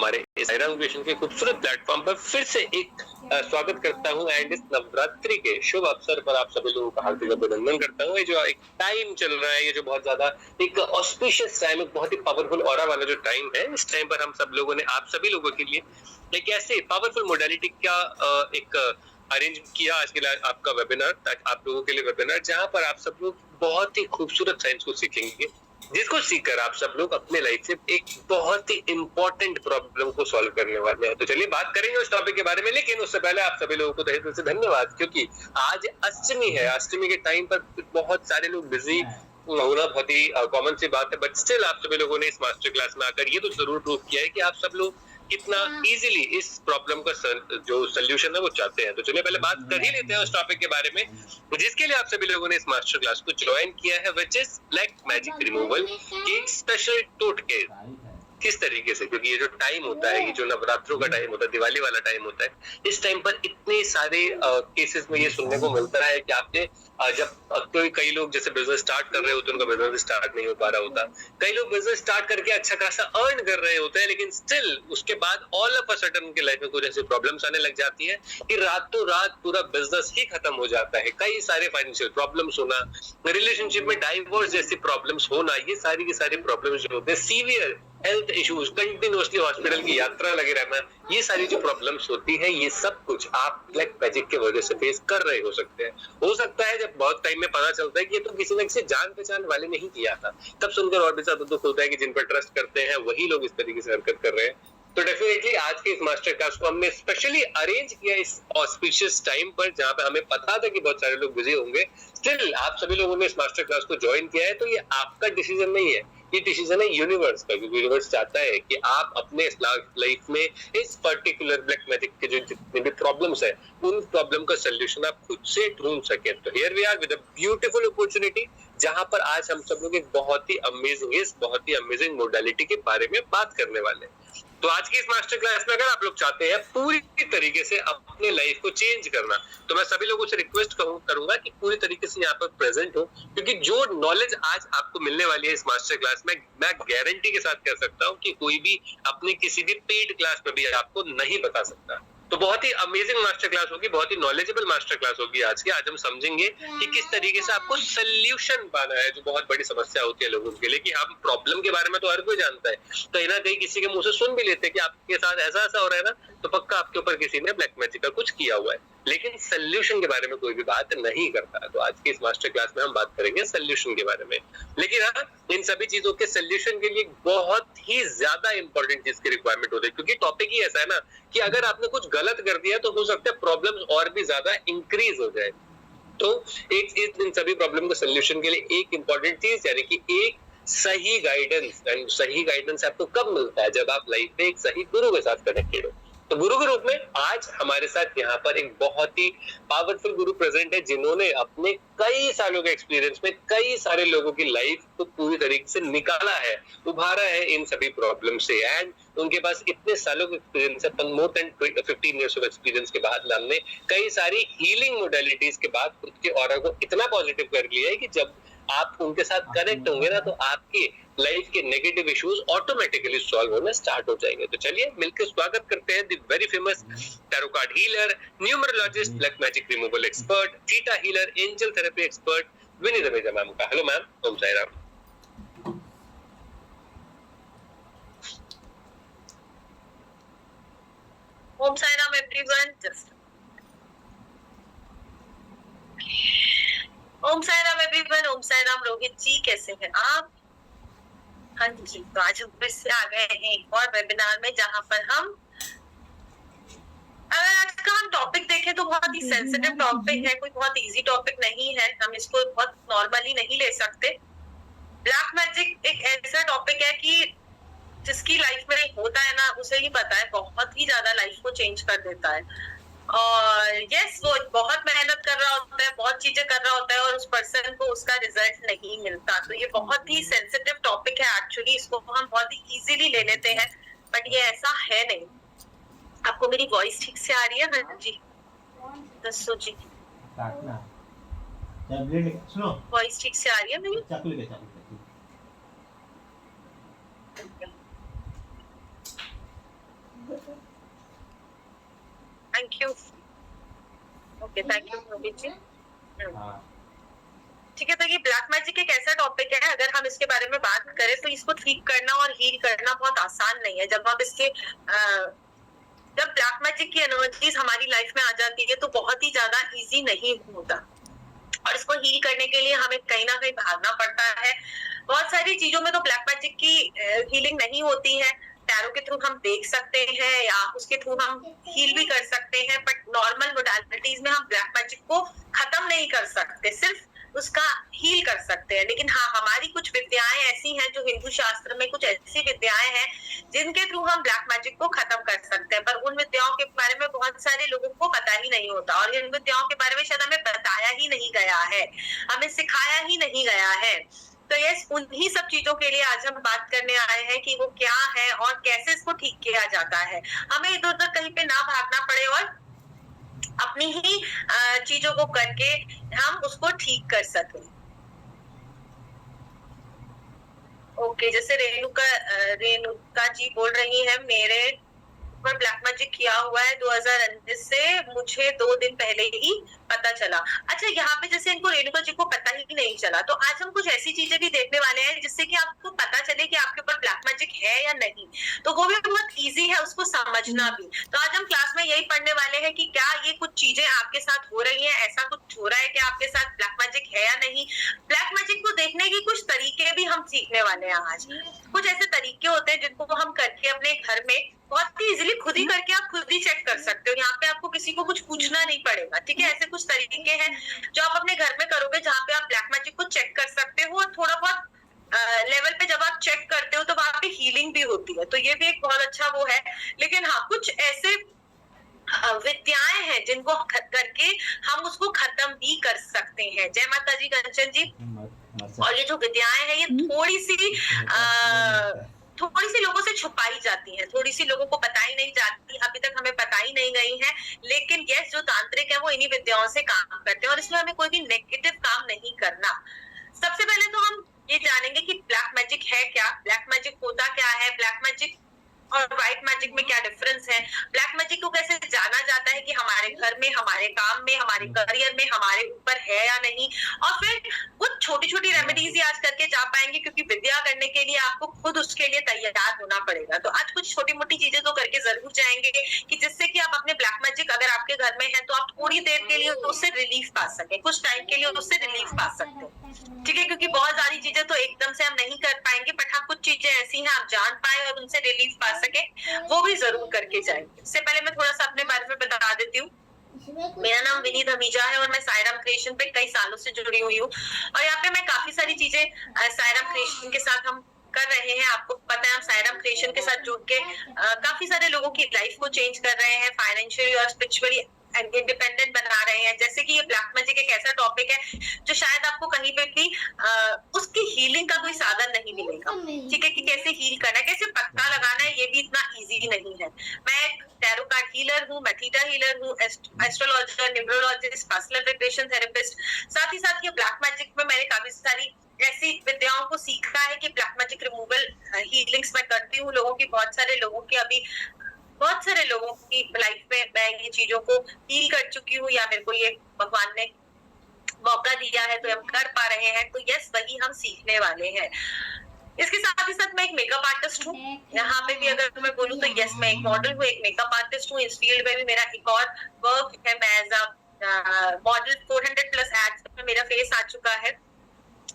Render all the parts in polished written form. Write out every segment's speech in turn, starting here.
हमारे इस साईराम क्रिएशन के खूबसूरत प्लेटफॉर्म पर फिर से एक स्वागत करता हूं एंड इस नवरात्रि के शुभ अवसर पर आप सभी लोगों का हार्दिक अभिनंदन करता हूं। ये जो एक टाइम चल रहा है, ये जो बहुत ज्यादा एक ऑस्पिशियस टाइम, एक बहुत ही पावरफुल ऑरा वाला जो टाइम है, इस टाइम पर हम सब लोगों ने आप सभी लोगों के लिए एक ऐसे पावरफुल मोडालिटी का एक अरेंज किया आज के लिए आपका वेबिनार, ताकि आप लोगों के लिए वेबिनार जहां पर आप सब लोग बहुत ही खूबसूरत साइंस को सीखेंगे, जिसको सीखकर आप सब लोग अपने लाइफ से एक बहुत ही इंपॉर्टेंट प्रॉब्लम को सॉल्व करने वाले हैं। तो चलिए बात करेंगे उस टॉपिक के बारे में, लेकिन उससे पहले आप सभी लोगों को तहे दिल से धन्यवाद, क्योंकि आज अष्टमी है। अष्टमी के टाइम पर बहुत सारे लोग बिजी होना बहुत ही कॉमन सी बात है, बट स्टिल आप सभी लोगों ने इस मास्टर क्लास में आकर ये तो जरूर प्रूव किया है कि आप सब लोग कितना इजीली इस प्रॉब्लम का जो सोल्यूशन है वो चाहते हैं। तो चलिए पहले बात कर ही लेते हैं उस टॉपिक के बारे में, जिसके लिए आप सभी लोगों ने इस मास्टर क्लास को ज्वाइन किया है, which is black magic removal के स्पेशल टोटके। किस तरीके से, क्योंकि ये जो टाइम होता है, ये जो नवरात्रों का टाइम होता है, दिवाली वाला टाइम होता है, इस टाइम पर इतने सारे केसेस में ये सुनने को मिलता है कि आपने जब कई लोग जैसे बिजनेस स्टार्ट कर रहे होते हैं, उनका बिजनेस स्टार्ट नहीं हो पा रहा होता, कई लोग बिजनेस स्टार्ट करके अच्छा खासा अर्न कर रहे होते हैं, लेकिन स्टिल उसके बाद ऑल ऑफ अ सडन उनके लाइफ में कुछ ऐसी प्रॉब्लम्स आने लग जाती है कि रातों रात पूरा बिजनेस ही खत्म हो जाता है। कई सारे फाइनेंशियल प्रॉब्लम्स होना, रिलेशनशिप में डाइवोर्स जैसी प्रॉब्लम्स होना, ये सारी की सारी प्रॉब्लम्स जो होते हैं, severe health issues, continuously hospital की यात्रा लगे रहना, ये सारी जो प्रॉब्लम्स होती है, ये सब कुछ आप ब्लैक मैजिक के वजह से फेस कर रहे हो सकते हैं। हो सकता है जब बहुत टाइम में पता चलता है कि ये तो किसी न किसी जान पहचान वाले ने ही किया था, तब सुनकर और भी ज्यादा दुख होता है कि जिन पर ट्रस्ट करते हैं वही लोग इस तरीके से हरकत कर रहे हैं। तो डेफिनेटली आज के इस मास्टर क्लास को हमने स्पेशली अरेंज किया इस ऑस्पिशियस टाइम पर, जहां पे हमें पता था कि बहुत सारे लोग बिजी होंगे। स्टिल आप सभी लोगों ने इस मास्टर क्लास को ज्वाइन किया है, तो ये आपका डिसीजन नहीं है, ये डिसीजन है यूनिवर्स का, क्योंकि यूनिवर्स चाहता है कि आप अपने लाइफ में इस पर्टिकुलर ब्लैक मैजिक के जो जितने भी प्रॉब्लम्स है, उन प्रॉब्लम का सोल्यूशन आप खुद से ढूंढ सके। तो here we are with a beautiful opportunity, जहां पर आज हम सब लोग एक बहुत ही अमेजिंग मोडालिटी के बारे में बात करने वाले हैं। तो आज की इस मास्टर क्लास में अगर आप लोग चाहते हैं पूरी तरीके से अपने लाइफ को चेंज करना, तो मैं सभी लोगों से रिक्वेस्ट करूंगा कि पूरी तरीके से यहाँ पर प्रेजेंट हो, क्योंकि जो नॉलेज आज आपको मिलने वाली है इस मास्टर क्लास में, मैं गारंटी के साथ कह सकता हूँ कि कोई भी अपने किसी भी पेड क्लास में भी आपको नहीं बता सकता। तो बहुत ही अमेजिंग मास्टर क्लास होगी, बहुत ही नॉलेजेबल मास्टर क्लास होगी आज की। आज हम समझेंगे कि किस तरीके से आपको सोल्यूशन पाना है, जो बहुत बड़ी समस्या होती है लोगों के लिए, कि हम प्रॉब्लम के बारे में तो हर कोई जानता है, कहीं ना कहीं किसी के मुंह से सुन भी लेते हैं कि आपके साथ ऐसा ऐसा हो रहा है ना, तो पक्का आपके ऊपर किसी ने ब्लैक मैजिक का कुछ किया हुआ है, लेकिन सोल्यूशन के बारे में कोई भी बात नहीं करता। तो आज की इस मास्टर क्लास में हम बात करेंगे सोल्यूशन के बारे में। लेकिन हाँ, इन सभी चीजों के सोल्यूशन के लिए बहुत ही ज्यादा इंपॉर्टेंट चीज की रिक्वायरमेंट होती है, क्योंकि टॉपिक ही ऐसा है ना कि अगर आपने कुछ गलत कर दिया तो हो सकता है प्रॉब्लम्स और भी ज्यादा इंक्रीज हो जाए। तो इन सभी प्रॉब्लम के सोल्यूशन के लिए एक इंपॉर्टेंट चीज, यानी कि एक सही गाइडेंस। एंड सही गाइडेंस आपको कब मिलता है? जब आप लाइफ में एक सही गुरु के साथ कनेक्टेड हो। तो गुरु के रूप में आज हमारे साथ यहाँ पर एक बहुत ही पावरफुल गुरु प्रेजेंट है, जिन्होंने अपने कई सालों के एक्सपीरियंस में कई सारे लोगों की लाइफ को पूरी तरीके से निकाला है, उभारा है इन सभी प्रॉब्लम से। एंड उनके पास इतने सालों का एक्सपीरियंस है, more than 15 years of experience के बाद हमने कई सारी हीलिंग मोडालिटीज के बाद खुद के ऑरा को इतना पॉजिटिव कर लिया है कि जब आप उनके साथ कनेक्ट होंगे ना, तो आपके लाइफ के नेगेटिव इश्यूज ऑटोमेटिकली सॉल्व होना स्टार्ट हो जाएंगे। तो चलिए मिलकर स्वागत करते हैं the very famous tarot card healer, numerologist, black magic removal expert, theta healer, angel therapy expert Vini Rameja ma'am का। Hello ma'am, Om Sai Ram. Om Sai Ram everyone. Om Sai Ram everyone. Om Sai Ram. Rohit ji कैसे हैं आप? हाँ जी, तो आज हम फिर से आ गए हैं एक और वेबिनार में, जहां पर हम अगर आज का हम टॉपिक देखें तो बहुत ही सेंसिटिव टॉपिक है, कोई बहुत इजी टॉपिक नहीं है, हम इसको बहुत नॉर्मली नहीं ले सकते। ब्लैक मैजिक एक ऐसा टॉपिक है कि जिसकी लाइफ में होता है ना, उसे ही पता है, बहुत ही ज्यादा लाइफ को चेंज कर देता है। और यस, वो बहुत मेहनत कर रहा होता है, बहुत चीजें कर रहा होता है, और उस पर्सन को उसका रिजल्ट नहीं मिलता। तो ये बहुत ही सेंसिटिव टॉपिक है एक्चुअली, इसको हम बहुत ही इजीली ले लेते हैं, बट ये ऐसा है नहीं। आपको मेरी वॉइस ठीक से आ रही है? हाँ जी, दसो जी, सुनो, वॉइस ठीक से आ रही है मेरी? Thank you. Okay, thank you Mohit ji. ठीक है, तो ये ब्लैक मैजिक एक ऐसा टॉपिक है, अगर हम इसके बारे में बात करें तो इसको ठीक करना और हील करना बहुत आसान नहीं है। जब आप इसके जब ब्लैक मैजिक की एनर्जीज हमारी लाइफ में आ जाती है तो बहुत ही ज्यादा इजी नहीं होता, और इसको हील करने के लिए हमें कहीं ना कहीं भागना पड़ता है। बहुत सारी चीजों में तो ब्लैक मैजिक की हीलिंग नहीं होती है, टैरो के थ्रू हम देख सकते हैं या उसके थ्रू हम हील भी कर सकते हैं, बट नॉर्मल मोडालिटीज में हम ब्लैक मैजिक को खत्म नहीं कर सकते, सिर्फ उसका हील कर सकते हैं। लेकिन हाँ, हमारी कुछ विद्याएं ऐसी हैं, जो हिंदू शास्त्र में कुछ ऐसी विद्याएं हैं जिनके थ्रू हम ब्लैक मैजिक को खत्म कर सकते हैं, पर उन विद्याओं के बारे में बहुत सारे लोगों को पता ही नहीं होता, और इन विद्याओं के बारे में शायद हमें बताया ही नहीं गया है, हमें सिखाया ही नहीं गया है। तो यस, उन्हीं सब चीजों के लिए आज हम बात करने आए हैं कि वो क्या है और कैसे इसको ठीक किया जाता है। हमें इधर उधर कहीं पे ना भागना पड़े और अपनी ही चीजों को करके हम उसको ठीक कर सकें। ओके, जैसे रेणुका जी बोल रही है, मेरे पर ब्लैक मैजिक किया हुआ है 2019 से, मुझे 2 दिन पहले ही पता चला। अच्छा, यहाँ पे जैसे इनको रेणुका जी को पता ही नहीं चला, तो आज हम कुछ ऐसी चीजें भी देखने वाले हैं जिससे कि आपको पता चले कि आपके ऊपर ब्लैक मैजिक है या नहीं, तो वो भी बहुत इजी है उसको समझना भी। तो आज हम क्लास में यही पढ़ने वाले हैं कि क्या ये कुछ चीजें आपके साथ हो रही है, ऐसा कुछ हो रहा है कि आपके साथ ब्लैक मैजिक है या नहीं। ब्लैक मैजिक को देखने की कुछ तरीके भी हम सीखने वाले हैं आज। कुछ ऐसे तरीके होते हैं जिनको हम करके अपने घर में बहुत ही इजीली खुद ही करके आप खुद ही चेक कर सकते हो, यहाँ पे आपको किसी को कुछ पूछना नहीं पड़ेगा। ठीक है, ऐसे कुछ तरीके हैं जो आप अपने घर में करोगे, जहाँ पे आप ब्लैक मैजिक को चेक कर सकते हो, और थोड़ा बहुत लेवल पे जब आप चेक करते हो तो वहां पे हीलिंग भी होती है, तो ये भी एक बहुत अच्छा वो है। लेकिन हाँ, कुछ ऐसे विद्याएं हैं जिनको करके हम उसको खत्म भी कर सकते हैं। जय माता जी, कंचन जी। और ये जो विद्याएं हैं, ये थोड़ी सी लोगों से छुपाई जाती हैं, थोड़ी सी लोगों को बताई नहीं जाती, अभी तक हमें बताई नहीं गई है। लेकिन यस, जो तांत्रिक है वो इन्हीं विद्याओं से काम करते हैं, और इसमें हमें कोई भी नेगेटिव काम नहीं करना। सबसे पहले तो हम ये जानेंगे कि ब्लैक मैजिक है क्या, ब्लैक मैजिक होता क्या है, ब्लैक मैजिक और व्हाइट मैजिक में क्या डिफरेंस है, ब्लैक मैजिक को कैसे जाना जाता है कि हमारे घर में, हमारे काम में, हमारे करियर में हमारे ऊपर है या नहीं। और फिर कुछ छोटी छोटी रेमेडीज ही आज करके जा पाएंगे, क्योंकि विद्या करने के लिए आपको खुद उसके लिए तैयार होना पड़ेगा। तो आज कुछ छोटी मोटी चीजें तो करके जरूर जाएंगे कि जिससे कि आप अपने ब्लैक मैजिक अगर आपके घर में है तो आप थोड़ी देर के लिए उससे रिलीफ पा सके, कुछ टाइम के लिए उससे रिलीफ पा सकते हैं। ठीक है, क्योंकि बहुत सारी चीजें तो एकदम से हम नहीं कर पाएंगे, बट हाँ, कुछ चीजें ऐसी हैं आप जान पाए और उनसे रिलीफ पा सके, वो भी जरूर करके जाएंगे। इससे पहले मैं थोड़ा सा अपने बारे में बता देती हूँ। मेरा नाम विनीत हमीजा है और मैं सायराम क्रिएशन पे कई सालों से जुड़ी हुई हूँ, और यहाँ पे मैं काफी सारी चीजें सायराम क्रिएशन के साथ हम कर रहे हैं। आपको पता है, हम सायराम क्रिएशन के साथ जुड़ के काफी सारे लोगों की लाइफ को चेंज कर रहे हैं, फाइनेंशियली और स्पिरिचुअली इंडिपेंडेंट बना रहे हैं। जैसे कि ये ब्लैक मैजिक एक ऐसा टॉपिक है जो शायद आपको कहीं पे भी उसकी हीलिंग का कोई साधन नहीं मिलेगा। ठीक है, कि कैसे हील करना है, कैसे पत्ता लगाना है, ये भी इतना इजी नहीं है। मैं एक टैरो कार्ड हीलर हूँ, मैं थीटा हीलर हूँ, astrologer, numerologist, personal regression therapist. साथ ही साथ ये ब्लैक मैजिक में मैंने काफी सारी ऐसी विद्याओं को सीखा है कि ब्लैक मैजिक रिमूवल हीलिंग्स मैं करती हूँ लोगों की। बहुत सारे लोगों की लाइफ में मैं ये चीजों को हील कर चुकी हूँ, या मेरे को ये भगवान ने मौका दिया है तो हम कर पा रहे हैं। तो यस, वही हम सीखने वाले हैं। इसके साथ ही साथ मैं एक मेकअप आर्टिस्ट हूँ। यहाँ पे भी अगर मैं बोलूँ तो यस, मैं एक मॉडल हूँ, एक मेकअप आर्टिस्ट हूँ। इस फील्ड में भी मेरा एक और वर्क है, मैं एज अ मॉडल 400+ एड्स में मेरा फेस आ चुका है।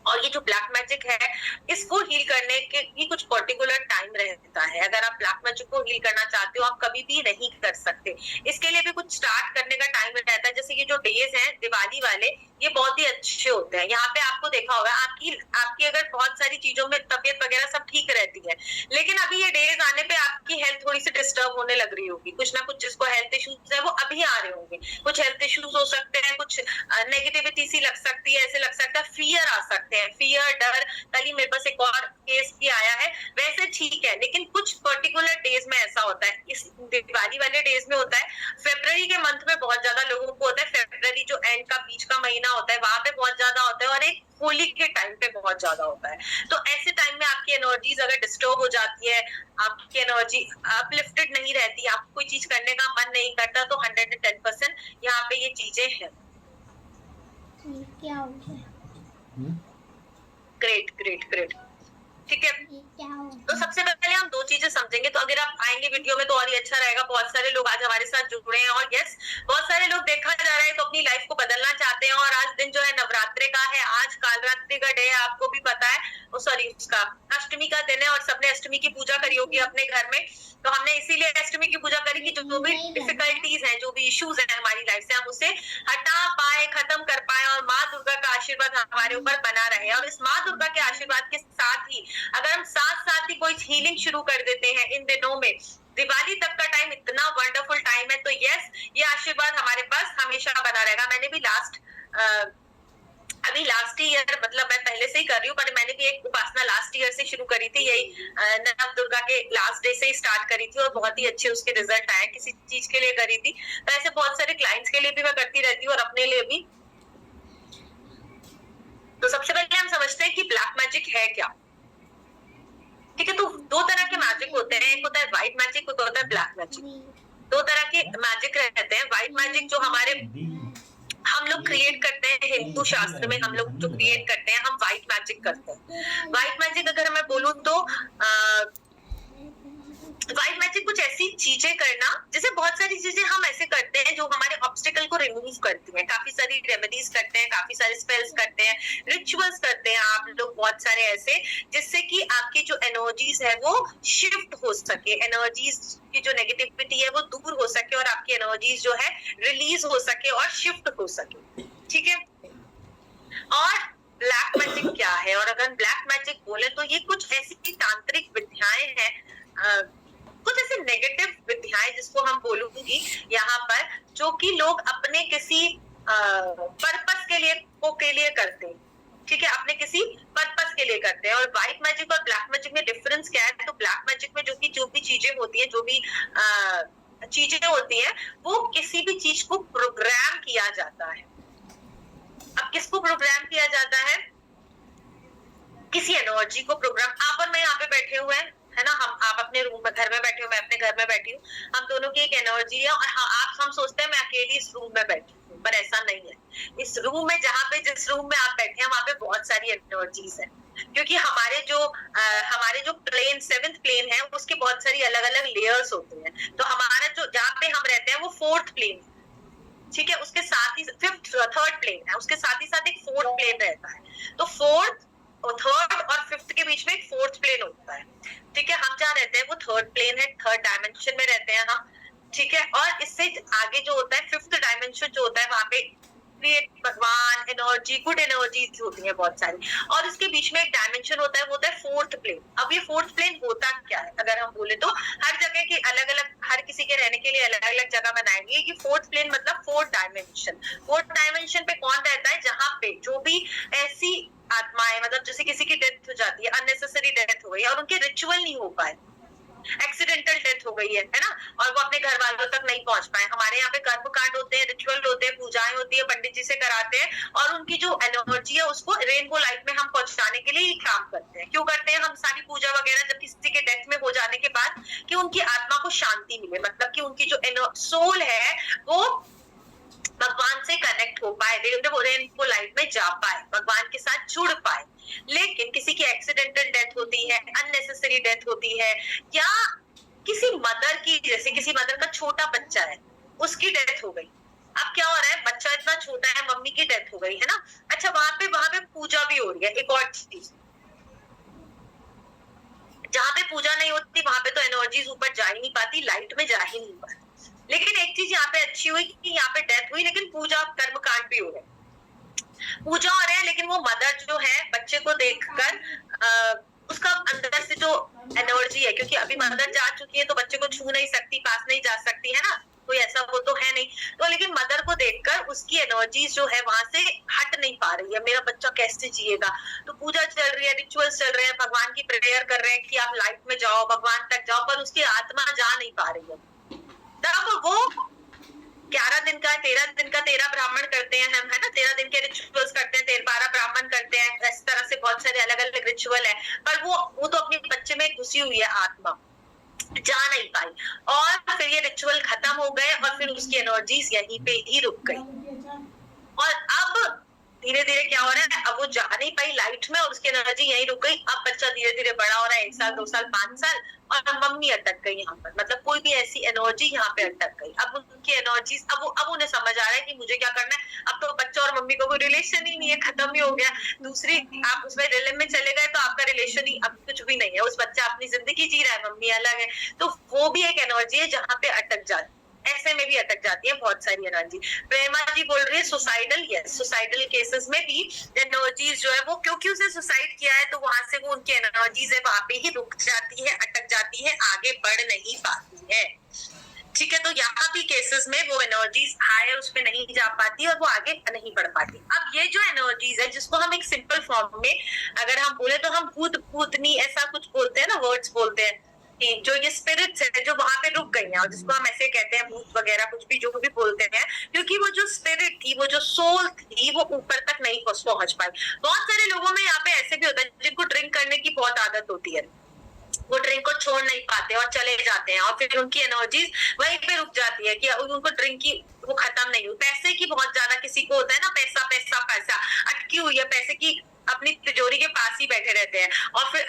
और ये जो ब्लैक मैजिक है, इसको हील करने के भी कुछ पर्टिकुलर टाइम रहता है। अगर आप ब्लैक मैजिक को हील करना चाहते हो, आप कभी भी नहीं कर सकते। इसके लिए भी कुछ स्टार्ट करने का टाइम रहता है। जैसे ये जो डेज हैं दिवाली वाले, ये बहुत ही अच्छे होते हैं। यहाँ पे आपको देखा होगा, आपकी अगर बहुत सारी चीजों में तबीयत वगैरह सब ठीक रहती है, लेकिन अभी ये डेज आने पे आपकी हेल्थ थोड़ी सी डिस्टर्ब होने लग रही होगी। कुछ ना कुछ जिसको हेल्थ इश्यूज है वो अभी आ रहे होंगे। कुछ हेल्थ इश्यूज हो सकते हैं, कुछ नेगेटिविटी सी लग सकती है, ऐसे लग सकता है, फियर आ सकते हैं, फियर, डर। कल ही मेरे पास एक और केस भी आया है। वैसे ठीक है, लेकिन कुछ पर्टिकुलर डेज में ऐसा होता है। इस दिवाली वाले डेज में होता है, फरवरी के मंथ में बहुत ज्यादा लोगों को होता है। फरवरी जनवरी जो एंड का बीच का महीना होता है वहां पे बहुत ज्यादा होता है, और एक होली के टाइम पे बहुत ज्यादा होता है। तो ऐसे टाइम में आपकी एनर्जीज अगर डिस्टर्ब हो जाती है, आपकी एनर्जी अपलिफ्टेड नहीं रहती, आपको कोई चीज करने का मन नहीं करता, तो 110% यहाँ पे ये चीजें हैं। क्या हो गया? ग्रेट ग्रेट ग्रेट, ठीक है। क्या हो तो सबसे पहले हम दो चीजें समझेंगे, तो अगर आप आएंगे वीडियो में तो और ही अच्छा रहेगा। बहुत सारे लोग आज हमारे साथ जुड़े हैं, और यस, बहुत सारे लोग देखा जा रहा है तो अपनी लाइफ को बदलना चाहते हैं। और आज दिन जो है नवरात्रि का है, आज कालरात्रि का डे है, आपको भी पता है, सॉरी उसका अष्टमी का दिन है, और सबने अष्टमी की पूजा करी होगी अपने घर में। तो हमने इसीलिए अष्टमी की पूजा करी कि जो भी डिफिकल्टीज हैं, जो भी इश्यूज हैं हमारी लाइफ से, हम उसे हटा पाए, खत्म कर पाए, और माँ दुर्गा का आशीर्वाद हमारे ऊपर बना रहे। और इस माँ दुर्गा के आशीर्वाद के साथ ही अगर हम साथ साथ ही कोई हीलिंग शुरू कर देते हैं इन दिनों में, दिवाली तक का टाइम इतना वंडरफुल टाइम है, तो यस, ये आशीर्वाद हमारे पास हमेशा बना रहेगा। मैंने भी अभी लास्ट ईयर, मतलब मैं पहले से ही कर रही हूँ, पर मैंने भी एक उपासना लास्ट ईयर से शुरू करी थी, यही नव दुर्गा के लास्ट डे से ही स्टार्ट करी थी, और बहुत ही अच्छे उसके रिजल्ट आए। किसी चीज के लिए करी थी, तो ऐसे बहुत सारे क्लाइंट्स के लिए भी मैं करती रहती हूँ, और अपने लिए भी। तो सबसे पहले हम समझते हैं कि ब्लैक मैजिक है क्या, ठीक है। तो दो तरह के मैजिक होते हैं, एक होता है व्हाइट मैजिक, एक होता है ब्लैक मैजिक। दो तरह के मैजिक रहते हैं। व्हाइट मैजिक जो हम लोग क्रिएट करते हैं, हिंदू शास्त्र में हम लोग जो क्रिएट करते हैं, हम व्हाइट मैजिक करते हैं। व्हाइट मैजिक अगर मैं बोलूं तो व्हाइट मैजिक कुछ ऐसी चीजें करना, जैसे बहुत सारी चीजें हम ऐसे करते हैं जो हमारे ऑब्स्टिकल को रिमूव करती हैं। काफी सारी रेमेडीज करते हैं, काफी सारे स्पेल्स करते हैं, रिचुअल्स करते हैं आप लोग बहुत सारे ऐसे, जिससे कि आपकी जो एनर्जीज है वो शिफ्ट हो सके, एनर्जीज की जो नेगेटिविटी है वो दूर हो सके, और आपकी एनर्जीज जो है रिलीज हो सके और शिफ्ट हो सके, ठीक है। और ब्लैक मैजिक क्या है, और अगर ब्लैक मैजिक बोले तो ये कुछ ऐसी तांत्रिक विद्याएं हैं, कुछ ऐसे नेगेटिव विद्याएं जिसको हम बोलूंगी यहाँ पर, जो कि लोग अपने किसी पर्पस के लिए करते हैं, ठीक है, अपने किसी पर्पस के लिए करते हैं। और व्हाइट मैजिक और ब्लैक मैजिक में डिफरेंस क्या है? तो ब्लैक मैजिक में जो भी चीजें होती है, जो भी चीजें होती है, वो किसी भी चीज को प्रोग्राम किया जाता है। अब किसको प्रोग्राम किया जाता है? किसी एनर्जी को प्रोग्राम। आप और मैं यहाँ पे बैठे हुए हैं, है ना, आप अपने रूम में घर में बैठे हो, मैं अपने घर में बैठी हूँ, हम दोनों की एक एनर्जी है, और हम सोचते हैं मैं अकेली इस रूम में बैठी हूँ, पर ऐसा नहीं है। इस रूम में जिस रूम में आप बैठे हैं वहां पे बहुत सारी एनर्जीज है, क्योंकि हमारे जो प्लेन, 7th प्लेन है, उसके बहुत सारी अलग अलग लेयर्स होते हैं। तो हमारा जो जहाँ पे हम रहते हैं वो 4th प्लेन, ठीक है, उसके साथ ही 3rd प्लेन है, उसके साथ ही साथ एक 4th प्लेन रहता है। तो 4th और 3rd और 5th के बीच में एक 4th प्लेन होता है, ठीक है। हम जहाँ रहते हैं वो 3rd प्लेन है, 3rd डायमेंशन में रहते हैं हम, ठीक है। और इससे आगे जो होता है 5th डायमेंशन जो होता है, वहां पे भगवान, एनर्जी, गुड एनर्जीज होती है बहुत सारी, और इसके बीच में एक डायमेंशन होता है, वो होता है 4th प्लेन। अब ये 4th प्लेन होता क्या है अगर हम बोले तो, हर जगह की अलग अलग, हर किसी के रहने के लिए अलग अलग जगह बनाएंगे कि 4th प्लेन मतलब 4th डायमेंशन। 4th डायमेंशन पे कौन रहता है? जहाँ पे जो भी ऐसी आत्माएं, मतलब जैसे किसी की डेथ हो जाती है, अननेसेसरी डेथ हो गई और उनके रिचुअल नहीं हो पाए, एक्सीडेंटल डेथ हो गई है ना, और वो अपने घर वालों तक नहीं पहुंच पाए। हमारे यहाँ पे कर्म कांड होते हैं, रिचुअल होते हैं, पूजाएं होती है, पंडित जी से कराते हैं, और उनकी जो एनर्जी है उसको रेनबो लाइट में हम पहुंचाने के लिए काम करते हैं। क्यों करते हैं हम सारी पूजा वगैरह? जब किसी के डेथ में हो जाने के बाद, कि उनकी आत्मा को शांति मिले, मतलब कि उनकी जो सोल है वो भगवान से कनेक्ट हो पाए, रेनबो लाइट में जा पाए, भगवान के साथ जुड़ पाए। लेकिन किसी की एक्सीडेंटल डेथ होती है, अननेसेसरी डेथ होती है, या किसी मदर की, जैसे किसी मदर का छोटा बच्चा है, उसकी डेथ हो गई। अब क्या हो रहा है? बच्चा इतना छोटा है, मम्मी की डेथ हो गई है ना, अच्छा, वहां पे पूजा भी हो रही है। एक और चीज, जहाँ पे पूजा नहीं होती वहां पे तो एनर्जीज ऊपर जा ही नहीं पाती, लाइट में जा ही नहीं पाती। लेकिन एक चीज यहाँ पे अच्छी हुई कि यहाँ पे डेथ हुई, लेकिन पूजा, कर्म कांड भी हो रहे, पूजा हो रहे हैं, लेकिन वो मदर जो है बच्चे को देखकर उसका अंदर से जो एनर्जी है, क्योंकि अभी मदर जा चुकी है तो बच्चे को छू नहीं सकती, पास नहीं जा सकती, है ना, कोई ऐसा वो तो है नहीं, तो लेकिन मदर को देखकर उसकी एनर्जी जो है वहां से हट नहीं पा रही है, मेरा बच्चा कैसे जिएगा। तो पूजा चल रही है, रिचुअल्स चल रहे हैं, भगवान की प्रेयर कर रहे हैं कि आप लाइट में जाओ, भगवान तक जाओ, पर उसकी आत्मा जा नहीं पा रही है। तब वो 11 दिन दिन का 13 ब्राह्मण करते हैं हम, है ना, 13 दिन के रिचुअल्स करते हैं, 12 ब्राह्मण करते हैं, इस तरह से बहुत सारे अलग अलग रिचुअल है। पर वो तो अपने बच्चे में घुसी हुई है आत्मा, जा नहीं पाई, और फिर ये रिचुअल खत्म हो गए और फिर उसकी एनर्जीज यहीं पे ही रुक गई। और अब धीरे धीरे क्या हो रहा है, अब वो जा नहीं पाई लाइट में और उसकी एनर्जी यहीं रुक गई। अब बच्चा धीरे धीरे बड़ा हो रहा है, 1 साल 2 साल 5 साल, और मम्मी अटक गई यहाँ पर, मतलब कोई भी ऐसी एनर्जी यहाँ पे अटक गई। अब उनकी एनर्जीज, अब उन्हें समझ आ रहा है कि मुझे क्या करना है। अब तो बच्चा और मम्मी का कोई रिलेशन ही नहीं है, खत्म ही हो गया। दूसरी आप उसमें रिलेशन में चले गए तो आपका रिलेशन ही अब कुछ भी नहीं है, उस बच्चा अपनी जिंदगी जी रहा है, मम्मी अलग है। तो वो भी एक एनर्जी है जहाँ पे अटक जाती है। ऐसे में भी अटक जाती है बहुत सारी एनर्जी। प्रेमा जी बोल रही है सुसाइडल, यस, सुसाइडल केसेस में भी एनर्जीज जो है वो, क्योंकि उसने सुसाइड किया है तो वहां से वो उनकी एनर्जीज है वहां पे ही रुक जाती है, अटक जाती है, आगे बढ़ नहीं पाती है। ठीक है, तो यहाँ भी केसेस में वो एनर्जीज हायर उस पे नहीं जा पाती और वो आगे नहीं बढ़ पाती। अब ये जो एनर्जीज है जिसको हम एक सिंपल फॉर्म में अगर हम बोले तो हम भूत भूतनी ऐसा कुछ बोलते हैं ना, वर्ड्स बोलते हैं, जो ये स्पिरिट्स है जो वहां पे रुक गई हैं, और जिसको हम ऐसे कहते हैं भूत वगैरह कुछ भी जो भी बोलते हैं, क्योंकि वो जो स्पिरिट थी, वो जो सोल थी, वो ऊपर तक नहीं पहुंच पाई। बहुत सारे लोगों में यहाँ पे ऐसे भी होता है जिनको ड्रिंक करने की बहुत आदत होती है, वो ड्रिंक को छोड़ नहीं पाते और चले जाते हैं, और फिर उनकी एनर्जीज वहीं पे रुक जाती है कि उनको ड्रिंक की वो खत्म नहीं हुई। पैसे की बहुत ज्यादा किसी को होता है ना, पैसा पैसा पैसा अटकी हुई है, पैसे की अपनी तिजोरी के पास ही बैठे रहते हैं, और फिर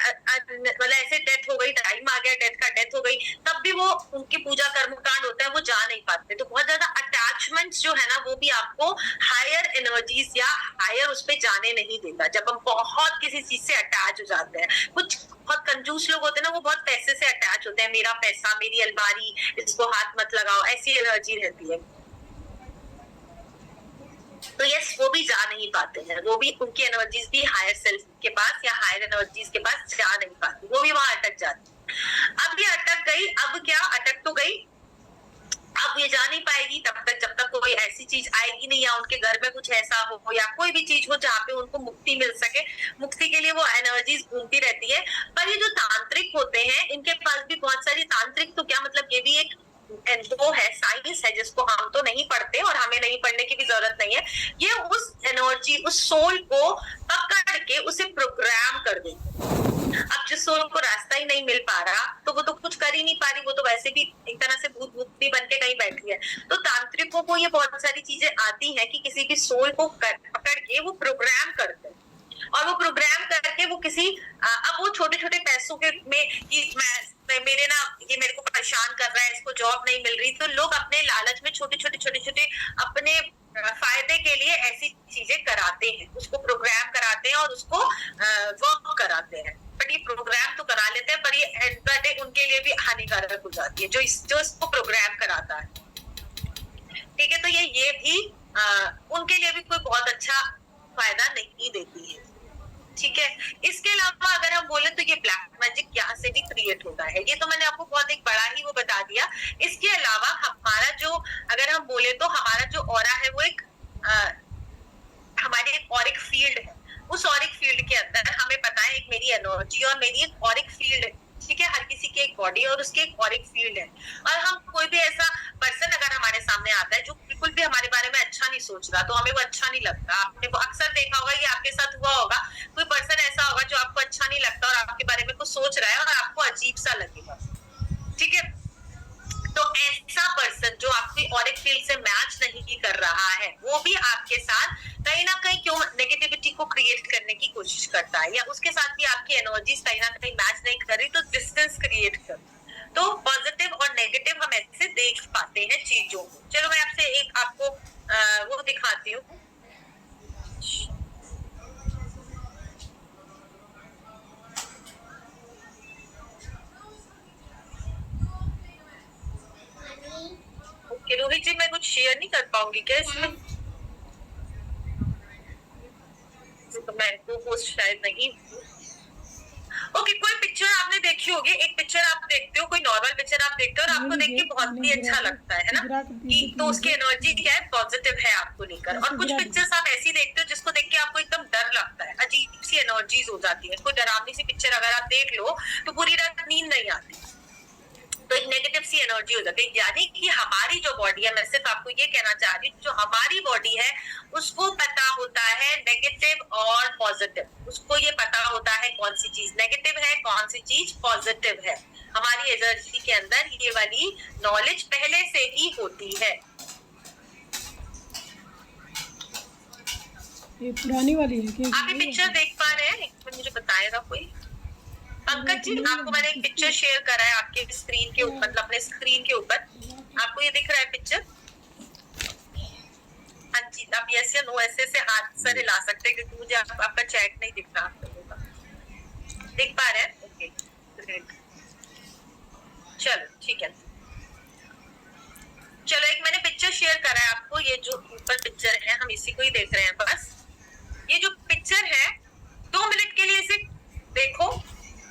मतलब ऐसे डेथ हो गई, टाइम आ गया डेथ का, डेथ हो गई, तब भी वो उनकी पूजा कर्मकांड होता है, वो जा नहीं पाते। तो बहुत ज्यादा अटैचमेंट्स जो है ना, वो भी आपको हायर एनर्जीज या हायर उस पे जाने नहीं देता। जब हम बहुत किसी चीज से अटैच हो जाते हैं, कुछ बहुत कंजूस लोग होते हैं ना, वो बहुत पैसे से अटैच होते हैं, मेरा पैसा, मेरी अलमारी, इसको हाथ मत लगाओ, ऐसी एनर्जी रहती है। तो यस, वो भी जा नहीं पाते हैं, वो भी उनकी एनर्जीज भी हायर सेल्फ के पास या हायर एनर्जीज के पास जा नहीं पाती, वो भी वहां अटक जाती। अब ये अटक गई, अब क्या, अटक तो गई, अब ये जा नहीं पाएगी तब तक जब तक कोई ऐसी चीज आएगी नहीं, या उनके घर में कुछ ऐसा हो या कोई भी चीज हो जहाँ पे उनको मुक्ति मिल सके। मुक्ति के लिए वो एनर्जीज घूमती रहती है। पर ये जो तांत्रिक होते हैं, इनके पास भी बहुत सारी तांत्रिक, तो क्या मतलब ये भी एक वो है, साइंस है जिसको हम तो नहीं पढ़ते और हमें नहीं पढ़ने की भी जरूरत नहीं है। ये उस एनर्जी, उस सोल को पकड़ के उसे प्रोग्राम कर देते। अब जिस सोल को रास्ता ही नहीं मिल पा रहा तो वो तो कुछ कर ही नहीं पा रही, वो तो वैसे भी एक तरह से भूत भूत भी बन के कहीं बैठी है। तो तांत्रिकों को ये बहुत सारी चीजें आती हैं कि किसी भी सोल को पकड़ के वो प्रोग्राम करते हैं, और वो प्रोग्राम करके वो किसी अब वो छोटे छोटे पैसों के में कि मेरे ना ये मेरे को परेशान कर रहा है, इसको जॉब नहीं मिल रही, तो लोग अपने लालच में छोटे छोटे अपने फायदे के लिए ऐसी चीजें कराते हैं, उसको प्रोग्राम कराते हैं और उसको वर्क कराते हैं। बट ये प्रोग्राम तो करा लेते हैं, पर ये एंड द डे उनके लिए भी हानिकारक हो जाती है जो इसको प्रोग्राम कराता है। ठीक है, तो ये भी उनके लिए भी कोई बहुत अच्छा फायदा नहीं देती है। ठीक है, इसके अलावा अगर हम बोले तो ये ब्लैक मैजिक यहाँ से भी क्रिएट होता है, ये तो मैंने आपको बहुत एक बड़ा ही वो बता दिया। इसके अलावा हमारा जो, अगर हम बोले तो हमारा जो ऑरा है वो एक हमारी एक ऑरिक फील्ड है। उस ऑरिक फील्ड के अंदर हमें पता है एक मेरी एनर्जी और मेरी एक ऑरिक फील्ड है। ठीक है, हर किसी की एक बॉडी और उसके एक ऑरिक फील्ड है। और हम कोई भी ऐसा पर्सन अगर हमारे सामने आता है जो बिल्कुल भी हमारे बारे में अच्छा नहीं सोच रहा, तो हमें वो अच्छा नहीं लगता। आपने वो अक्सर देखा होगा, ये आपके साथ हुआ होगा, कोई पर्सन ऐसा होगा जो आपको अच्छा नहीं लगता और आपके बारे में कुछ सोच रहा है और आपको अजीब सा लगेगा। ठीक है, तो ऐसा पर्सन जो आपकी ऑरिक फील्ड से मैच नहीं कर रहा है, वो भी आपके साथ कहीं ना कहीं क्यों नेगेटिविटी को क्रिएट करने की कोशिश करता है, या उसके साथ भी आपकी एनर्जीज कहीं ना कहीं मैच नहीं कर रही, तो डिस्टेंस क्रिएट कर। तो पॉजिटिव और नेगेटिव हम ऐसे देख पाते हैं चीजों को। चलो मैं आपसे एक आपको वो दिखाती हूँ। रोहित जी, मैं कुछ शेयर नहीं कर पाऊंगी क्या इसमें? तो मैं वो शायद नहीं। ओके, कोई पिक्चर आपने देखी होगी, एक पिक्चर आप देखते हो, कोई नॉर्मल पिक्चर आप देखते हो और आपको देख के बहुत ही अच्छा लगता है ना, कि तो उसकी एनर्जी क्या है, पॉजिटिव है आपको लेकर। और कुछ पिक्चर्स आप ऐसी देखते हो जिसको देख के आपको एकदम डर लगता है, अजीब सी एनर्जीज हो जाती है। कोई डरावनी सी पिक्चर अगर आप देख लो तो पूरी रात नींद नहीं आती। तो तो एक नेगेटिव सी एनर्जी हो जाती है। यानी कि हमारी जो बॉडी है, मैं सिर्फ आपको ये कहना चाह रही हूँ, जो हमारी बॉडी है उसको पता होता है नेगेटिव और पॉजिटिव। उसको ये पता होता है कौन सी चीज नेगेटिव है, कौन सी चीज पॉजिटिव है। हमारी एनर्जी के अंदर ये वाली नॉलेज पहले से ही होती है। ये पुरानी वाली है क्या? आप ये पिक्चर देख पा रहे हैं? एक मिनट मुझे बताएगा कोई। पंकज जी, आपको मैंने एक पिक्चर शेयर करा है आपके स्क्रीन के ऊपर, मतलब अपने स्क्रीन के ऊपर। आपको ये दिख रहा है पिक्चर? हाँ जी, आप यस या नो ऐसे से हाथ सर हिला सकते हैं, क्योंकि मुझे आपका चैट नहीं दिख रहा। देख पा रहे हैं? ओके ग्रेट, चलो ठीक है। चलो, एक मैंने पिक्चर शेयर करा है आपको, ये जो ऊपर पिक्चर है हम इसी को ही देख रहे हैं बस। ये जो पिक्चर है 2 मिनट के लिए इसे देखो,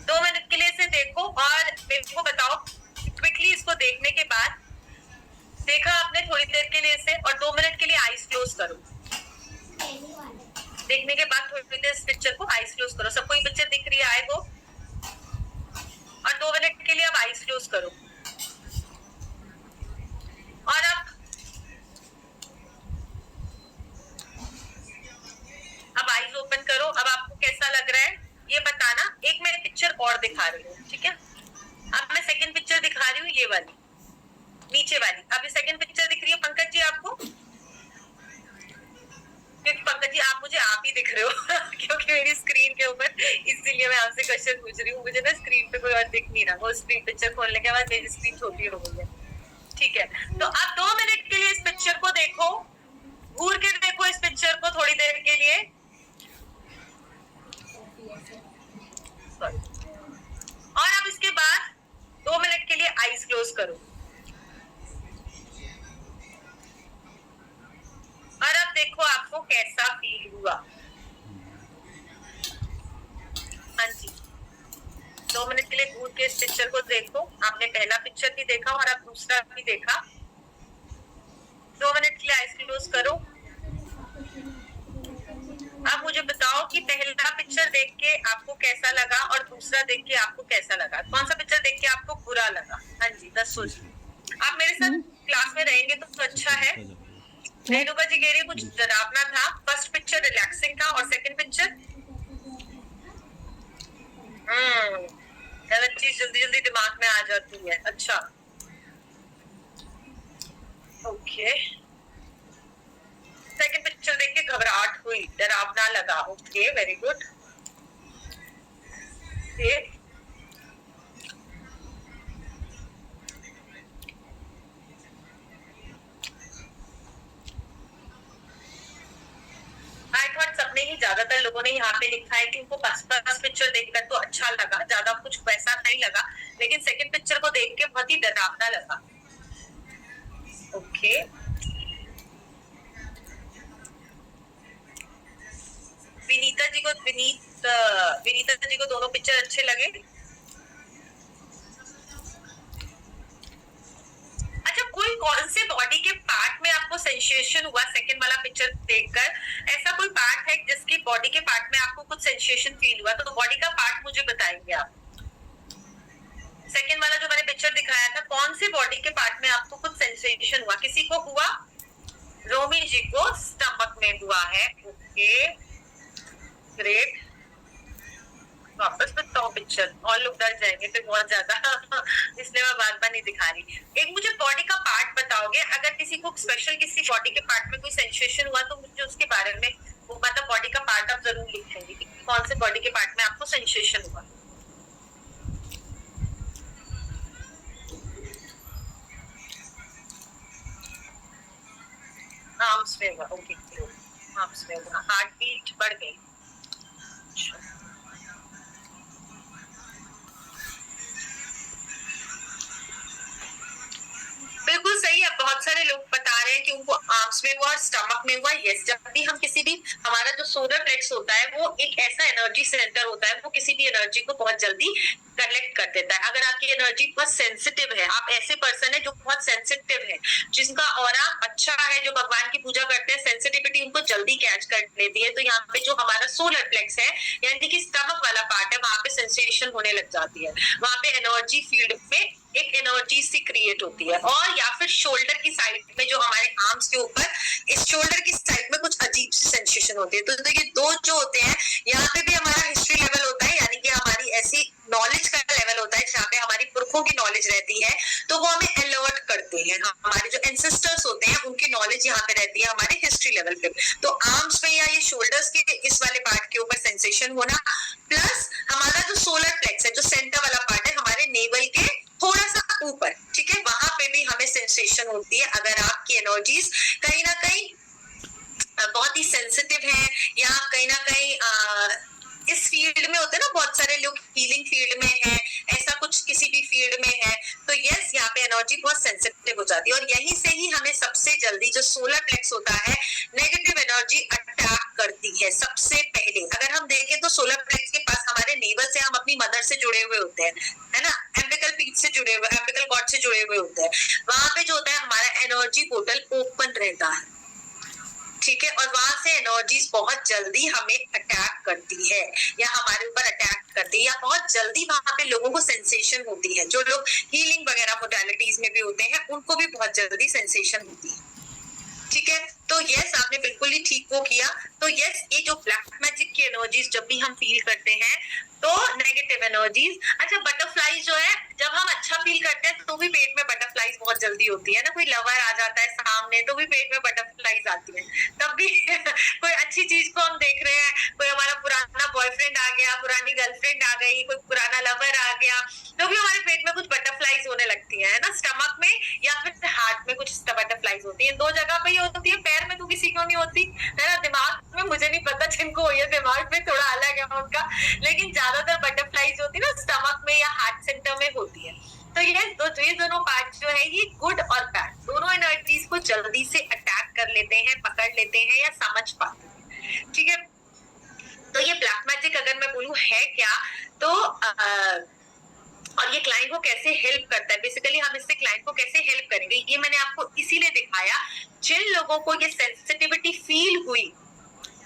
2 मिनट के लिए इसे देखो और मेरे को बताओ क्विकली इसको देखने के बाद, देखा आपने थोड़ी देर के लिए इसे, और 2 मिनट के लिए आईज क्लोज करो। देखने के बाद थोड़ी देर इस पिक्चर को आईज क्लोज करो। सबको ये पिक्चर दिख रही है आई को? और 2 मिनट के लिए अब आईज क्लोज करो। और अब आईज ओपन करो। अब आपको कैसा लग रहा है ये बताना। एक मैं पिक्चर और दिखा रही हूँ, ठीक है? अब मैं सेकंड पिक्चर दिखा रही हूँ, ये वाली नीचे वाली। अब ये सेकंड पिक्चर दिख रही है पंकज जी आपको? क्योंकि पंकज जी आप मुझे आप ही दिख रहे हो क्योंकि मेरी स्क्रीन के ऊपर, इसीलिए मैं आपसे क्वेश्चन पूछ रही हूँ। मुझे ना स्क्रीन पे कोई और दिख नहीं रहा, वो स्क्रीन पिक्चर खोलने के बाद मेरी स्क्रीन छोटी हो गई है, ठीक है? तो अब 2 मिनट के लिए इस पिक्चर को देखो, घूर के देखो इस पिक्चर को थोड़ी देर के लिए। और अब इसके बाद 2 मिनट के लिए आईज क्लोज करो। और अब देखो आपको कैसा फील हुआ। हाँ जी, 2 मिनट के लिए घूर के इस पिक्चर को देखो। आपने पहला पिक्चर भी देखा और अब दूसरा भी देखा। 2 मिनट के लिए आईज क्लोज करो। अब मुझे बताओ कि पहला पिक्चर देख के आपको कैसा लगा और दूसरा देख के आपको कैसा लगा? कौन सा पिक्चर देख के आपको बुरा लगा? हाँ जी, 10 सोचिए। आप मेरे साथ क्लास में रहेंगे तो अच्छा है। रेणुका जी कह रही है कुछ डरावना था। फर्स्ट पिक्चर रिलैक्सिंग था और सेकंड पिक्चर गलत चीज जल्दी जल्दी दिमाग में आ जाती है। अच्छा, ओके। सेकंड पिक्चर देख के घबराहट हुई, डरावना लगा। Okay, very good. I thought सबने ही, ज्यादातर लोगों ने यहाँ पे लिखा है कि उनको फर्स्ट पिक्चर देखकर तो अच्छा लगा, ज्यादा कुछ वैसा नहीं लगा, लेकिन सेकंड पिक्चर को देख के बहुत ही डरावना लगा। ओके, विनीता जी को दोनों पिक्चर अच्छे लगे। अच्छा, कोई कौन से बॉडी के पार्ट में आपको सेंसेशन हुआ सेकंड वाला पिक्चर देखकर? ऐसा कोई पार्ट है जिसकी बॉडी के पार्ट में आपको कुछ सेंसेशन फील हुआ? तो बॉडी का पार्ट मुझे बताएंगे आप। सेकंड वाला जो मैंने पिक्चर दिखाया था, कौन से बॉडी के पार्ट में आपको कुछ सेंसेशन हुआ? किसी को हुआ? रोमी जी को स्टमक में हुआ है। Okay, great. वापस बताओ पिक्चर, और लोग डर जाएंगे फिर बहुत ज्यादा इसलिए मैं बार बार नहीं दिखा रही। एक मुझे बॉडी का पार्ट बताओगे, अगर किसी को स्पेशल किसी बॉडी के पार्ट में कोई सेंसेशन हुआ तो मुझे उसके बारे में, वो मतलब बॉडी का पार्ट आप जरूर लिखेंगे कि कौन से बॉडी के पार्ट में आपको सेंसेशन हुआ। आर्म्स में हुआ। ओके, आर्म्स में हुआ। हार्ट बीट बढ़ गई। बिल्कुल सही है। बहुत सारे लोग बता रहे हैं कि उनको आर्म्स में हुआ और स्टमक में हुआ। यस, जब भी हम किसी भी, हमारा जो सोलर प्लेक्स होता है वो एक ऐसा एनर्जी सेंटर होता है, वो किसी भी एनर्जी को बहुत जल्दी कलेक्ट कर देता है। अगर आपकी एनर्जी बहुत सेंसिटिव है, आप ऐसे पर्सन है जो बहुत सेंसिटिव है, जिसका ऑरा अच्छा है, जो भगवान की पूजा करते हैं, सेंसिटिविटी उनको जल्दी कैच कर लेती है, तो यहाँ पे जो हमारा सोलर प्लेक्स है यानी कि स्टमक वाला पार्ट है, वहां पे सेंसेशन होने लग जाती है, वहां पे एनर्जी फील्ड में एक एनर्जी सी क्रिएट होती है। और या फिर शोल्डर की साइड में, जो हमारे आर्म्स के ऊपर, इस शोल्डर की साइड में कुछ अजीब सी सेंसेशन होती है। तो ये दो जो होते हैं, यहाँ पे भी हमारा हिस्ट्री लेवल होता है, यानी कि हमारी ऐसी नॉलेज का लेवल होता है जहाँ पे हमारी पुरखों की नॉलेज रहती है, तो वो हमें अलर्ट करते हैं। हमारे जो एंसेस्टर्स होते हैं उनकी नॉलेज यहाँ पे रहती है हमारे हिस्ट्री लेवल पे। तो आर्म्स पे या ये शोल्डर्स के इस वाले पार्ट के ऊपर सेंसेशन होना, प्लस हमारा जो सोलर प्लेक्स है, जो सेंटर वाला पार्ट है हमारे नेवल के थोड़ा सा ऊपर, ठीक है, वहां पे भी हमें सेंसेशन होती है। अगर आपकी एनर्जीज कहीं ना कहीं बहुत ही सेंसिटिव है, या कहीं ना कहीं इस फील्ड में होते हैं ना, बहुत सारे लोग हीलिंग फील्ड में है, ऐसा कुछ किसी भी फील्ड में है, तो यस, यहाँ पे एनर्जी बहुत सेंसिटिव हो जाती है। और यहीं से ही हमें सबसे जल्दी जो सोलर प्लेक्स होता है, नेगेटिव एनर्जी अटैक करती है सबसे पहले। अगर हम देखें तो सोलर प्लेक्स के पास हमारे नेवल से हम अपनी मदर से जुड़े हुए होते हैं, है ना, एम्बिकल पीठ से जुड़े हुए, एम्बिकल कॉर्ड से जुड़े हुए होते हैं। वहां पे जो होता है हमारा एनर्जी पोर्टल ओपन रहता है, ठीक है, और वहां से एनर्जीज बहुत जल्दी हमें अटैक करती है, या हमारे ऊपर अटैक करती है, या बहुत जल्दी वहां पे लोगों को सेंसेशन होती है। जो लोग हीलिंग वगैरह मोडालिटीज में भी होते हैं उनको भी बहुत जल्दी सेंसेशन होती है, ठीक है। तो यस, आपने बिल्कुल ही ठीक वो किया। तो यस, ये जो ब्लैक मैजिक की एनर्जीज जब भी हम फील करते हैं, तो नेगेटिव एनर्जीज, अच्छा बटरफ्लाईज जो है, जब हम अच्छा फील करते हैं तो भी पेट में बटरफ्लाईज बहुत जल्दी होती है ना, कोई लवर आ जाता है सामने तो भी पेट में बटरफ्लाईज आती है, तब भी कोई अच्छी चीज को हम देख रहे हैं, कोई हमारा पुराना बॉयफ्रेंड आ गया, पुरानी गर्लफ्रेंड आ गई, कोई पुराना लवर आ गया, तो भी हमारे पेट में कुछ बटरफ्लाईज होने लगती है ना, स्टमक में या फिर हार्ट में कुछ बटरफ्लाईज होती है। दो जगह पे ही होती है, पैर में तो किसी को नहीं होती है ना, दिमाग में मुझे नहीं पता जिनको हुई है, दिमाग में थोड़ा अलग है उनका, लेकिन ज्यादातर बटरफ्लाईज होती है ना स्टमक में या हार्ट सेंटर में होती है। तो ये दोनों पार्ट जो है, ये गुड और बैड दोनों एनर्जीज को जल्दी से अटैक कर लेते हैं, पकड़ लेते हैं या समझ पाते हैं, ठीक है। तो ये ब्लैक मैजिक अगर मैं बोलूं है क्या, तो और ये क्लाइंट को कैसे हेल्प करता है, बेसिकली हम इससे क्लाइंट को कैसे हेल्प करेंगे, ये मैंने आपको इसीलिए दिखाया, जिन लोगों को ये सेंसिटिविटी फील हुई,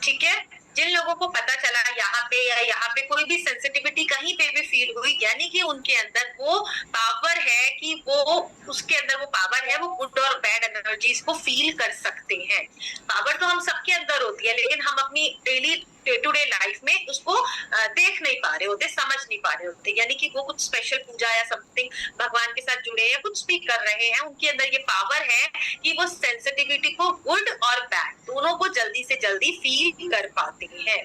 ठीक है, जिन लोगों को पता चला यहाँ पे या यहाँ पे कोई भी सेंसिटिविटी कहीं पे भी फील हुई, यानी कि उनके अंदर वो पावर है, कि वो उसके अंदर वो पावर है, वो गुड और बैड एनर्जीज को फील कर सकते हैं। पावर तो हम सबके अंदर होती है, लेकिन हम अपनी daily day to day life में उसको देख नहीं पा रहे होते, समझ नहीं पा रहे होते, यानी कि वो कुछ स्पेशल पूजा या समथिंग भगवान के साथ जुड़े हैं, कुछ भी कर रहे हैं, उनके अंदर ये पावर है कि वो सेंसिटिविटी को गुड और बैड दोनों को जल्दी से जल्दी फील कर पाते हैं,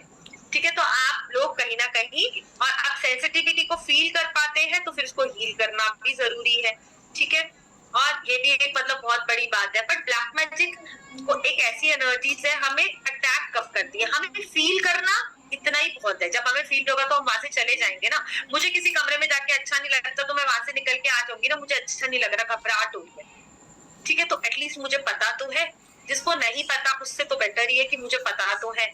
ठीक है। तो आप लोग कहीं ना कहीं, और आप सेंसिटिविटी को फील कर पाते हैं तो फिर उसको हील करना भी जरूरी है, ठीक है। और ये भी एक मतलब बहुत बड़ी बात है। बट ब्लैक मैजिक को एक ऐसी एनर्जी से हमें अटैक कब करती है, हमें फील करना इतना ही बहुत है। जब हमें फील होगा तो हम वहां से चले जाएंगे ना। मुझे किसी कमरे में जाके अच्छा नहीं लगता तो मैं वहां से निकल के आ जाऊंगी ना, मुझे अच्छा नहीं लग रहा, घबराहट हो रही है, ठीक है, तो एटलीस्ट मुझे पता तो है। जिसको नहीं पता उससे तो बेटर ही है कि मुझे पता तो है,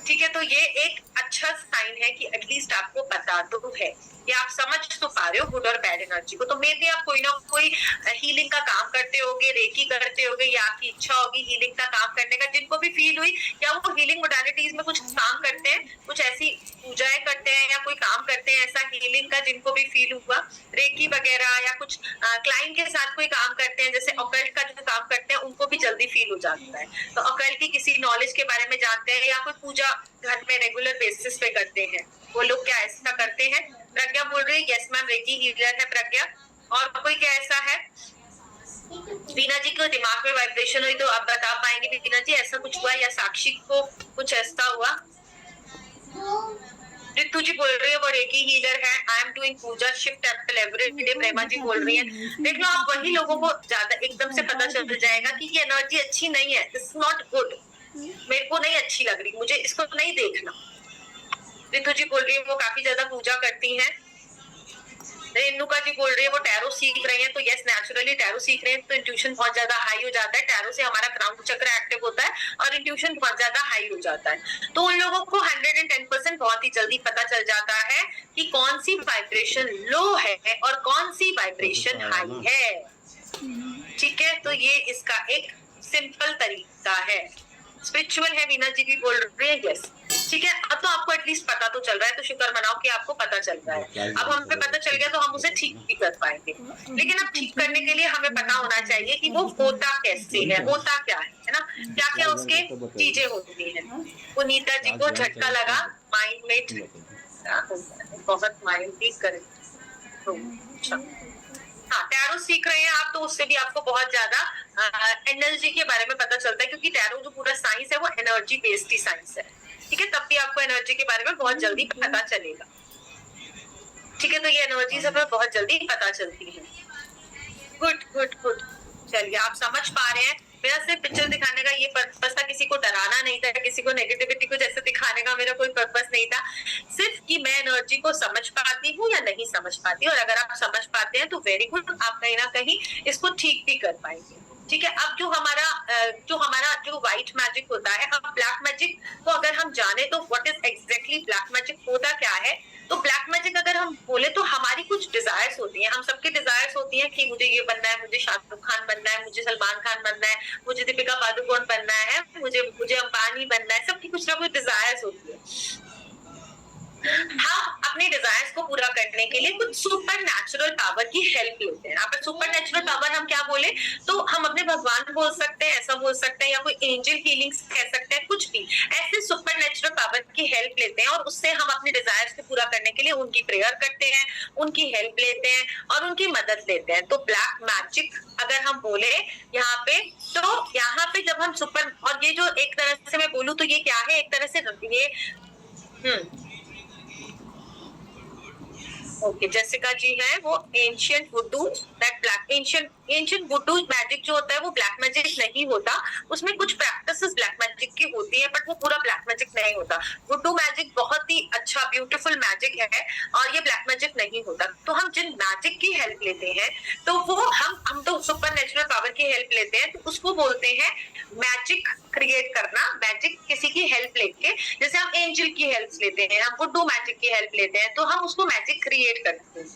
ठीक है। तो ये एक अच्छा साइन है कि एटलीस्ट आपको पता तो है, या आप समझ तो पा रहे हो गुड और बैड एनर्जी को। तो मे भी आप कोई ना कोई हीलिंग का काम करते होगे, रेकी करते होगे, या आपकी इच्छा होगी हीलिंग का काम करने का, जिनको भी फील हुई, या वो हीलिंग मोडालिटीज में कुछ काम करते हैं, कुछ ऐसी पूजाएं करते हैं या कोई काम करते हैं ऐसा हीलिंग का, जिनको भी फील हुआ, रेकी वगैरह, या कुछ क्लाइंट के साथ कोई काम करते हैं, जैसे ऑकल्ट का जो काम करते हैं, उनको भी जल्दी फील हो जाता है। तो ऑकल्ट की किसी नॉलेज के बारे में जानते हैं, या कोई पूजा घर में रेगुलर बेसिस पे करते हैं, वो लोग क्या ऐसा करते हैं। प्रज्ञा बोल रही है यस मैम, रेकी हीलर है प्रज्ञा। और कोई क्या ऐसा है? बीना जी को दिमाग में वाइब्रेशन हुई तो आप बता पाएंगे बीना जी ऐसा कुछ हुआ, या साक्षी को कुछ ऐसा हुआ? रितु जी बोल रही है वो रेकी हीलर है, I am doing puja shift temple everyday. Prema ji बोल रही है, देख लो आप वही लोगों को ज्यादा एकदम से पता चल जाएगा कि ये एनर्जी अच्छी नहीं है, इट्स नॉट गुड, मेरे को नहीं अच्छी लग रही, मुझे इसको नहीं देखना। रितु जी बोल रही है वो काफी ज्यादा पूजा करती हैं। रेणुका जी बोल रही है वो टैरो सीख रही है, तो यस नेचुरली टैरो सीख रहे हैं तो इंट्यूशन बहुत ज्यादा हाई हो जाता है। टैरो से हमारा क्राउन चक्र एक्टिव होता है और इंट्यूशन बहुत ज्यादा हाई हो जाता है। तो उन लोगों को 110% बहुत ही जल्दी पता चल जाता है कि कौन सी वाइब्रेशन लो है और कौन सी वाइब्रेशन हाई है। ठीक है, तो ये इसका एक सिंपल तरीका है। स्पिरिचुअल है, वीना जी भी बोल रही है यस। ठीक है, अब तो आपको एटलीस्ट पता तो चल रहा है, तो शुक्र मनाओ कि आपको पता चल रहा है। अब हमें पता चल गया तो हम उसे ठीक भी कर पाएंगे, लेकिन अब ठीक करने के लिए हमें पता होना चाहिए कि वो होता कैसे है, होता क्या है ना, क्या क्या उसके चीजें होती है। पुनीता जी को झटका लगा, माइंड में बहुत माइंड ठीक करे। हाँ, टैरो सीख रहे हैं आप तो उससे भी आपको बहुत ज्यादा एनर्जी के बारे में पता चलता है, क्योंकि टैरो जो पूरा साइंस है वो एनर्जी बेस्ड ही साइंस है। ठीक है, तब भी आपको एनर्जी के बारे में बहुत जल्दी पता चलेगा। ठीक है, तो ये एनर्जी से बहुत जल्दी पता चलती है। गुड गुड गुड, चलिए आप समझ पा रहे हैं। मेरा सिर्फ पिक्चर दिखाने का ये पर्पस था, किसी को डराना नहीं था, किसी को नेगेटिविटी को जैसे दिखाने का मेरा कोई पर्पस नहीं था, सिर्फ कि मैं एनर्जी को समझ पाती हूँ या नहीं समझ पाती, और अगर आप समझ पाते हैं तो वेरी गुड, आप कहीं ना कहीं इसको ठीक भी कर पाएंगे। ठीक है, अब जो हमारा जो व्हाइट मैजिक होता है, अब ब्लैक मैजिक को अगर हम जाने तो what is exactly black magic होता क्या है। तो ब्लैक मैजिक अगर हम बोले तो हमारी कुछ डिजायर्स होती हैं, हम सबके डिजायर्स होती हैं कि मुझे ये बनना है, मुझे शाहरुख खान बनना है, मुझे सलमान खान बनना है, मुझे दीपिका पादुकोण बनना है, मुझे अंबानी बनना है, सबकी कुछ ना कुछ डिजायर्स होती है। हम अपने डिजायर्स को पूरा करने के लिए कुछ सुपर नेचुरल पावर की हेल्प लेते हैं। आप सुपर नेचुरल पावर हम क्या बोले तो हम अपने भगवान बोल सकते हैं, ऐसा बोल सकते हैं, या कोई एंजल हीलिंग्स कह सकते हैं, कुछ भी ऐसे सुपर नेचुरल पावर की हेल्प लेते हैं और उससे हम अपने डिजायर्स को पूरा करने के लिए उनकी प्रेयर करते हैं, उनकी हेल्प लेते हैं और उनकी मदद लेते हैं। तो ब्लैक मैजिक अगर हम बोले यहाँ पे, तो यहाँ पे जब हम सुपर, और ये जो एक तरह से मैं बोलूँ तो ये क्या है, एक तरह से ये ओके जेसिका जी है वो ancient वुडू, that black ancient वुडू magic जो होता है वो ब्लैक मैजिक नहीं होता, उसमें कुछ प्रैक्टिसेस ब्लैक मैजिक की होती है, बट वो पूरा ब्लैक मैजिक नहीं होता। वुडू मैजिक बहुत ही अच्छा ब्यूटीफुल मैजिक है और ये ब्लैक मैजिक नहीं होता। तो हम जिन मैजिक की हेल्प लेते हैं तो वो हम तो सुपर नेचुरल पावर की हेल्प लेते हैं, तो उसको बोलते हैं मैजिक क्रिएट करना। मैजिक किसी की हेल्प लेके, जैसे हम एंजल की हेल्प लेते हैं, हम वुडू मैजिक की हेल्प लेते हैं, तो हम उसको मैजिक क्रिएट करते हैं।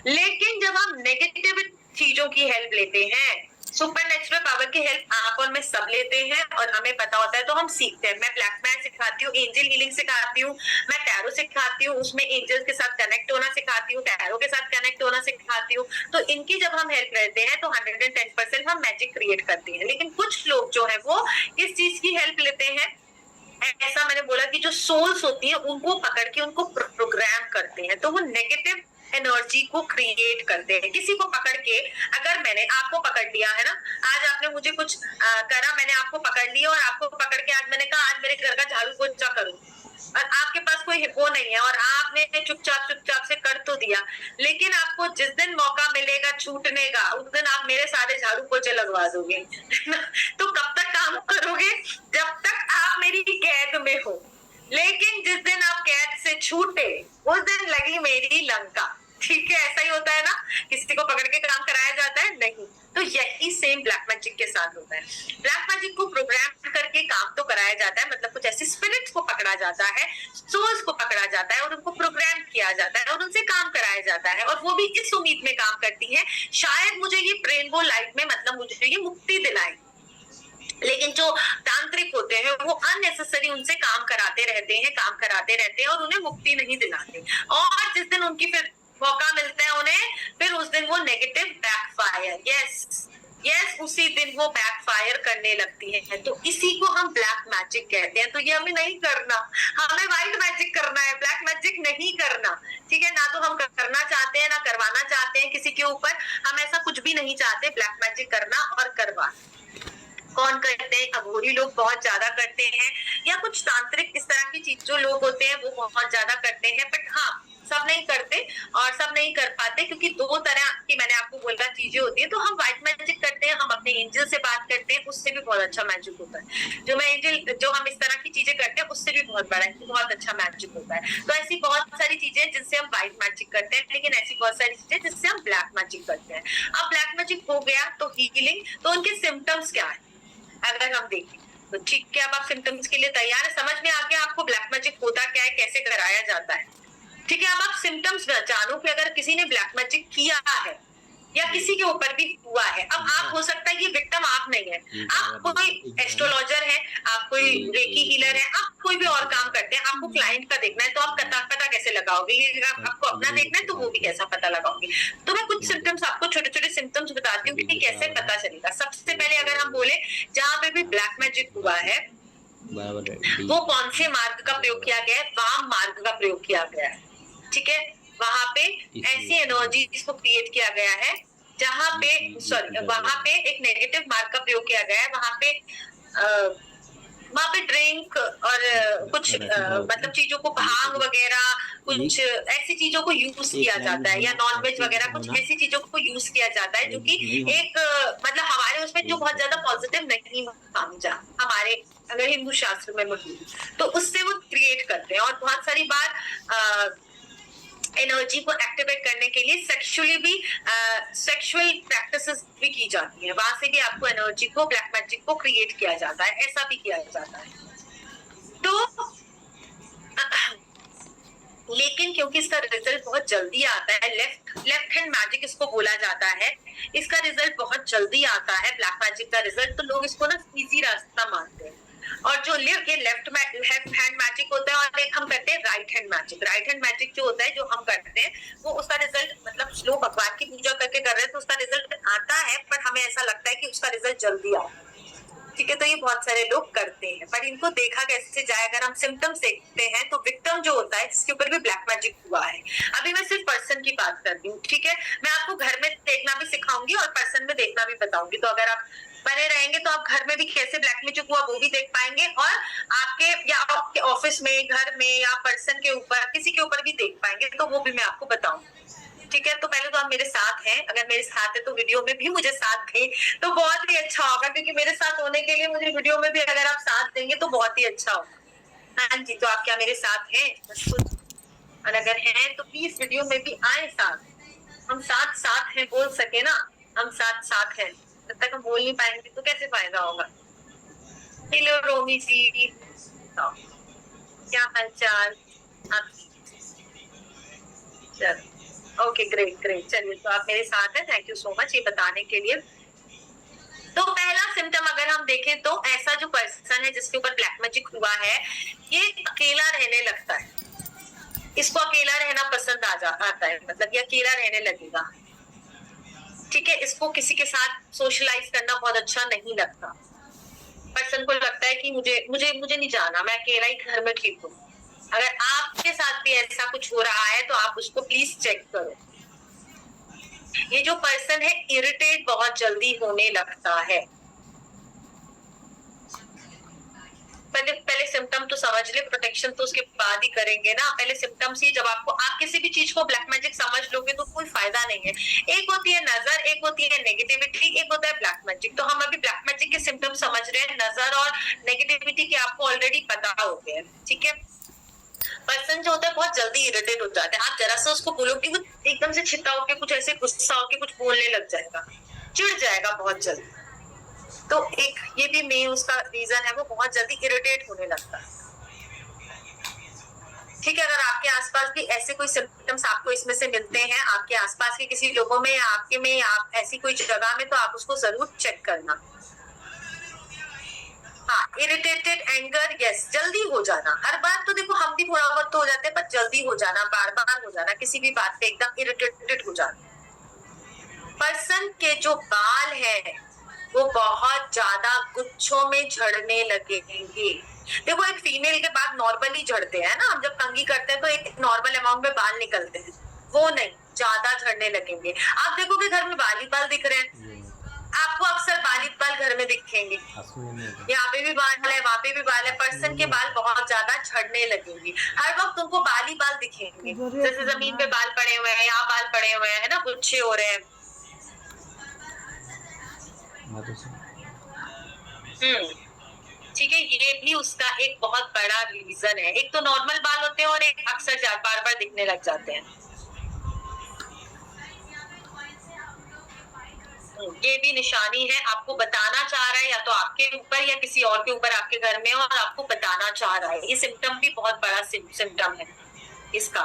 लेकिन जब हम नेगेटिव चीजों की हेल्प लेते हैं, सुपर नेचुरल पावर की हेल्प आप और मैं सब लेते हैं और हमें पता होता है तो हम सीखते हैं। मैं ब्लैक मैजिक सिखाती हूँ, एंजल हीलिंग सिखाती हूँ, मैं टैरो सिखाती हूँ, उसमें एंजल्स के साथ कनेक्ट होना सिखाती हूँ, टैरो के साथ कनेक्ट होना सिखाती हूँ। तो इनकी जब हम हेल्प लेते हैं तो 110% हम मैजिक क्रिएट करते हैं। लेकिन कुछ लोग जो है वो किस चीज की हेल्प लेते हैं, ऐसा मैंने बोला कि जो सोल्स होती हैं उनको पकड़ के उनको प्रोग्राम करते हैं, तो वो नेगेटिव एनर्जी को क्रिएट करते हैं। किसी को पकड़ के, अगर मैंने आपको पकड़ लिया है ना, आज आपने मुझे कुछ करा, मैंने आपको पकड़ लिया और आपको पकड़ के आज मैंने कहा आज मेरे घर का झाड़ू पोछा करो, और आपके पास कोई वो नहीं है और आपने चुपचाप से कर तो दिया, लेकिन आपको जिस दिन मौका मिलेगा छूटने का उस दिन आप मेरे सारे झाड़ू पोछे लगवा दोगे तो कब तक काम करोगे, जब तक आप मेरी कैद में हो। लेकिन जिस दिन आप कैद से छूटे उस दिन लगी मेरी लंका। ठीक है, ऐसा ही होता है ना, किसी को पकड़ के काम कराया जाता है नहीं। तो यही सेम ब्लैक मैजिक के साथ होता है। ब्लैक मैजिक को प्रोग्राम करके काम तो कराया जाता है, मतलब कुछ ऐसे स्पिरिट्स को पकड़ा जाता है, सोल्स को पकड़ा जाता है और उनको प्रोग्राम किया जाता है और उनसे काम कराया जाता है, और वो भी इस उम्मीद में काम करती है शायद मुझे ये रेनबो लाइट में, मतलब मुझे ये मुक्ति दिलाए। लेकिन जो तांत्रिक होते हैं वो अननेसेसरी उनसे काम कराते रहते हैं और उन्हें मुक्ति नहीं दिलाते, और जिस दिन उनकी फिर मौका मिलता है उन्हें, फिर उस दिन वो नेगेटिव बैकफायर, यस उसी दिन वो बैकफायर करने लगती है। तो इसी को हम ब्लैक मैजिक कहते हैं। तो ये हमें नहीं करना, हमें व्हाइट मैजिक करना है, ब्लैक मैजिक नहीं करना। ठीक है, ना तो हम करना चाहते हैं ना करवाना चाहते हैं किसी के ऊपर, हम ऐसा कुछ भी नहीं चाहते ब्लैक मैजिक करना और करवा। कौन करते हैं, अघोरी लोग बहुत ज्यादा करते हैं, या कुछ तांत्रिक इस तरह की चीज जो लोग होते हैं वो बहुत ज्यादा करते हैं। बट हाँ, सब नहीं करते और सब नहीं कर पाते, क्योंकि दो तरह की मैंने आपको बोला चीजें होती है। तो हम व्हाइट मैजिक करते हैं, हम अपने एंजल से बात करते हैं, उससे भी बहुत अच्छा मैजिक होता है। जो हम इस तरह की चीजें करते हैं उससे भी बहुत अच्छा मैजिक होता है। तो ऐसी बहुत सारी चीजें जिनसे हम व्हाइट मैजिक करते हैं, लेकिन ऐसी बहुत सारी चीजें जिससे हम ब्लैक मैजिक करते हैं। अब ब्लैक मैजिक हो गया तो हीलिंग, तो उनके सिम्टम्स क्या है अगर हम देखें तो ठीक है। अब आप सिम्टम्स के लिए तैयार है, समझ में आ गया आपको ब्लैक मैजिक होता क्या है, कैसे कराया जाता है, ठीक है। अब आप सिम्टम्स जानो कि अगर किसी ने ब्लैक मैजिक किया है या किसी के ऊपर भी हुआ है। अब आप हो सकता है ये विक्टिम आप नहीं है, आप कोई एस्ट्रोलॉजर है, आप कोई रेकी हीलर है, आप कोई भी और काम करते हैं, आपको क्लाइंट का देखना है, तो आप पता कैसे लगाओगे? आपको अपना देखना है तो वो भी कैसा पता लगाओगे? तो मैं कुछ सिम्टम्स आपको छोटे छोटे सिम्टम्स बताती हूँ कि कैसे पता चलेगा। सबसे पहले अगर हम बोले जहाँ पे भी ब्लैक मैजिक हुआ है वो कौन से मार्ग का प्रयोग किया गया है? वाम मार्ग का प्रयोग किया गया है, ठीक है। वहां पे ऐसी एनर्जीज को क्रिएट किया गया है जहां पे वहां पे एक नेगेटिव मार्ग का प्रयोग किया गया है। वहां पे ड्रिंक और कुछ मतलब चीजों को, भांग वगैरह कुछ ऐसी चीजों को यूज किया जाता है, या नॉनवेज वगैरह कुछ ऐसी चीजों को यूज किया जाता है जो कि एक मतलब हमारे उसमें जो बहुत ज्यादा पॉजिटिव नहीं माना जा, हमारे अगर हिंदू शास्त्र में मौजूद, तो उससे वो क्रिएट करते हैं। और बहुत सारी बार एनर्जी को एक्टिवेट करने के लिए सेक्सुअल प्रैक्टिसेस भी की जाती है, वहां से भी आपको एनर्जी को, ब्लैक मैजिक को क्रिएट किया जाता है, ऐसा भी किया जाता है। तो लेकिन क्योंकि इसका रिजल्ट बहुत जल्दी आता है, लेफ्ट हैंड मैजिक इसको बोला जाता है, इसका रिजल्ट बहुत जल्दी आता है ब्लैक मैजिक का रिजल्ट, तो लोग इसको ना इजी रास्ता मानते हैं। और जो लेफ्ट हैंड मैजिक होता है और एक हम करते हैं right hand magic. Right hand magic जो होता है, जो हम करते हैं, वो उसका रिजल्ट मतलब लोग भगवान की पूजा करके कर रहे हैं तो उसका रिजल्ट आता है, पर हमें ऐसा लगता है कि उसका रिजल्ट जल्दी आता है, ठीक है। तो ये बहुत सारे लोग करते हैं, पर इनको देखा कैसे जाए? अगर हम सिम्टम्स देखते हैं तो विक्टिम जो होता है जिसके ऊपर भी ब्लैक मैजिक हुआ है, अभी मैं सिर्फ पर्सन की बात कर रही हूँ, ठीक है। मैं आपको घर में देखना भी सिखाऊंगी और पर्सन में देखना भी बताऊंगी, तो अगर आप बने रहेंगे तो आप घर में भी कैसे ब्लैक मैजिक हुआ वो भी देख पाएंगे, और आपके ऑफिस में, घर में, या पर्सन के ऊपर, किसी के ऊपर भी देख पाएंगे, तो वो भी मैं आपको बताऊंगी, ठीक है। तो पहले तो आप मेरे साथ हैं, अगर मेरे साथ है तो वीडियो में भी मुझे साथ दें तो बहुत ही अच्छा होगा, क्योंकि मेरे साथ होने के लिए मुझे वीडियो में भी अगर आप साथ देंगे तो बहुत ही अच्छा होगा। हाँ जी, तो आप क्या मेरे साथ हैं? और अगर हैं तो प्लीज वीडियो में भी आए साथ, हम साथ साथ हैं, बोल सके ना, हम साथ साथ हैं। जब तक हम बोल नहीं पाएंगे तो कैसे फायदा होगा? हेलो रोमी जी, क्या हालचाल? चलो ओके, ग्रेट ग्रेट, चलिए तो आप मेरे साथ हैं, थैंक यू सो मच ये बताने के लिए। तो पहला सिम्टम अगर हम देखें तो ऐसा जो पर्सन है जिसके ऊपर ब्लैक मैजिक हुआ है, ये अकेला रहने लगता है, इसको अकेला रहना पसंद आता है, मतलब ये अकेला रहने लगेगा, ठीक है। इसको किसी के साथ सोशलाइज करना बहुत अच्छा नहीं लगता, पर्सन को लगता है कि मुझे नहीं जाना, मैं अकेला ही घर में ठीक हूँ। अगर आपके साथ भी ऐसा कुछ हो रहा है तो आप उसको प्लीज चेक करो। ये जो पर्सन है इरिटेट बहुत जल्दी होने लगता है। पहले सिम्टम तो समझ ले, प्रोटेक्शन तो उसके बाद ही करेंगे ना। पहले सिम्टम्स ही, जब आप किसी भी चीज को ब्लैक मैजिक समझ लोगे तो कोई फायदा नहीं है। एक होती है नजर, एक होती है नेगेटिविटी, एक होता है ब्लैक मैजिक। तो हम अभी ब्लैक मैजिक के सिम्टम समझ रहे हैं, नजर और नेगेटिविटी के आपको ऑलरेडी पता हो गया है, ठीक है। पर्सन जो होता है बहुत जल्दी इरिटेट हो जाता है, आप जरा सा उसको बोलो कि वो एकदम से छिता होकर कुछ ऐसे गुस्सा होकर कुछ बोलने लग जाएगा, चिढ़ जाएगा बहुत जल्दी। तो एक ये भी मेन उसका रीजन है, वो बहुत जल्दी इरिटेट होने लगता है, ठीक है। अगर आपके आसपास भी ऐसे कोई सिम्टम्स आपको इसमें से मिलते हैं, आपके आसपास के किसी लोगों में या आपके में या आप ऐसी कोई जगह में, तो आप उसको जरूर चेक करना। हाँ, इरिटेटेड, एंगर, यस, जल्दी हो जाना। हर बार तो देखो हम भी थोड़ा बहुत तो हो जाते हैं, पर जल्दी हो जाना, बार बार हो जाना, किसी भी बात पे एकदम इरिटेटेड हो जाना। पर्सन के जो बाल है वो बहुत ज्यादा गुच्छों में झड़ने लगेंगे। देखो एक फीमेल के बाद नॉर्मली झड़ते हैं ना, हम जब कंघी करते हैं तो एक नॉर्मल अमाउंट में बाल निकलते हैं, वो नहीं, ज्यादा झड़ने लगेंगे। आप देखोगे घर में बाल ही बाल दिख रहे हैं, आपको अक्सर बाल ही बाल घर में दिखेंगे, यहाँ पे भी बाल है, वहाँ पे भी बाल है, पर्सन के बाल बहुत ज्यादा झड़ने लगेंगे, हर वक्त तुमको बाल ही बाल दिखेंगे, जैसे जमीन पे बाल पड़े हुए हैं, यहाँ बाल पड़े हुए हैं, है ना, गुच्छे हो रहे हैं। ठीक है, ये भी उसका एक बहुत बड़ा रीजन है। एक तो नॉर्मल बाल होते हैं और एक अक्सर बार बार दिखने लग जाते हैं। ये भी निशानी है, आपको बताना चाह रहा है या तो आपके ऊपर या किसी और के ऊपर, आपके घर में, और आपको बताना चाह रहा है। ये सिम्टम भी बहुत बड़ा सिम्टम है इसका।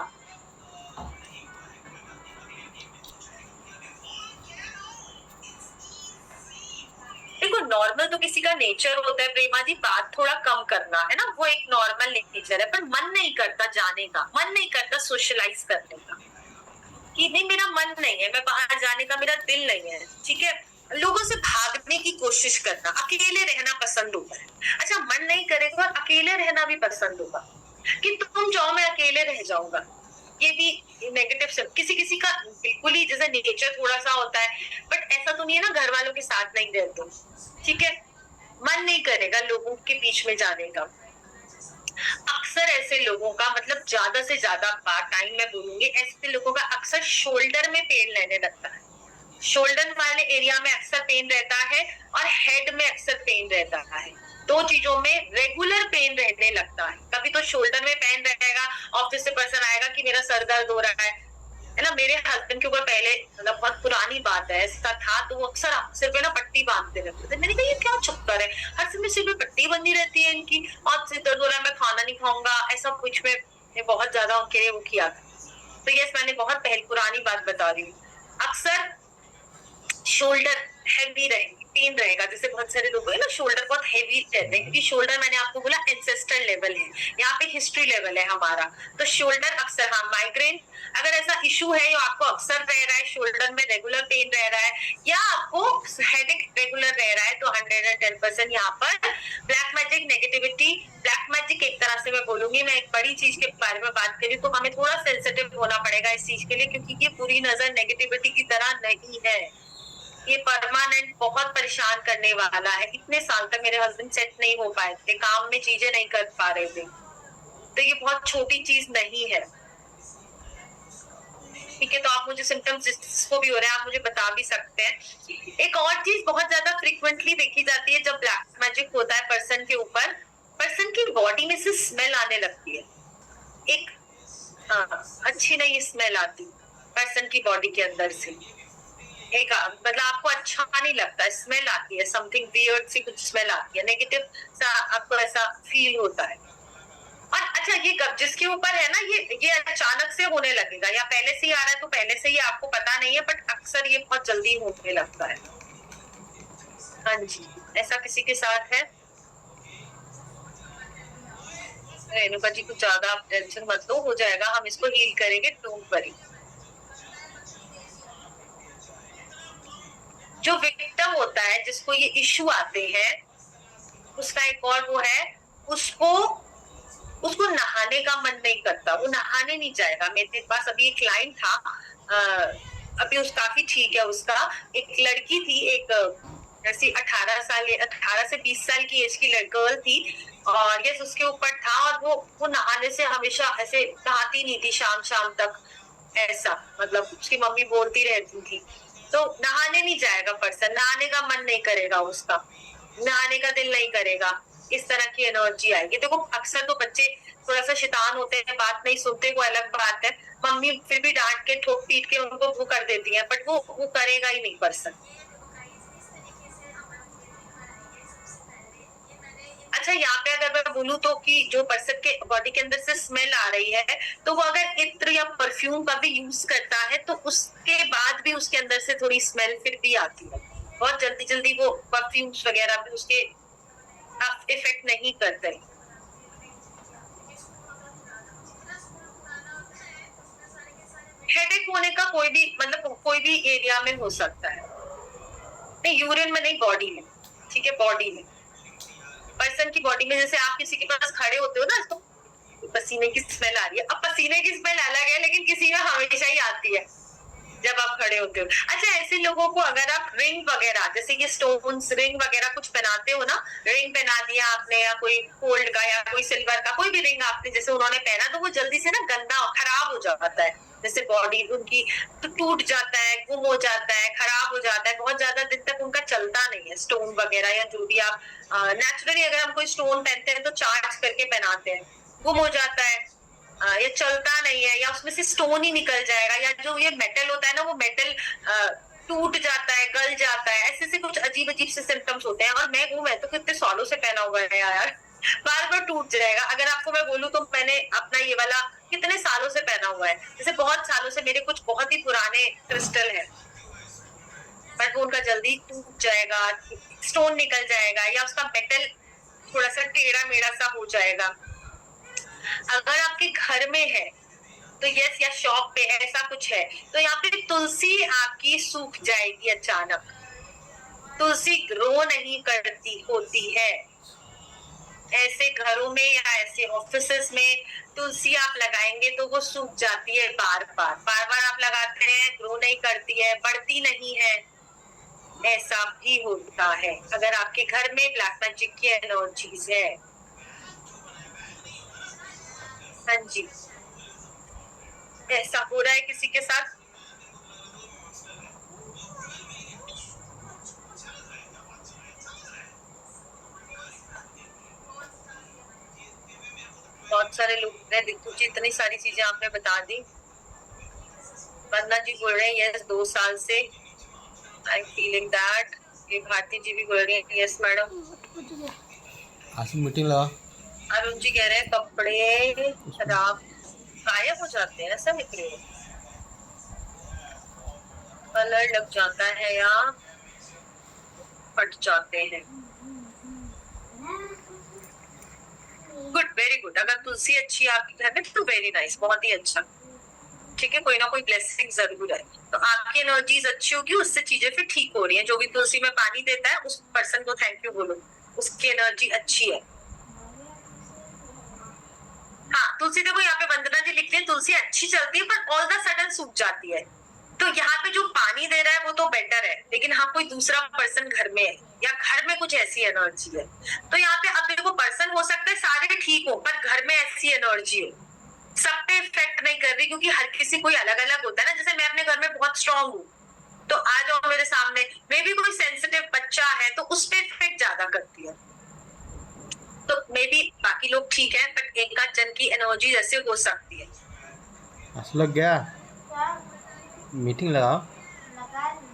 देखो, नॉर्मल तो किसी का नेचर होता है प्रेमा जी, बात थोड़ा कम करना, है ना, वो एक नॉर्मल नेचर है, पर मन नहीं करता जाने का, मन नहीं करता सोशलाइज करने का, कि नहीं मेरा मन नहीं है, मैं बाहर जाने का मेरा दिल नहीं है। ठीक है, लोगों से भागने की कोशिश करना, अकेले रहना पसंद होता है। अच्छा, मन नहीं करेगा और अकेले रहना भी पसंद होगा, कि तुम जाओ मैं अकेले रह जाऊंगा, ये भी नेगेटिव से। किसी किसी का बिल्कुल ही जैसे नेचर थोड़ा सा होता है, बट ऐसा तो नहीं है ना घर वालों के साथ नहीं रहते। ठीक है, मन नहीं करेगा लोगों के बीच में जाने का। अक्सर ऐसे लोगों का, मतलब ज्यादा से ज्यादा टाइम मैं बोलूंगी, ऐसे लोगों का अक्सर शोल्डर में पेन रहने लगता है, शोल्डर वाले एरिया में अक्सर पेन रहता है और हेड में अक्सर पेन रहता है। दो चीजों में रेगुलर पेन रहने लगता है। कभी तो शोल्डर में पेन रहेगा, ऑफिस से पर्सन आएगा कि मेरा सर दर्द हो रहा है ना। मेरे हस्बैंड के ऊपर पहले, मतलब बहुत पुरानी बात है, ऐसा था, तो वो अक्सर सिर पे ना पट्टी बांधते रहते थे। मैंने कहा ये क्या चक्कर है, हर समय सिर पे पट्टी बंधी रहती है इनकी, और सिर दर्द हो रहा है, मैं खाना नहीं खाऊंगा, ऐसा कुछ में बहुत ज्यादा उनके लिए वो किया था। तो यस, मैंने बहुत पहले पुरानी बात बता रही हूँ। अक्सर शोल्डर हैवी रहेगी, पेन रहेगा, जैसे बहुत सारे लोग हैं ना शोल्डर बहुत हैवी रहते हैं, क्योंकि शोल्डर मैंने आपको बोला एंसेस्टर लेवल है, यहाँ पे हिस्ट्री लेवल है हमारा। तो शोल्डर अक्सर, हाँ, माइग्रेन अगर ऐसा इशू है या आपको अक्सर रह रहा है, शोल्डर में रेगुलर पेन रह रहा है, या आपको हेडेक रेगुलर रह रहा है, तो 110% यहाँ पर black magic negativity. Black magic एक तरह से मैं बोलूंगी, मैं एक बड़ी चीज के बारे में बात करी तो हमें थोड़ा सेंसिटिव होना पड़ेगा इस चीज के लिए, क्योंकि ये पूरी नजर नेगेटिविटी की तरह नहीं है, ये परमानेंट बहुत परेशान करने वाला है। इतने साल तक मेरे हस्बैंड सेट नहीं हो पाए थे, काम में चीजें नहीं कर पा रहे थे, तो ये बहुत छोटी चीज नहीं है। ठीक है, तो आप मुझे सिम्टम्स जिसको भी हो रहे हैं आप मुझे बता भी सकते हैं। एक और चीज बहुत ज्यादा फ्रीक्वेंटली देखी जाती है जब ब्लैक मैजिक होता है पर्सन के ऊपर, पर्सन की बॉडी में से स्मेल आने लगती है, एक अच्छी नहीं स्मेल आती पर्सन की बॉडी के अंदर से, एक मतलब आपको अच्छा नहीं लगता, स्मेल आती है, समथिंग वियर्ड सी कुछ स्मेल आती है, नेगेटिव सा आपको ऐसा फील होता है। और अच्छा, ये जिसके ऊपर है ना, ये अचानक से होने लगेगा, या पहले से ही आ रहा है तो पहले से ही आपको पता नहीं है, बट अक्सर ये बहुत जल्दी होने लगता है। हाँ जी, ऐसा किसी के साथ है? रेणुका जी, कुछ ज्यादा आप टेंशन मत लो, हो जाएगा, हम इसको हील करेंगे, डोंट वरी। जो विक्टिम होता है, जिसको ये इश्यू आते हैं, उसका एक और वो है, उसको नहाने का मन नहीं करता, वो नहाने नहीं जाएगा। मेरे पास अभी एक क्लाइंट था, अभी उस काफी ठीक है, उसका एक लड़की थी, एक ऐसी 18 से 20 साल की एज की गर्ल थी, और यस उसके ऊपर था, और वो नहाने से हमेशा ऐसे नहाती नहीं थी शाम तक, ऐसा, मतलब उसकी मम्मी बोलती रहती थी। तो नहाने नहीं जाएगा पर्सन, नहाने का मन नहीं करेगा उसका, नहाने का दिल नहीं करेगा, इस तरह की एनर्जी आएगी। देखो, अक्सर तो बच्चे थोड़ा सा शैतान होते हैं, बात नहीं सुनते, वो अलग बात है, मम्मी फिर भी डांट के ठोक पीट के उनको वो कर देती है, बट वो करेगा ही नहीं पर्सन। अच्छा, यहाँ पे अगर मैं बोलूँ तो कि जो पर्सन के बॉडी के अंदर से स्मेल आ रही है, तो वो अगर इत्र या परफ्यूम का भी यूज करता है तो उसके बाद भी उसके अंदर से थोड़ी स्मेल फिर भी आती है। बहुत जल्दी वो परफ्यूम्स वगैरह भी उसके इफेक्ट नहीं करते। हेडेक होने का कोई भी, मतलब कोई भी एरिया में हो सकता है, नहीं यूरिन में नहीं, बॉडी में। ठीक है, बॉडी में, पर्सन की बॉडी में, जैसे आप किसी के पास खड़े होते हो ना, तो पसीने की स्मेल आ रही है। अब पसीने की स्मेल अलग है, लेकिन किसी में हमेशा ही आती है, जब आप खड़े होते हो। अच्छा, ऐसे लोगों को अगर आप रिंग वगैरह, जैसे ये स्टोन्स रिंग वगैरह कुछ पहनाते हो ना, रिंग पहना दिया आपने या कोई गोल्ड का या कोई सिल्वर का कोई भी रिंग आपने जैसे उन्होंने पहना, तो वो जल्दी से ना गंदा खराब हो जाता है, जैसे बॉडी उनकी तो टूट जाता है, गुम हो जाता है, खराब हो जाता है, बहुत ज्यादा दिन तक उनका चलता नहीं है। स्टोन वगैरह या जो भी आप नेचुरली अगर हम कोई स्टोन पहनते हैं तो चार्ज करके पहनाते हैं, गुम हो जाता है या चलता नहीं है, या उसमें से स्टोन ही निकल जाएगा, या जो ये मेटल होता है ना वो मेटल टूट जाता है, गल जाता है, ऐसे से कुछ अजीब अजीब से सिम्टम्स होते हैं। और मैं तो कितने सालों से पहना हुआ है यार, बार बार टूट जाएगा। अगर आपको मैं बोलूं तो मैंने अपना ये वाला कितने सालों से पहना हुआ है, जैसे बहुत सालों से मेरे कुछ बहुत ही पुराने क्रिस्टल है, बट वो उनका जल्दी टूट जाएगा, स्टोन निकल जाएगा, या उसका मेटल थोड़ा सा टेढ़ा मेढ़ा सा हो जाएगा। अगर आपके घर में है तो यस, या शॉप पे ऐसा कुछ है तो यहाँ पे तुलसी आपकी सूख जाएगी अचानक। तुलसी ग्रो नहीं करती होती है। ऐसे घरों में या ऐसे ऑफिसेस में तुलसी आप लगाएंगे तो वो सूख जाती है, बार बार आप लगाते हैं, ग्रो नहीं करती है, बढ़ती नहीं है। ऐसा भी होता है अगर आपके घर में ब्लैक मैजिक की एनर्जीज है। हाँ जी, ऐसा हो रहा है किसी के साथ। बहुत सारे लोग ने दिक्कू जी इतनी सारी चीजें आपने बता दी। वंदना जी बोल रहे हैं यस 2 साल से आई एम फीलिंग दैट। ये भारती जी भी बोल रही है यस मैडम। आज मीटिंग लगा। अरुण जी कह रहे हैं कपड़े खराब गायब हो जाते हैं, ऐसा लिख रहे हो, कलर लग जाता है या फट जाते हैं। Good, very good. अगर तुलसी अच्छी है आपके घर में तो वेरी नाइस, बहुत ही अच्छा। ठीक है, कोई ना कोई ब्लेसिंग जरूर है, तो आपकी एनर्जीज अच्छी होगी, उससे चीजें फिर ठीक हो रही हैं। जो भी तुलसी में पानी देता है उस पर्सन को थैंक यू बोलो, उसकी एनर्जी अच्छी है। हाँ, तुलसी देखो यहाँ पे वंदना जी लिखते हैं तुलसी अच्छी चलती है पर ऑल द सडन सूख जाती है। तो यहाँ पे जो पानी दे रहा है वो तो बेटर है, लेकिन हाँ कोई दूसरा पर्सन घर में है या घर में कुछ ऐसी एनर्जी है, तो यहाँ पे अब देखो पर्सन हो सकता है सारे ठीक हो पर घर में ऐसी एनर्जी हो, सब पे इफेक्ट नहीं कर रही, क्योंकि हर किसी कोई अलग अलग होता है ना। जैसे मैं अपने घर में बहुत स्ट्रांग हूँ तो आ जाओ मेरे सामने, मे भी कोई सेंसिटिव बच्चा है तो उस पर इफेक्ट ज्यादा करती है। तो मे भी बाकी लोग ठीक है बट एक आध जन की एनर्जी जैसे हो सकती है। लग गया मीटिंग लगा।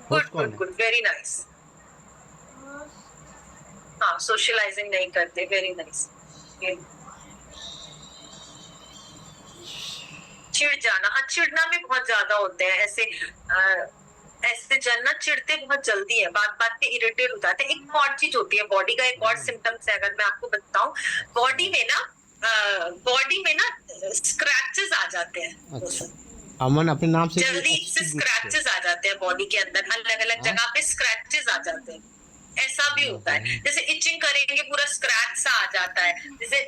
Good good good, very nice. हाँ, सोशलाइजिंग नहीं करते, वेरी नाइस। चिढ़ जाना, हाँ चिढ़ना भी बहुत ज्यादा होते हैं ऐसे। ऐसे जन ना चिढ़ते बहुत जल्दी है, बात बात पे इरिटेट हो जाते हैं। एक और चीज होती है बॉडी का, एक और सिम्टम्स है अगर मैं आपको बताऊं, बॉडी में ना स्क्रैचेस आ जाते हैं। अच्छा, अमन अपने नाम से जल्दी से स्क्रैचेस आ जाते हैं बॉडी के अंदर, अलग अलग जगह पे स्क्रैचेस आ जाते हैं। ऐसा भी होता है, जैसे इचिंग करेंगे पूरा स्क्रैच सा आ जाता है, जैसे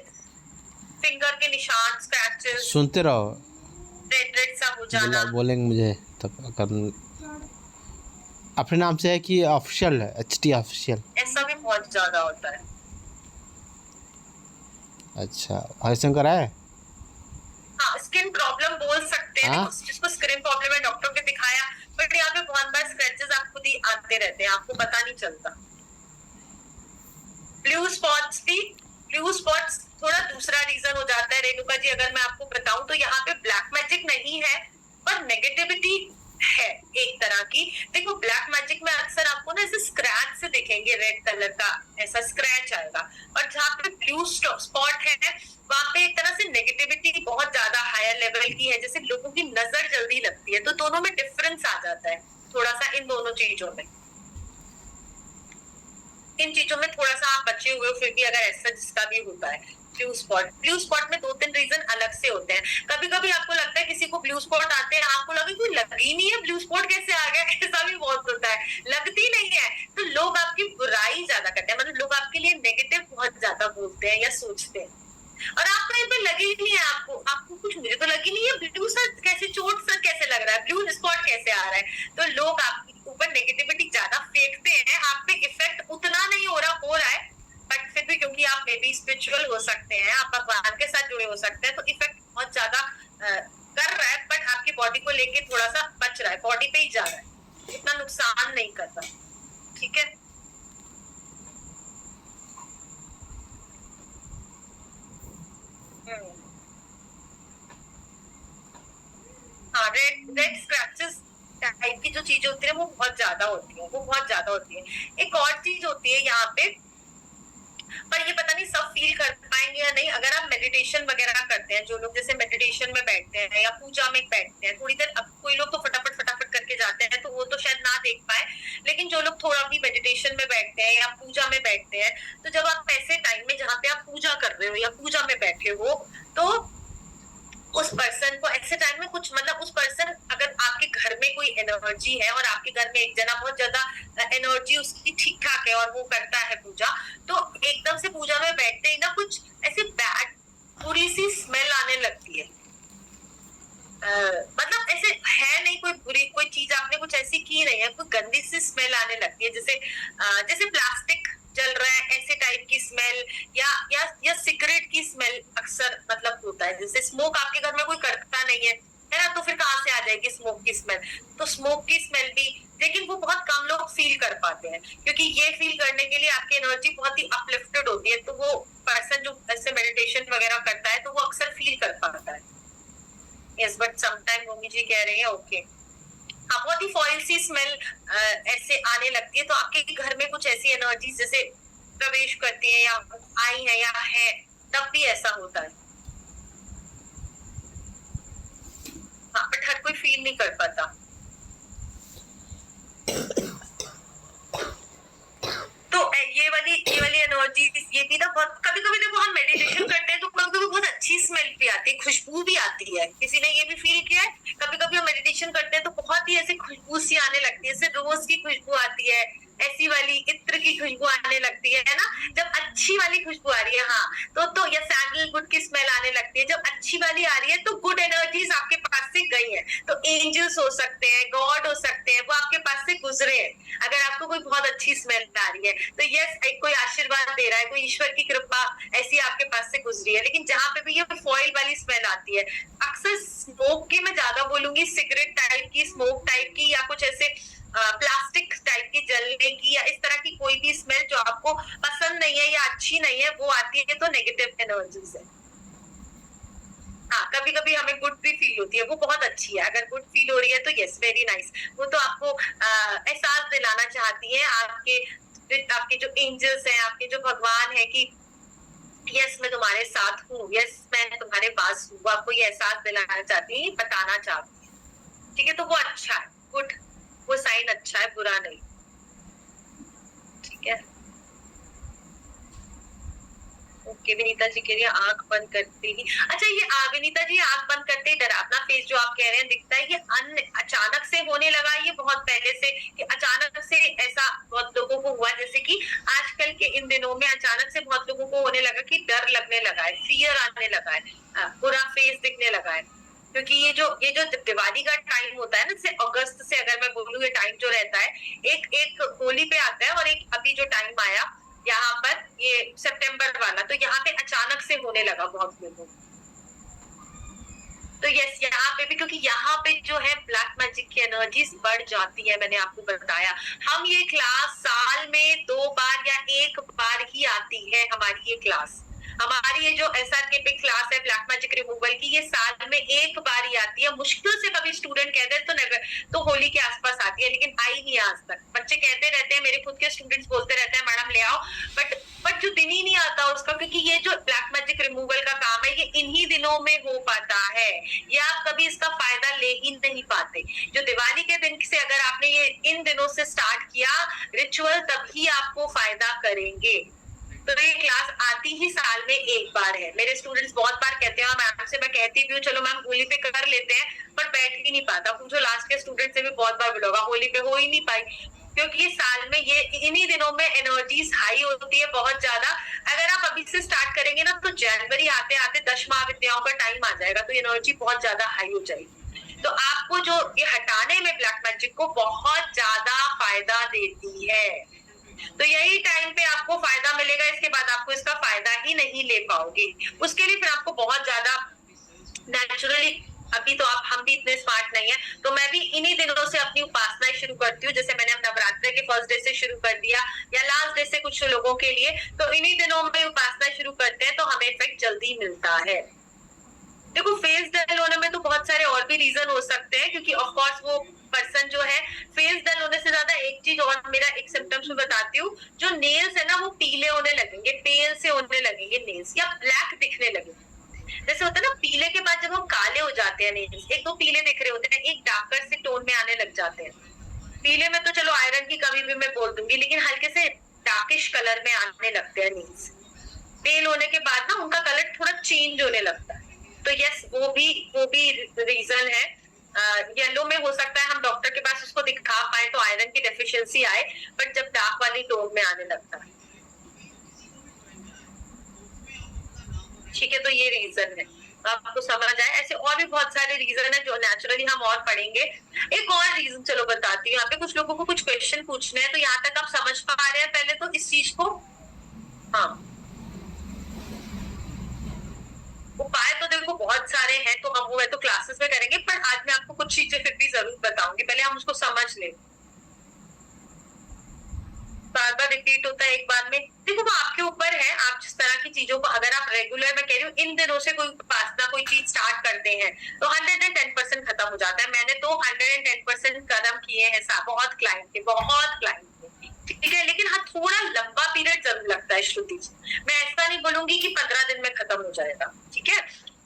फिंगर के निशान स्क्रैचेस, सुनते रहो, रेड रेड सा हो जाना। बोलेंगे मुझे तब कर। अपने नाम से है कि ऑफिशियल है, HT ऑफिशियल? ऐसा भी बहुत ज्यादा होता है। अच्छा, हरिशंकर है? हाँ, स्किन प्रॉब्लम बोल सकते हैं, हाँ? जिसको स्किन प्रॉब्लम है डॉक्टर को दिखाया, बट यहाँ पे बहुत बार स्क्रैचेस आपको खुद ही आते रहते हैं, आपको पता नहीं चलता। ब्लू स्पॉट्स थोड़ा दूसरा रीजन हो जाता है रेणुका जी, अगर मैं आपको बताऊं तो यहाँ पे ब्लैक मैजिक नहीं है पर नेगेटिविटी है एक तरह की। देखो ब्लैक मैजिक में अक्सर आपको ना ऐसे स्क्रैच से दिखेंगे, रेड कलर का ऐसा स्क्रैच आएगा, और जहाँ पे ब्लू स्पॉट है वहां पे एक तरह से नेगेटिविटी बहुत ज्यादा हायर लेवल की है, जैसे लोगों की नजर जल्दी लगती है। तो दोनों में डिफरेंस आ जाता है थोड़ा सा, इन दोनों चीजों में। इन चीजों में थोड़ा सा आप बचे हुए हो, फिर भी अगर ऐसा जिसका भी होता है ब्लू स्पॉट में 2-3 रीजन अलग से होते हैं। कभी कभी आपको लगता है किसी को ब्लू स्पॉट आते हैं, आपको लगे कोई लग ही नहीं है, ब्लू स्पॉट कैसे आ गया, ऐसा भी बहुत होता है, लगती नहीं है। तो लोग आपकी बुराई ज्यादा करते हैं, मतलब लोग आपके लिए नेगेटिव बहुत ज्यादा बोलते हैं या सोचते हैं, और आपको ये पे लगे ही नहीं है। आपको कुछ, मुझे तो लगी नहीं है ब्लू सा कैसे, चोट सा कैसे लग रहा है, ब्लू स्पॉट कैसे आ रहा है। तो लोग आपके ऊपर नेगेटिविटी ज्यादा फेंकते हैं, आप पे इफेक्ट उतना नहीं हो रहा है, बट फिर भी क्योंकि आप मे बी स्पिरिचुअल हो सकते हैं, आप भगवान के साथ जुड़े हो सकते हैं, तो इफेक्ट बहुत ज्यादा कर रहा है, बट आपकी बॉडी को लेके थोड़ा सा बच रहा है, बॉडी पे ही जा रहा है, इतना नुकसान नहीं करता। ठीक है, हाँ, रेड स्क्रैचेस टाइप की जो चीजें होती है वो बहुत ज्यादा होती है, एक और चीज होती है यहाँ पे, पर ये पता नहीं सब फील कर पाएंगे या नहीं। अगर आप मेडिटेशन वगैरह करते हैं, जो लोग जैसे मेडिटेशन में बैठते हैं या पूजा में बैठते हैं थोड़ी देर, अब कोई लोग तो फटाफट करके जाते हैं तो वो तो शायद ना देख पाए, लेकिन जो लोग थोड़ा भी मेडिटेशन में बैठते हैं या पूजा में बैठते हैं, तो जब आप ऐसे टाइम में जहाँ पे आप पूजा कर रहे हो या पूजा में बैठे हो, तो उस पर्सन को ऐसे टाइम में कुछ मतलब उस पर्सन, अगर आपके घर में कोई एनर्जी है और आपके घर में एक जना बहुत ज्यादा एनर्जी उसकी ठीक ठाक है और वो करता है पूजा, तो एकदम से पूजा में बैठते ही ना कुछ ऐसे बैड बुरी सी स्मेल आने लगती है। मतलब ऐसे है नहीं कोई बुरी कोई चीज आपने कुछ ऐसी की नहीं है, कोई गंदी सी स्मेल आने लगती है, जैसे प्लास्टिक जल रहा है ऐसे टाइप की स्मेल, या सिगरेट की स्मेल अक्सर मतलब होता है। जैसे स्मोक आपके घर में कोई करता नहीं है ना, तो फिर कहाँ से आ जाएगी स्मोक की स्मेल, तो स्मोक की स्मेल भी, लेकिन वो बहुत कम लोग फील कर पाते हैं, क्योंकि ये फील करने के लिए आपकी एनर्जी बहुत ही अपलिफ्टेड होती है, तो वो पर्सन जो ऐसे मेडिटेशन वगैरह करता है तो वो अक्सर फील कर पाता है। यस, बट समटाइम मम्मी जी कह रही है ओके, हाँ, बहुत ही फॉइल सी स्मेल ऐसे आने लगती है, तो आपके घर में कुछ ऐसी एनर्जी जैसे प्रवेश करती है या आई है या है, तब भी ऐसा होता है। हाँ, बट हर कोई फील नहीं कर पाता। तो ये वाली एनर्जी, ये भी ना बहुत कभी कभी देखो हम मेडिटेशन करते हैं तो कभी कभी बहुत अच्छी स्मेल भी आती है, खुशबू भी आती है। किसी ने ये भी फील किया है? कभी कभी हम मेडिटेशन करते हैं तो बहुत ही ऐसे खुशबू सी आने लगती है, जैसे रोज की खुशबू आती है, ऐसी वाली इत्र की खुशबू आने लगती है ना, जब अच्छी वाली खुशबू आ रही है, हाँ, तो या सैंडलवुड की स्मेल आने लगती है, जब अच्छी वाली आ रही है तो गुड एनर्जीज आपके पास से गई है, तो एंजल्स हो सकते हैं, गॉड हो सकते हैं, वो आपके पास से गुजरे हैं। अगर आपको कोई बहुत अच्छी स्मेल आ रही है तो यस, कोई आशीर्वाद दे रहा है, कोई ईश्वर की कृपा ऐसी आपके पास से गुजरी है। लेकिन जहां पे भी ये फॉइल वाली स्मेल आती है, अक्सर स्मोक की, मैं ज्यादा बोलूंगी सिगरेट टाइप की, स्मोक टाइप की, या कुछ ऐसे प्लास्टिक टाइप की जलने की, या इस तरह की कोई भी स्मेल जो आपको पसंद नहीं है या अच्छी नहीं है, वो आती है तो नेगेटिव एनर्जीज है। हाँ, कभी कभी हमें गुड भी फील होती है, वो बहुत अच्छी है। अगर गुड फील हो रही है तो यस, वेरी नाइस, वो तो आपको एहसास दिलाना चाहती है आपके जो एंजल्स हैं, आपके जो भगवान है, कि यस मैं तुम्हारे साथ हूँ, यस मैं तुम्हारे पास हूँ, आपको ये एहसास दिलाना चाहती है, बताना चाहती है। ठीक है, तो वो अच्छा है, गुड, वो साइन अच्छा है, बुरा नहीं। ठीक है, ओके, विनीता जी कह रही है आंख बंद करते ही, अच्छा ये विनीता जी आंख बंद करते ही डरावना फेस जो आप कह रहे हैं दिखता है, ये अचानक से होने लगा, ये बहुत पहले से, कि अचानक से ऐसा बहुत लोगों को हुआ, जैसे कि आजकल के इन दिनों में अचानक से बहुत लोगों को होने लगा कि डर लगने लगा है, फियर आने लगा है, बुरा फेस दिखने लगा है, क्योंकि ये जो दिवाली का टाइम होता है ना, जैसे अगस्त से अगर मैं बोलूँ, ये टाइम जो रहता है, एक होली पे आता है, और एक अभी जो टाइम आया यहाँ पर ये सितंबर वाला, तो यहाँ पे अचानक से होने लगा बहुत लोगों। तो यस, यहाँ पे भी, क्योंकि यहाँ पे जो है ब्लैक मैजिक की एनर्जीज बढ़ जाती है। मैंने आपको बताया, हम ये क्लास साल में 2 बार या 1 बार ही आती है हमारी ये क्लास। हमारी ये जो SRKP क्लास है ब्लैक मैजिक रिमूवल की, ये साल में 1 बार ही आती है। मुश्किल से कभी स्टूडेंट कहते हैं तो होली के आसपास आती है, लेकिन आई नहीं आज तक। बच्चे कहते रहते हैं, मेरे खुद के स्टूडेंट्स बोलते रहते हैं मैडम ले आओ, बट जो दिन ही नहीं आता उसका, क्योंकि ये जो ब्लैक मैजिक रिमूवल का काम है ये इन्हीं दिनों में हो पाता है, या आप कभी इसका फायदा ले ही नहीं पाते। जो दिवाली के दिन से अगर आपने ये इन दिनों से स्टार्ट किया रिचुअल, तभी आपको फायदा करेंगे। तो ये क्लास आती ही साल में 1 बार है। मेरे स्टूडेंट्स बहुत बार कहते हैं, मैम से मैं कहती भी हूँ चलो मैम होली पे कर लेते हैं, पर बैठ ही नहीं पाता। पूछो लास्ट के स्टूडेंट से भी बहुत बार बोला होली पे हो ही नहीं पाई, क्योंकि ये साल में ये इन्हीं दिनों में एनर्जीज हाई होती है बहुत ज्यादा। अगर आप अभी से स्टार्ट करेंगे ना, तो जनवरी आते आते 10 महाविद्याओं का टाइम आ जाएगा, तो एनर्जी बहुत ज्यादा हाई हो जाएगी। तो आपको जो ये हटाने में ब्लैक मैजिक को बहुत ज्यादा फायदा देती है। तो यही टाइम पे आपको फायदा मिलेगा, इसके बाद आपको इसका फायदा ही नहीं ले पाओगे। उसके लिए फिर आपको बहुत ज्यादा नेचुरली, अभी तो हम भी इतने स्मार्ट नहीं है, तो मैं भी इन्हीं दिनों से अपनी उपासनाएं शुरू करती हूँ। जैसे मैंने अब नवरात्र के फर्स्ट डे से शुरू कर दिया या लास्ट डे से कुछ लोगों के लिए, तो इन्हीं दिनों में उपासनाएं शुरू करते हैं तो हमें इफेक्ट जल्दी मिलता है। देखो फेस डल होने में तो बहुत सारे और भी रीजन हो सकते हैं, क्योंकि ऑफ कोर्स वो पर्सन जो है, फेस डल होने से ज्यादा एक चीज और, मेरा एक सिम्टम्स में बताती हूँ, जो नेल्स है ना वो पीले होने लगेंगे, पेल से होने लगेंगे नेल्स, या ब्लैक दिखने लगेंगे। जैसे होता है ना पीले के बाद जब हम काले हो जाते हैं नेल्स, एक दो पीले दिख रहे होते हैं, एक डार्कर से टोन में आने लग जाते हैं। पीले में तो चलो आयरन की कमी भी मैं बोल दूंगी, लेकिन हल्के से डार्किश कलर में आने लगते हैं नेल्स। पेल होने के बाद ना उनका कलर थोड़ा चेंज होने लगता है। तो यस, वो भी रीजन है। येलो में हो सकता है हम डॉक्टर के पास उसको दिखा पाए तो आयरन की डेफिशिएंसी आए, बट जब डार्क वाली टोन में आने लगता है। ठीक है, तो ये रीजन है, आपको समझ आए। ऐसे और भी बहुत सारे रीजन है जो नेचुरली हम और पढ़ेंगे। एक और रीजन चलो बताती हूँ। यहाँ पे कुछ लोगों को कुछ क्वेश्चन पूछने हैं, तो यहाँ तक आप समझ पा रहे हैं पहले तो इस चीज को? हाँ, उपाय तो देखो बहुत सारे हैं, तो हम वो तो क्लासेस में करेंगे, पर आज मैं आपको कुछ चीजें फिर भी जरूर बताऊंगी, पहले हम उसको समझ लें। बार बार रिपीट होता है एक बार में, देखो वो आपके ऊपर है। आप जिस तरह की चीजों को, अगर आप रेगुलर, मैं कह रही हूँ इन दिनों से कोई उपासना कोई चीज स्टार्ट करते हैं तो 110% खत्म हो जाता है। मैंने तो 110% कदम किए हैं, बहुत क्लाइंट के, ठीक है। लेकिन हाँ, थोड़ा लंबा पीरियड जरूर लगता है श्रुति जी। मैं ऐसा नहीं बोलूंगी कि 15 दिन में खत्म हो जाएगा, ठीक है,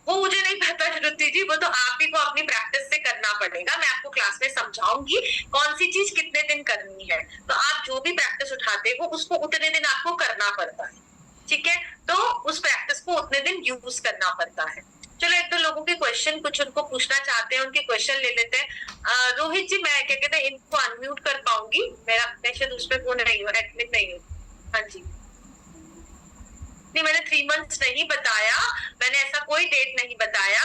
वो मुझे नहीं पता श्रुति जी, वो तो आप ही को अपनी प्रैक्टिस से करना पड़ेगा। मैं आपको क्लास में समझाऊंगी कौन सी चीज कितने दिन करनी है, तो आप जो भी प्रैक्टिस उठाते हो उसको उतने दिन आपको करना पड़ता है, ठीक है। तो उस प्रैक्टिस को उतने दिन यूज करना पड़ता है। चलो एक दो लोगों के क्वेश्चन कुछ उनको पूछना चाहते हैं, उनके क्वेश्चन ले लेते हैं। रोहित जी, मैं क्या कहते हैं इनको अनम्यूट कर पाऊंगी? मैं शायद उसमें वो नहीं हूँ, एडमिट नहीं हूँ। हाँ जी, नहीं मैंने 3 मंथ्स नहीं बताया, मैंने ऐसा कोई डेट नहीं बताया।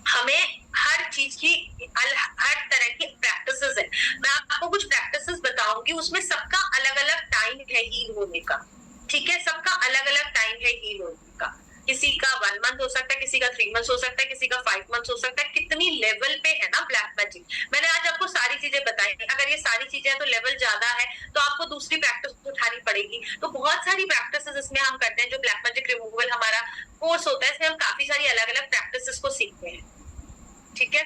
हमें हर चीज की हर तरह की प्रैक्टिसेस है। मैं आपको कुछ प्रैक्टिसेस बताऊंगी, उसमें सबका अलग अलग टाइम है हील होने का, ठीक है, सबका अलग अलग टाइम है हील होने का। किसी का 1 मंथ हो सकता है, किसी का 3 मंथ्स हो सकता है, किसी का 5 मंथ्स हो सकता है। कितनी लेवल पे है ना ब्लैक मैजिक, मैंने आज आपको सारी चीजें बताई। अगर ये सारी चीजें तो लेवल ज्यादा है तो आपको दूसरी प्रैक्टिस उठानी पड़ेगी। तो बहुत सारी प्रैक्टिसेस इसमें हम करते हैं। जो ब्लैक मैजिक रिमूवल हमारा कोर्स होता है, इसमें हम काफी सारी अलग अलग प्रैक्टिसेस को सीखते हैं, ठीक है।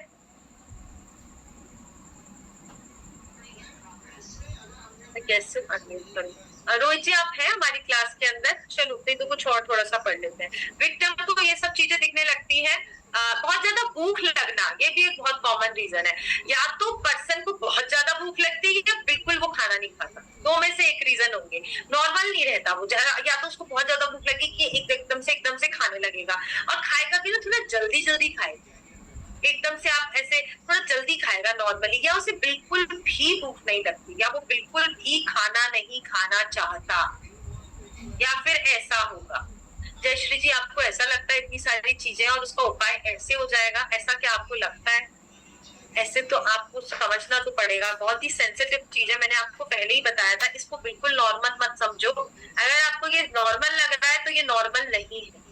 कैसे अनम्यूट करूं? रोहित जी आप हैं हमारी क्लास के अंदर? चलो नहीं तो कुछ और थोड़ा सा पढ़ लेते हैं। विक्टिम को ये सब चीजें दिखने लगती हैं। बहुत ज्यादा भूख लगना, ये भी एक बहुत कॉमन रीजन है। या तो पर्सन को बहुत ज्यादा भूख लगती है या बिल्कुल वो खाना नहीं खाता, दो में से एक रीजन होंगे। नॉर्मल नहीं रहता वो, या तो उसको बहुत ज्यादा भूख लगी कि एकदम से खाने लगेगा, और खाएगा भी ना थोड़ा जल्दी जल्दी खाएगा, एकदम से आप ऐसे थोड़ा जल्दी खाएगा नॉर्मली, या उसे बिल्कुल भी भूख नहीं लगती, या वो बिल्कुल भी खाना नहीं खाना चाहता, या फिर ऐसा होगा। जयश्री जी आपको ऐसा लगता है इतनी सारी चीजें और उसका उपाय ऐसे हो जाएगा, ऐसा क्या आपको लगता है? ऐसे तो आपको समझना तो पड़ेगा, बहुत ही सेंसिटिव चीज है, मैंने आपको पहले ही बताया था। इसको बिल्कुल नॉर्मल मत समझो। अगर आपको ये नॉर्मल लग रहा है तो ये नॉर्मल नहीं है।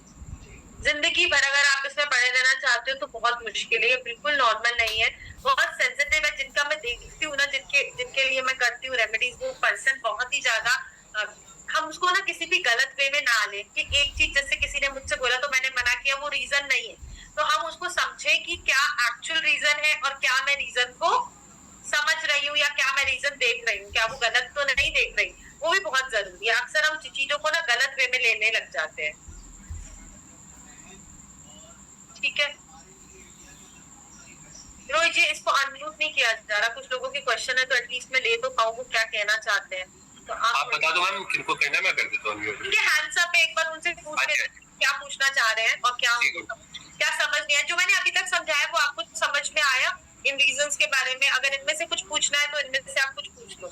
जिंदगी भर अगर आप इसमें पड़े रहना चाहते हो तो बहुत मुश्किल है, ये बिल्कुल नॉर्मल नहीं है, बहुत सेंसिटिव है। जिनका मैं देखती हूँ ना, जिनके लिए मैं करती हूँ रेमेडीज, वो पर्सन बहुत ही ज्यादा, हम उसको ना किसी भी गलत वे में ना ले कि एक चीज जैसे किसी ने मुझसे बोला तो मैंने मना किया, वो रीजन नहीं है। तो हम उसको समझे कि क्या एक्चुअल रीजन है और क्या मैं रीजन को समझ रही हूँ या क्या मैं रीजन देख रही हूँ, क्या वो गलत तो नहीं देख रही, वो भी बहुत जरूरी है। अक्सर हम चीजों को ना गलत वे में लेने लग जाते हैं, ठीक है। रोहित जी इसको अनम्यूट नहीं किया जा रहा, कुछ लोगों के क्वेश्चन है तो एटलीस्ट मैं ले तो पाऊँ वो क्या कहना चाहते हैं। तो आप बता दो मैम किनको कहना है, मैं कर देता हूँ। ठीक है, हैंड्स अप एक बार उनसे पूछ ले क्या पूछना चाह रहे हैं और क्या समझ नहीं आया। जो मैंने अभी तक समझाया वो आपको समझ में आया इन रीजंस के बारे में? अगर इनमें से कुछ पूछना है तो इनमें से आप कुछ पूछ लो।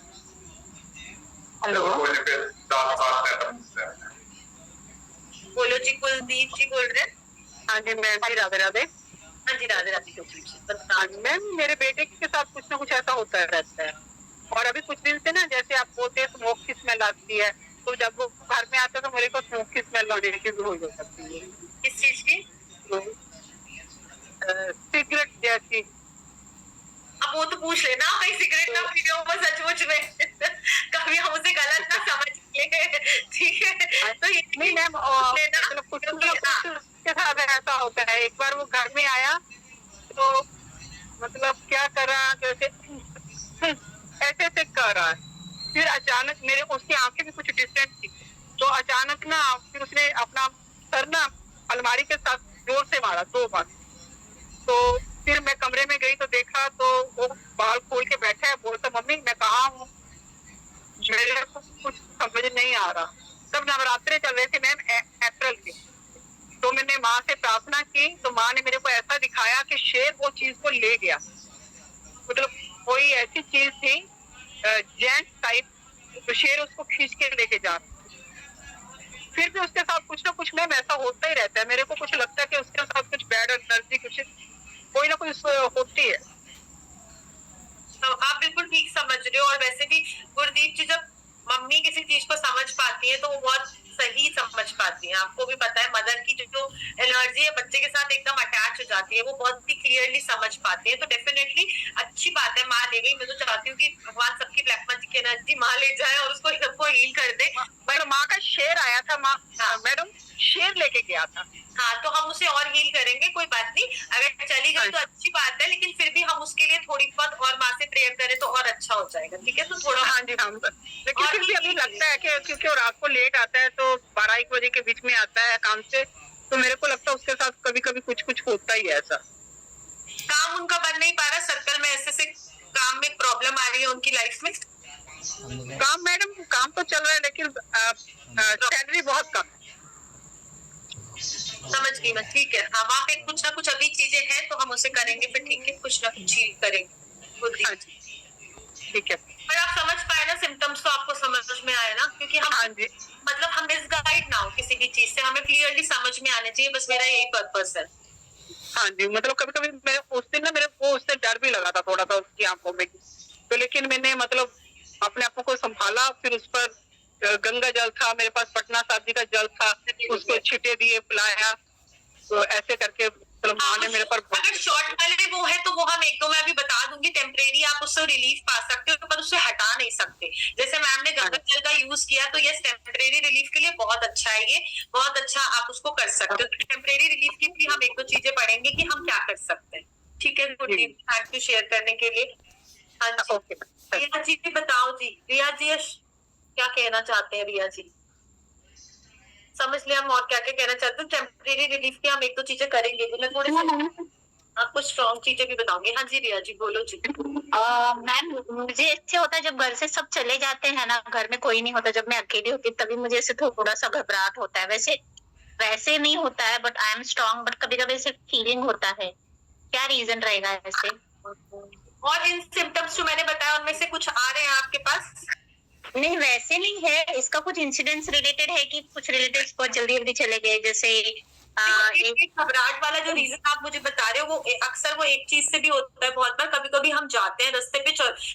हेलो बोलो जी, कुलदीप जी बोल रहे हैं? हाँ जी, मैं राधे राधे। हाँ जी, राधे राधे। बताओ। मैम मेरे बेटे के साथ कुछ ना कुछ ऐसा होता रहता है, और अभी कुछ दिन से ना जैसे आप बोलते हैं स्मोक की स्मेल आती है, तो जब वो घर में आता है तो मेरे को स्मोक की स्मेल आने की भी हो जाती है। किस चीज की? सिगरेट जैसी। अब वो तो पूछ लेना, भाई सिगरेट ना पीने हो सचमुच में कभी हम उसे गलत ना समझ ले, ठीक है? तो ये नहीं मैम, लेना मतलब कुछ के साथ ऐसा होता है। एक बार वो घर में आया तो मतलब क्या कर रहा है, जैसे ऐसे ऐसे कर रहा है, फिर अचानक मेरे उसकी आंखें भी कुछ डिफरेंट थी, तो अचानक ना फिर उसने अपना सर ना अलमारी के साथ जोर से मारा 2 बार। तो फिर मैं कमरे में गई तो देखा तो वो बाल खोल के बैठा है, बोलता मम्मी मैं कहाँ हूँ, मेरे को कुछ समझ नहीं आ रहा। तब नवरात्रे चल रहे थे मैम, अप्रैल के। तो मैंने माँ से प्रार्थना की तो माँ ने मेरे को ऐसा दिखाया कि शेर वो चीज को ले गया, मतलब कोई ऐसी चीज थी जेंट टाइप, तो शेर उसको खींच के लेके जा। फिर भी उसके साथ कुछ ना कुछ मैम ऐसा होता ही रहता है, मेरे को कुछ लगता है कि उसके साथ कुछ बैड एनर्जी कुछ कोई ना कोई होती है। तो आप बिल्कुल ठीक समझ रहे हो। और वैसे भी गुरदीप जी, जब मम्मी किसी चीज को समझ पाती है तो वो बहुत सही समझ पाती है। आपको भी पता है मदर की जो एनर्जी है बच्चे के साथ एकदम अटैच हो जाती है, वो बहुत ही क्लियरली समझ पाती है। तो डेफिनेटली अच्छी बात है माँ ले गई। मैं तो चाहती हूँ कि भगवान सबकी ब्लैक मैजिक की एनर्जी माँ ले जाए और उसको सबको हील कर दे। बट माँ का शेर आया था, माँ मैडम शेर लेके गया था। हाँ, तो हम उसे और हील करेंगे, कोई बात नहीं। अगर चली गई तो अच्छी बात है, लेकिन फिर भी हम उसके लिए थोड़ी बहुत और माँ से प्रेयर करें तो और अच्छा हो जाएगा, ठीक है? तो थोड़ा हाँ जी हाँ, लेकिन फिर भी अभी लगता है कि क्योंकि वो रात को लेट आता है तो 12-1 बजे के बीच में आता है काम से, तो मेरे को लगता है उसके साथ कभी कभी कुछ कुछ होता ही है ऐसा। काम उनका बन नहीं पा रहा, सर्कल में ऐसे से काम में प्रॉब्लम आ रही है उनकी लाइफ में। काम मैडम काम तो चल रहा है, लेकिन सैलरी बहुत कम है। समझ गई मैं, ठीक है। हाँ, वहाँ पे कुछ ना कुछ अभी चीजें हैं तो हम उसे करेंगे फिर, ठीक है? कुछ ना कुछ हील करेंगे। हाँ जी ठीक है। पर आप समझ पाए ना, सिम्टम्स तो आपको समझ में आए ना? क्योंकि हम हाँ जी मतलब हम मिसगाइड ना हो किसी भी चीज से, हमें क्लियरली समझ में आने चाहिए, बस मेरा यही पर्पस है। हाँ जी, मतलब कभी कभी मैं उस दिन ना मेरे को उससे डर भी लगा था थोड़ा सा उसकी आंखों में, तो लेकिन मैंने मतलब अपने आप को संभाला। फिर उस पर गंगा जल था मेरे पास, पटना साहब जी का जल था, उसको छिटे दिए पिलाया, तो ऐसे करके मतलब माँ ने मेरे पर अगर शॉर्ट वाले वो है तो वो हम एक दो मैं अभी बता दूंगी, टेम्परेरी आप उससे रिलीफ पा सकते हो, पर उसे हटा नहीं सकते। जैसे मैम ने गंगा जल का यूज किया तो ये टेम्परेरी रिलीफ के लिए बहुत अच्छा है, ये बहुत अच्छा आप उसको कर सकते हो। टेम्परेरी रिलीफ के लिए हम एक दो चीजें पढ़ेंगे कि हम क्या कर सकते हैं, ठीक है? गुरदीप, थैंक यू शेयर करने के लिए। हाँ जी, रिया जी भी बताओ जी। रिया जी क्या कहना चाहते हैं? रिया जी समझ लिया हम और क्या क्या कहना चाहते हैं। टेम्परेरी रिलीफ की हम एक दो चीजें करेंगे जी, मैं थोड़े से आपको स्ट्रॉन्ग चीजें भी बताऊंगी। हाँ जी रिया जी बोलो जी। मैम मुझे ऐसे होता है जब घर से सब चले जाते हैं ना, घर में कोई नहीं होता, जब मैं अकेली होती तभी मुझे ऐसे थोड़ा सा घबराहट होता है। वैसे वैसे नहीं होता है, but I am strong, but कभी कभी ऐसे फीलिंग होता है। क्या रीजन रहेगा ऐसे? और इन सिम्टम्स जो मैंने बताया उनमें से कुछ आ रहे हैं आपके पास? नहीं वैसे नहीं है, इसका कुछ इंसिडेंट्स रिलेटेड है कि कुछ रिलेटिव्स बहुत जल्दी जल्दी चले गए, जैसे एक घबराहट वाला जो रीजन आप मुझे बता रहे हो वो अक्सर वो एक चीज से भी होता है। बहुत बार कभी कभी हम जाते हैं रास्ते पे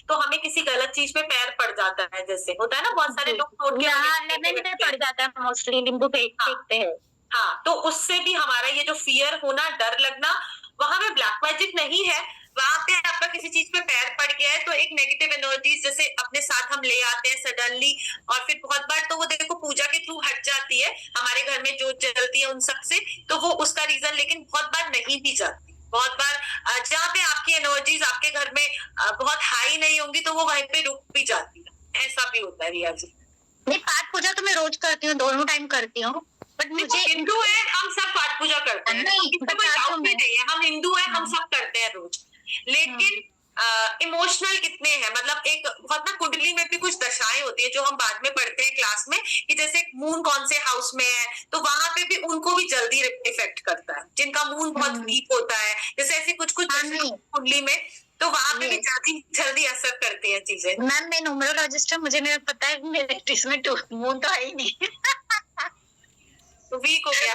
तो हमें किसी गलत चीज पे पैर पड़ जाता है, जैसे होता है ना बहुत सारे लोग लेमन पे पड़ जाता है, मोस्टली नींबू फेंकते हैं। हाँ, तो उससे भी हमारा ये जो फियर होना, डर लगना, वहां पे ब्लैक मैजिक नहीं है, वहां पे आपका किसी चीज पे पैर पड़ गया है तो एक नेगेटिव एनर्जीज जैसे अपने साथ हम ले आते हैं सडनली। और फिर बहुत बार तो वो देखो पूजा के थ्रू हट जाती है, हमारे घर में जो जलती है उन सब से, तो वो उसका रीजन, लेकिन बहुत बार नहीं भी जाती। बहुत बार जहाँ पे आपकी एनर्जीज आपके घर में बहुत हाई नहीं होंगी तो वो वहीं पे रुक भी जाती है, ऐसा भी होता है रिया जी। नहीं, पाठ पूजा तो मैं रोज करती हूँ, दोनों टाइम करती हूँ, बट मुझे हिंदू है, हम सब पाठ पूजा करते हैं, कोई डाउट नहीं है, हम हिंदू है, हम सब करते हैं रोज। लेकिन इमोशनल कितने हैं, मतलब एक बहुत ना कुंडली में भी कुछ दशाएं होती है जो हम बाद में पढ़ते हैं क्लास में, कि जैसे मून कौन से हाउस में है तो वहां पे भी उनको भी जल्दी इफेक्ट करता है, जिनका मून बहुत वीक होता है, जैसे ऐसी कुछ कुछ कुंडली में, तो वहां पे भी जल्दी जल्दी असर करती है चीजें। मैम मैं न्यूमरोलॉजिस्ट हूँ, मुझे मेरा पता है मेरे इसमें मून तो है ही नहीं तो वीक हो गया।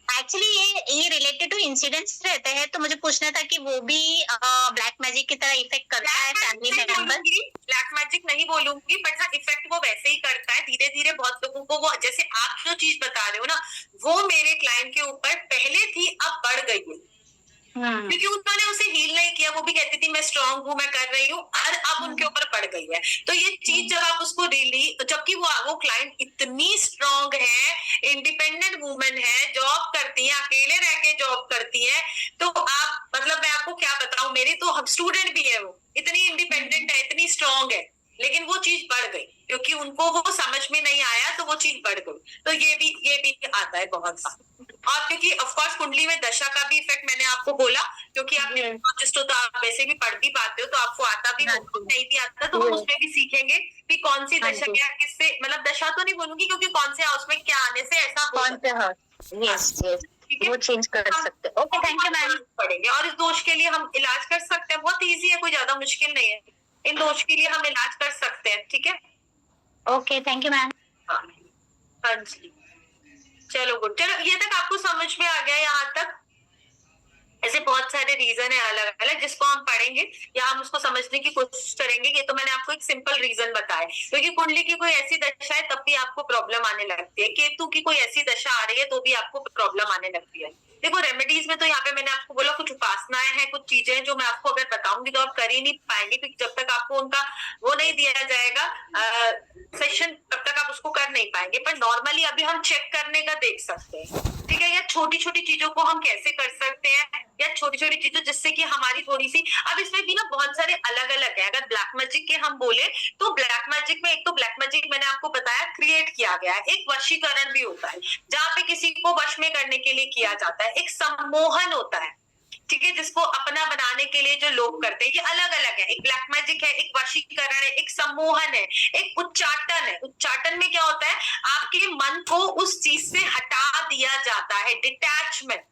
एक्चुअली ये रिलेटेड टू इंसिडेंट्स रहते हैं, तो मुझे पूछना था कि वो भी ब्लैक मैजिक की तरह इफेक्ट करता है फैमिली मेंबर? ब्लैक मैजिक नहीं बोलूंगी, बट हाँ इफेक्ट वो वैसे ही करता है धीरे धीरे। बहुत लोगों को वो, जैसे आप जो चीज बता रहे हो ना, वो मेरे क्लाइंट के ऊपर पहले थी, अब बढ़ गई है, क्योंकि उन्होंने उसे हील नहीं किया। वो भी कहती थी मैं स्ट्रांग हूँ, मैं कर रही हूँ, और अब उनके ऊपर पड़ गई है। तो ये चीज जब आप उसको जबकि वो क्लाइंट इतनी स्ट्रांग है, इंडिपेंडेंट वुमेन है, जॉब करती है, अकेले रह के जॉब करती है, तो आप मतलब मैं आपको क्या बताऊं, मेरी तो हम स्टूडेंट भी है, वो इतनी इंडिपेंडेंट है, इतनी स्ट्रांग है, लेकिन वो चीज बढ़ गई क्योंकि उनको वो समझ में नहीं आया, तो वो चीज बढ़ गई। तो ये भी आता है बहुत सा। और क्योंकि ऑफ कोर्स कुंडली में दशा का भी इफेक्ट मैंने आपको बोला, क्योंकि आप न्यूरोलॉजिस्ट हो तो आप वैसे भी पढ़ भी पाते हो, तो आपको आता भी होगा, नहीं भी आता तो हम उसमें भी सीखेंगे कि कौन सी दशा क्या, किससे, मतलब दशा तो नहीं बोलूंगी क्योंकि कौन से हाउस में क्या आने से ऐसा हो सकता है। यस वो चेंज कर सकते हैं। Okay thank you ma'am. पढ़ेंगे, और इस दोष के लिए हम इलाज कर सकते हैं, बहुत इजी है, कोई ज्यादा मुश्किल नहीं है। इन दोष के लिए हम इलाज कर सकते हैं, ठीक है। Okay thank you ma'am. हाँ जी, चलो गुड। चलो ये तक आपको समझ में आ गया यहाँ तक? ऐसे बहुत सारे रीजन है अलग अलग, जिसको हम पढ़ेंगे या हम उसको समझने की कोशिश करेंगे। ये तो मैंने आपको एक सिंपल रीजन बताया, क्योंकि कुंडली की कोई ऐसी दशा है तब भी आपको प्रॉब्लम आने लगती है, केतु की कोई ऐसी दशा आ रही है तो भी आपको प्रॉब्लम आने लगती है। देखो रेमेडीज में तो यहाँ पे मैंने आपको बोला कुछ उपासनाएं हैं, कुछ चीजें जो मैं आपको अगर बताऊंगी तो आप कर ही नहीं पाएंगे, क्योंकि जब तक आपको उनका वो नहीं दिया जाएगा सेशन, तब तक आप उसको कर नहीं पाएंगे। पर नॉर्मली अभी हम चेक करने का देख सकते हैं, ठीक है। या छोटी छोटी चीजों को हम कैसे कर सकते हैं, या छोटी छोटी चीजें जिससे कि हमारी थोड़ी सी, अब इसमें भी ना बहुत सारे अलग अलग है। अगर ब्लैक मैजिक के हम बोले तो ब्लैक मैजिक में एक तो ब्लैक मैजिक मैंने आपको बताया क्रिएट किया गया है, एक वशीकरण भी होता है जहाँ पे किसी को वश में करने के लिए किया जाता है, एक सम्मोहन होता है, ठीक है, जिसको अपना बनाने के लिए जो लोग करते हैं। ये अलग अलग है, एक ब्लैक मैजिक है, एक वशीकरण है, एक सम्मोहन है, एक उच्चाटन है। उच्चाटन में क्या होता है, आपके मन को उस चीज से हटा दिया जाता है, डिटैचमेंट,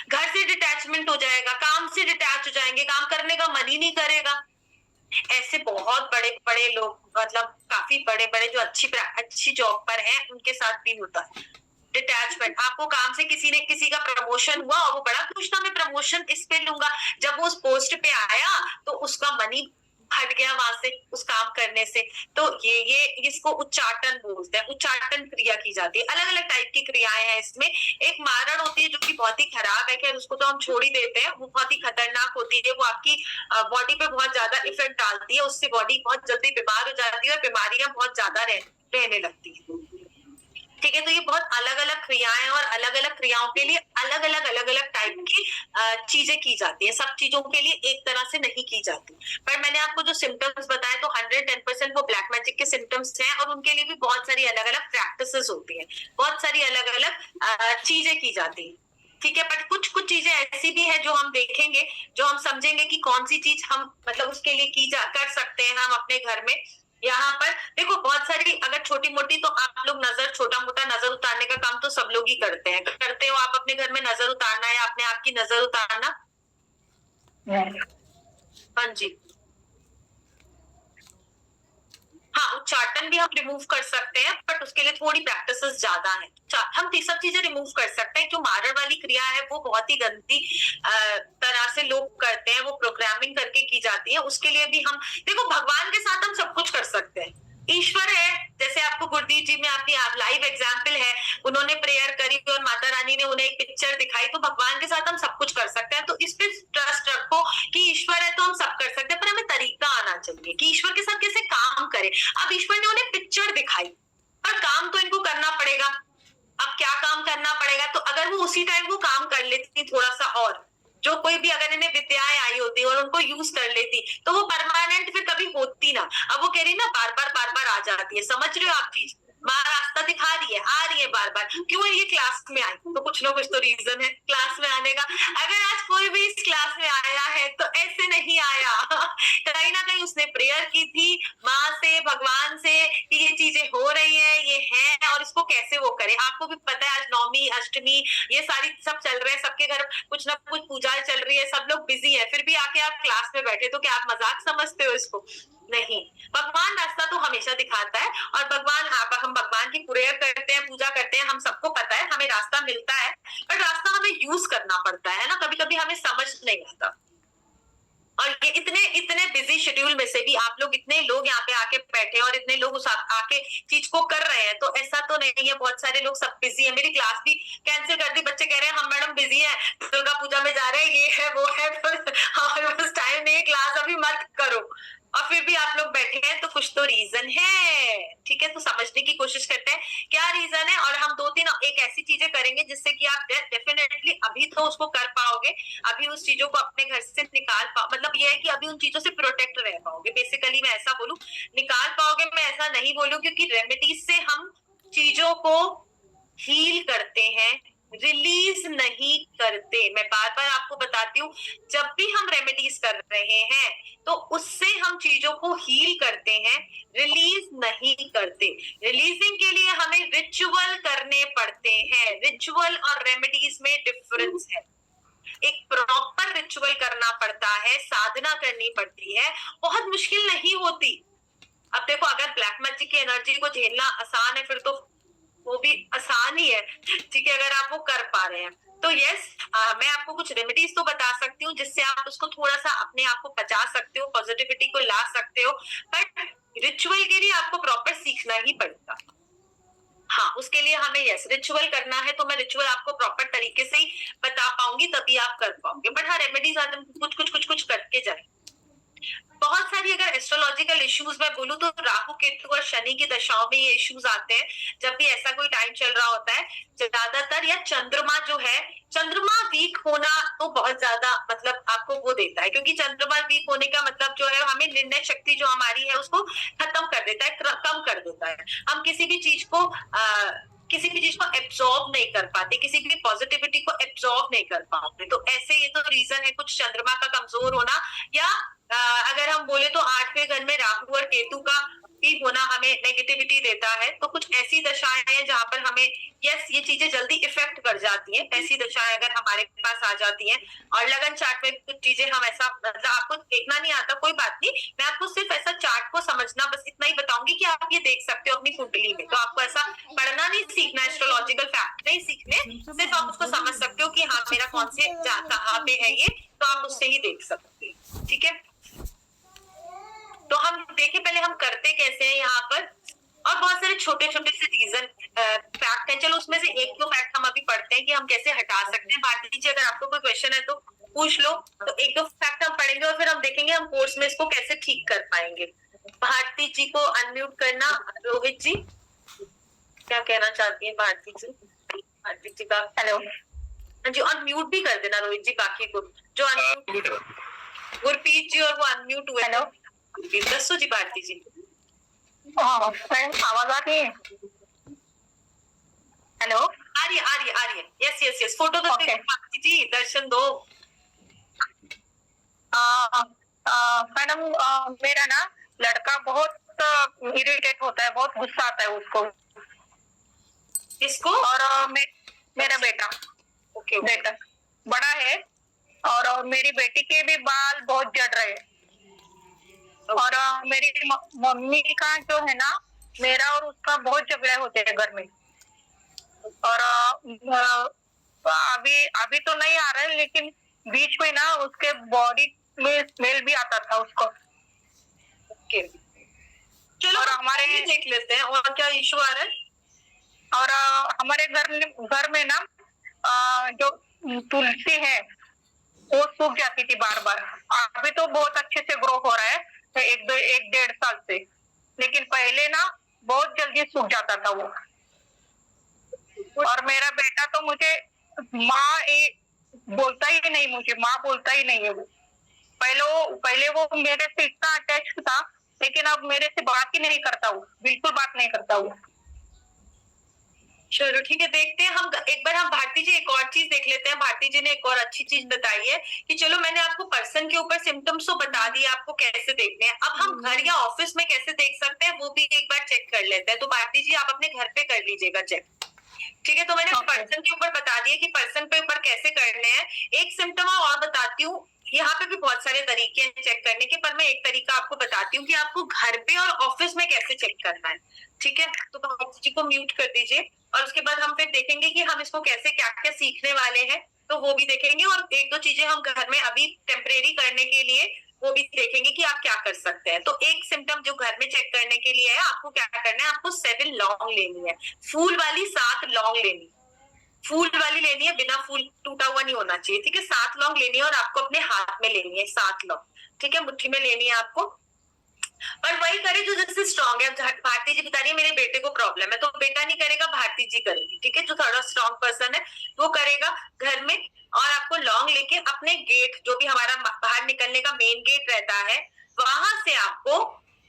घर से डिटैचमेंट हो जाएगा, काम से डिटैच हो जाएंगे, काम करने का मन ही नहीं करेगा। ऐसे बहुत बड़े बड़े लोग, मतलब काफी बड़े बड़े जो अच्छी जॉब पर हैं, उनके साथ भी होता है डिटैचमेंट। आपको काम से किसी का प्रमोशन हुआ और वो बड़ा खुश था, मैं प्रमोशन इस पे लूंगा, जब वो उस पोस्ट पे आया तो उसका मन ही हट गया वहां से, उस काम करने से। तो ये इसको उच्चाटन बोलते हैं, उच्चाटन क्रिया की जाती है। अलग अलग टाइप की क्रियाएं हैं इसमें। एक मारण होती है जो कि बहुत ही खराब है, खैर उसको तो हम छोड़ ही देते हैं, वो बहुत ही खतरनाक होती है, वो आपकी बॉडी पे बहुत ज्यादा इफेक्ट डालती है, उससे बॉडी बहुत जल्दी बीमार हो जाती है और बीमारियां बहुत ज्यादा रहने लगती है, ठीक है। तो ये बहुत अलग अलग क्रियाएं, और अलग अलग क्रियाओं के लिए अलग अलग टाइप की चीजें की जाती है, सब चीजों के लिए एक तरह से नहीं की जाती। पर मैंने आपको जो सिम्टम्स बताए तो 110% वो ब्लैक मैजिक के सिम्टम्स हैं, और उनके लिए भी बहुत सारी अलग अलग प्रैक्टिसेस होती है, बहुत सारी अलग अलग चीजें की जाती है, ठीक है। बट कुछ कुछ चीजें ऐसी भी है जो हम देखेंगे, जो हम समझेंगे कि कौन सी चीज हम मतलब उसके लिए कर सकते हैं हम अपने घर में। यहाँ पर देखो बहुत सारी, अगर छोटी मोटी, तो आप लोग छोटा मोटा नजर उतारने का काम तो सब लोग ही करते हैं। करते हो आप अपने घर में नजर उतारना या अपने आप की नजर उतारना? हाँ जी, हाँ, उच्चाटन भी हम रिमूव कर सकते हैं, बट उसके लिए थोड़ी प्रैक्टिसेस ज्यादा है। हम सब चीजें रिमूव कर सकते हैं। जो मारण वाली क्रिया है वो बहुत ही गंदी तरह से लोग करते हैं, वो प्रोग्रामिंग करके की जाती है। उसके लिए भी हम देखो, भगवान के साथ हम सब कुछ कर सकते हैं। ईश्वर है, जैसे आपको गुरदीप जी में आपकी लाइव एग्जाम्पल है, उन्होंने प्रेयर करी और माता रानी ने उन्हें एक पिक्चर दिखाई, तो भगवान के साथ हम सब कुछ कर सकते हैं। तो इस पे ट्रस्ट रखो कि ईश्वर है तो हम सब कर सकते हैं, पर हमें तरीका आना चाहिए कि ईश्वर के साथ कैसे काम करें। अब ईश्वर ने उन्हें पिक्चर दिखाई, पर काम तो इनको करना पड़ेगा। अब क्या काम करना पड़ेगा, तो अगर वो उसी टाइम वो काम कर लेती थोड़ा सा, और जो कोई भी अगर इन्हें विद्याएं आई होती और उनको यूज कर लेती, तो वो परमानेंट फिर कभी होती ना। अब वो कह रही ना, बार बार आ जाती है, समझ रहे हो आप चीज? माँ रास्ता दिखा रही है, आ रही है बार बार, क्यों ये क्लास में आई, तो कुछ ना कुछ तो रीजन है क्लास में आने का। अगर आज कोई भी इस क्लास में आया है तो ऐसे नहीं आया, कहीं ना कहीं उसने प्रेयर की थी माँ से, भगवान से, कि ये चीजें हो रही है, ये है, और इसको कैसे वो करे। आपको भी पता है आज नवमी अष्टमी ये सारी सब चल रहे हैं, सबके घर कुछ ना कुछ पूजा चल रही है, सब लोग बिजी है, फिर भी आके आप क्लास में बैठे, तो क्या आप मजाक समझते हो इसको? नहीं, भगवान रास्ता तो हमेशा दिखाता है, और हम भगवान की प्रेयर करते हैं, पूजा करते हैं, हम सबको पता है हमें रास्ता मिलता है, पर रास्ता कभी हमें समझ नहीं आता। और ये इतने बिजी शेड्यूल में से भी आप लोग, इतने लोग यहाँ पे आके बैठे और इतने लोग उस आके चीज को कर रहे हैं, तो ऐसा तो नहीं है बहुत सारे लोग सब बिजी है। मेरी क्लास भी कैंसिल कर दी, बच्चे कह रहे हैं हम मैडम बिजी हैं, दुर्गा पूजा में जा रहे हैं, ये है वो है, हमारे पास टाइम नहीं है, क्लास अभी मत करो। और फिर भी आप लोग बैठे हैं, तो कुछ तो रीजन है, ठीक है। तो समझने की कोशिश करते हैं क्या रीजन है, और हम 2-3 एक ऐसी चीजें करेंगे जिससे कि आप डेफिनेटली अभी तो उसको कर पाओगे, अभी उस चीजों को अपने घर से निकाल पाओ, मतलब ये है कि अभी उन चीजों से प्रोटेक्ट रह पाओगे। बेसिकली मैं ऐसा बोलूं, निकाल पाओगे, मैं ऐसा नहीं बोलूं, क्योंकि रेमेडीज से हम चीजों को हील करते हैं, रिलीज नहीं करते। मैं बार बार आपको बताती हूँ, जब भी हम रेमेडीज कर रहे हैं तो उससे हम चीजों को हील करते हैं, रिलीज नहीं करते। रिलीजिंग के लिए हमें रिचुअल करने पड़ते हैं। रिचुअल और रेमेडीज में डिफरेंस है। एक प्रॉपर रिचुअल करना पड़ता है, साधना करनी पड़ती है, बहुत मुश्किल नहीं होती। अब देखो, अगर ब्लैक मैजिक की एनर्जी को झेलना आसान है, फिर तो वो भी आसान ही है, ठीक है, अगर आप वो कर पा रहे हैं तो। यस, मैं आपको कुछ रेमेडीज तो बता सकती हूँ जिससे आप उसको थोड़ा सा अपने आप को बचा सकते हो, पॉजिटिविटी को ला सकते हो, बट रिचुअल के लिए आपको प्रॉपर सीखना ही पड़ेगा। हाँ, उसके लिए हमें यस रिचुअल करना है, तो मैं रिचुअल आपको प्रॉपर तरीके से ही बता पाऊंगी, तभी आप कर पाओगे। बट हाँ, रेमेडीज आज हम कुछ करके जाए। बहुत सारी अगर एस्ट्रोलॉजिकल इश्यूज मैं बोलूं तो राहु केतु और शनि की दशाओं में ये इश्यूज आते हैं। जब भी ऐसा कोई टाइम चल रहा होता है ज्यादातर, या चंद्रमा जो है, चंद्रमा वीक होना तो बहुत ज्यादा मतलब आपको वो देता है, क्योंकि चंद्रमा वीक होने का मतलब जो है हमें निर्णय शक्ति जो हमारी है उसको खत्म कर देता है, कम कर देता है। हम किसी भी चीज को एब्जॉर्ब नहीं कर पाते, किसी भी पॉजिटिविटी को एब्जॉर्ब नहीं कर पाते। तो ऐसे ये तो रीजन है कुछ चंद्रमा का कमजोर होना, या अगर हम बोले तो 8वें घर में राहु और केतु का भी होना हमें नेगेटिविटी देता है। तो कुछ ऐसी दशाएं हैं जहां पर हमें यस ये चीजें जल्दी इफेक्ट कर जाती हैं। ऐसी दशाएं अगर हमारे पास आ जाती हैं, और लगन चार्ट में कुछ चीजें हम ऐसा, मतलब आपको देखना नहीं आता कोई बात नहीं, मैं आपको सिर्फ ऐसा चार्ट को समझना बस इतना ही बताऊंगी कि आप ये देख सकते हो अपनी कुंडली में। तो आपको ऐसा पढ़ना नहीं सीखना, एस्ट्रोलॉजिकल फैक्ट नहीं सीखने, सिर्फ आप उसको समझ सकते हो कि हाँ मेरा कौन से कहाँ पे है ये, तो आप उससे ही देख सकते हैं, ठीक है। तो हम देखिए पहले हम करते कैसे हैं यहाँ पर, और बहुत सारे छोटे छोटे से रीजन फैक्ट है। चलो उसमें से एक दो फैक्ट हम अभी पढ़ते हैं कि हम कैसे हटा सकते हैं। भारती जी, अगर आपको कोई क्वेश्चन है तो पूछ लो, तो एक दो फैक्ट हम पढ़ेंगे और फिर हम देखेंगे हम कोर्स में इसको कैसे ठीक कर पाएंगे। भारती जी को अनम्यूट करना। रोहित जी क्या कहना चाहती है भारती जी? भारती जी का हेलो जी, अनम्यूट भी कर देना रोहित जी, बाकी को जो अनम्यूट, गुरप्रीत जी और वो अनम्यूट हुए। हेलो दसो जी, भारती जी आवाज आ रही है? हेलो, आ रही है। यस फोटो तो भारती जी दर्शन दो। मैडम मेरा ना लड़का बहुत इरिटेट होता है, बहुत गुस्सा आता है उसको। किसको? और मेरा बेटा। ओके, बेटा बड़ा है, और मेरी बेटी के भी बाल बहुत झड़ रहे हैं। और मेरी मम्मी का जो है ना, मेरा और उसका बहुत झगड़े होते हैं घर में। और अभी तो नहीं आ रहा है, लेकिन बीच में ना उसके बॉडी में स्मेल भी आता था उसको। ओके, चलो और हमारे देख लेते हैं और क्या इशू आ रहा है। और हमारे घर में ना जो तुलसी है वो सूख जाती थी बार बार। अभी तो बहुत अच्छे से ग्रो हो रहा है, 1-1.5 साल से, लेकिन पहले ना बहुत जल्दी सूख जाता था वो। और मेरा बेटा तो मुझे माँ बोलता ही नहीं, मुझे माँ बोलता ही नहीं है वो। पहले वो मेरे से इतना अटैच था, लेकिन अब मेरे से बात ही नहीं करता वो, बिल्कुल बात नहीं करता वो। चलो ठीक है, देखते हैं हम एक बार। हम भारती जी एक और चीज देख लेते हैं। भारती जी ने एक और अच्छी चीज बताई है कि चलो मैंने आपको पर्सन के ऊपर सिम्टम्स तो बता दिए आपको कैसे देखने हैं, अब हम घर या ऑफिस में कैसे देख सकते हैं वो भी एक बार चेक कर लेते हैं। तो भारती जी आप अपने घर पे कर लीजिएगा चेक, ठीक है। तो मैंने पर्सन के ऊपर बता दिया कि पर्सन पे ऊपर कैसे करने हैं। एक सिम्टम और बताती हूँ, यहाँ पे भी बहुत सारे तरीके हैं चेक करने के, पर मैं एक तरीका आपको बताती हूँ कि आपको घर पे और ऑफिस में कैसे चेक करना है, ठीक है। तो भारती जी को म्यूट कर दीजिए, और उसके बाद हम फिर देखेंगे कि हम इसको कैसे क्या क्या सीखने वाले हैं। तो वो भी देखेंगे, और एक दो चीजें हम घर में अभी टेम्परेरी करने के लिए वो भी देखेंगे कि आप क्या कर सकते हैं। तो एक सिम्टम जो घर में चेक करने के लिए है, आपको क्या करना है, आपको 7 लौंग लेनी है, फूल वाली 7 लौंग लेनी, फूल वाली लेनी है, बिना फूल टूटा हुआ नहीं होना चाहिए, ठीक है। 7 लौंग लेनी है और आपको अपने हाथ में लेनी है 7 लौंग, ठीक है, मुट्ठी में लेनी है आपको। और वही करे जो जैसे स्ट्रांग है। भारती जी बता रही है मेरे बेटे को प्रॉब्लम है, तो बेटा नहीं करेगा, भारती जी करेगी, ठीक है। जो थोड़ा स्ट्रांग पर्सन है वो करेगा घर में। और आपको लौंग लेके अपने गेट, जो भी हमारा बाहर निकलने का मेन गेट रहता है, वहां से आपको,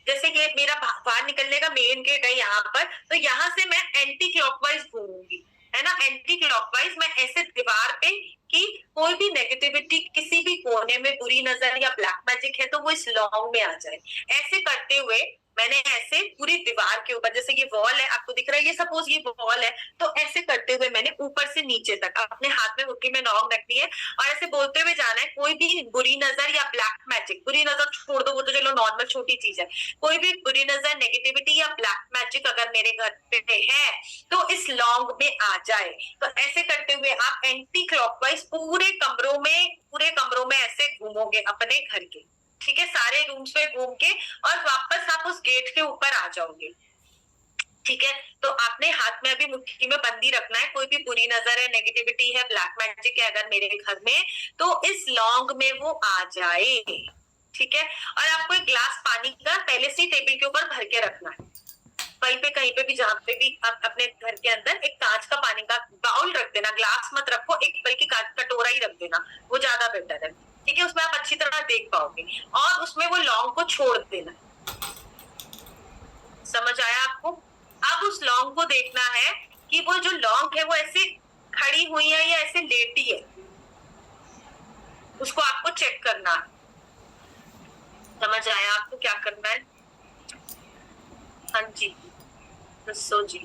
जैसे कि मेरा बाहर निकलने का मेन गेट है यहाँ पर, तो यहाँ से मैं एंटी क्लॉकवाइज घूमूंगी, है ना, एंटी क्लॉकवाइज। मैं ऐसे दीवार पे कि कोई भी नेगेटिविटी किसी भी कोने में, बुरी नजर या ब्लैक मैजिक है, तो वो इस लॉन्ग में आ जाए। ऐसे करते हुए मैंने ऐसे पूरी दीवार के ऊपर, जैसे ये वॉल है आपको दिख रहा है, ये सपोज ये वॉल है, तो ऐसे करते हुए मैंने ऊपर से नीचे तक अपने हाथ में मुट्ठी में लौंग रखनी है, और ऐसे बोलते हुए जाना है, कोई भी बुरी नजर या ब्लैक मैजिक, बुरी नजर छोड़ दो, वो तो चलो नॉर्मल छोटी चीज है, कोई भी बुरी नजर, नेगेटिविटी या ब्लैक मैजिक अगर मेरे घर पे है तो इस लौंग में आ जाए। तो ऐसे करते हुए आप एंटी क्लॉकवाइज पूरे कमरों में ऐसे घूमोगे अपने घर के, ठीक है, सारे रूम्स में घूम के, और वापस आप उस गेट के ऊपर आ जाओगे, ठीक है। तो आपने हाथ में अभी मुट्ठी में बंदी रखना है, कोई भी बुरी नजर है, नेगेटिविटी है, ब्लैक मैजिक है अगर मेरे घर में, तो इस लौंग में वो आ जाए, ठीक है। और आपको एक ग्लास पानी का पहले से ही टेबल के ऊपर भर के रखना है, कहीं पे भी जहाँ पे भी आप अपने घर के अंदर एक कांच का पानी का बाउल रख देना, ग्लास मत रखो, एक बल्कि कटोरा ही रख देना, वो ज्यादा बेटर है, ठीक है। उसमें आप अच्छी तरह देख पाओगे, और उसमें वो लौंग को छोड़ देना। समझ आया आपको? अब उस लौंग को देखना है कि वो जो लौंग है वो ऐसे खड़ी हुई है या ऐसे लेटी है, उसको आपको चेक करना है। समझ आया आपको क्या करना है? हाँ जी, दसो जी।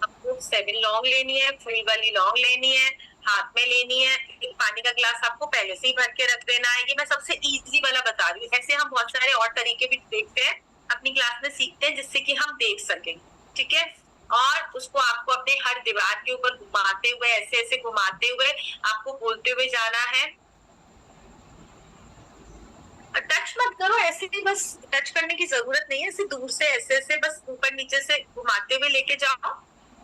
आपको 7 लौंग लेनी है, फुल वाली लौंग लेनी है, हाथ में लेनी है, एक पानी का ग्लास आपको पहले से ही भर के रख देना है। ये मैं सबसे इजी वाला बता रही हूँ, ऐसे हम बहुत सारे और तरीके भी देखते हैं, अपनी क्लास में सीखते हैं, जिससे कि हम देख सकें, ठीक है। और उसको आपको अपने हर दीवार के ऊपर घुमाते हुए, ऐसे ऐसे घुमाते हुए आपको बोलते हुए जाना है, टच मत करो, ऐसे भी बस टच करने की जरूरत नहीं है, ऐसे दूर से ऐसे ऐसे बस ऊपर नीचे से घुमाते हुए लेके जाओ,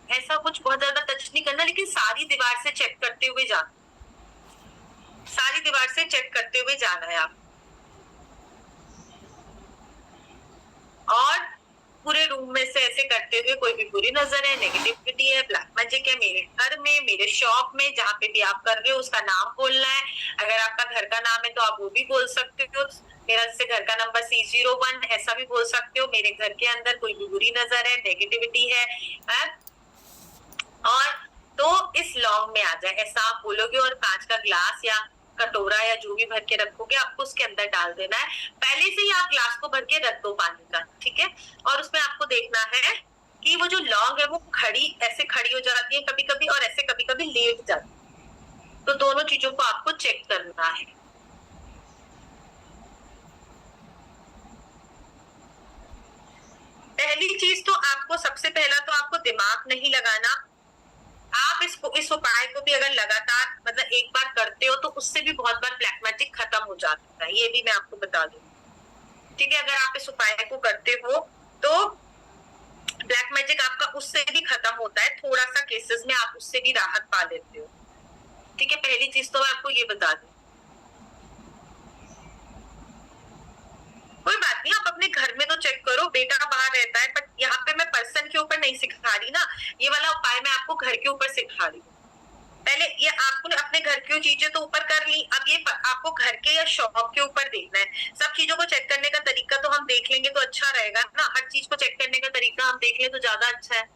ऐसा कुछ बहुत ज्यादा टच नहीं करना, लेकिन सारी दीवार से चेक करते हुए जाना, सारी दीवार से चेक करते हुए जाना है आप। और पूरे रूम में से ऐसे करते हुए, कोई भी बुरी नजर है, नेगेटिविटी है, ब्लैक मैजिक है, मेरे घर में, मेरे शॉप में, जहाँ पे भी आप कर रहे हो उसका नाम बोलना है। अगर आपका घर का नाम है तो आप वो भी बोल सकते हो, मेरा जैसे घर का नंबर 601, ऐसा भी बोल सकते हो। मेरे घर के अंदर कोई भी बुरी नजर है, नेगेटिविटी है, और तो इस लौंग में आ जाए, ऐसा आप बोलोगे, और कांच का ग्लास या कटोरा या जो भी भर के रखोगे आपको उसके अंदर डाल देना है। पहले से ही आप ग्लास को भर के रख दो पानी का, ठीक है। और उसमें आपको देखना है कि वो जो लौंग है वो ऐसे खड़ी हो जाती है कभी कभी, और ऐसे कभी कभी लेट जाती है, तो दोनों चीजों को आपको चेक करना है। पहली चीज तो आपको, सबसे पहला तो आपको दिमाग नहीं लगाना। आप इस उपाय को भी अगर लगातार, मतलब एक बार करते हो, तो उससे भी बहुत बार ब्लैक मैजिक खत्म हो जाता है, ये भी मैं आपको बता दूं, ठीक है। अगर आप इस उपाय को करते हो तो ब्लैक मैजिक आपका उससे भी खत्म होता है, थोड़ा सा केसेस में आप उससे भी राहत पा लेते हो, ठीक है। पहली चीज तो मैं आपको ये बता दूं। कोई बात नहीं, आप अपने घर में तो चेक करो, बेटा बाहर रहता है, बट यहाँ पे मैं पर्सन के ऊपर नहीं सिखा रही ना, ये वाला उपाय मैं आपको घर के ऊपर सिखा रही हूँ। पहले ये आपने अपने घर की चीजें तो ऊपर कर ली, अब ये आपको घर के या शॉप के ऊपर देखना है। सब चीजों को चेक करने का तरीका तो हम देख लेंगे तो अच्छा रहेगा ना, हर चीज को चेक करने का तरीका हम देख लें तो ज्यादा अच्छा है।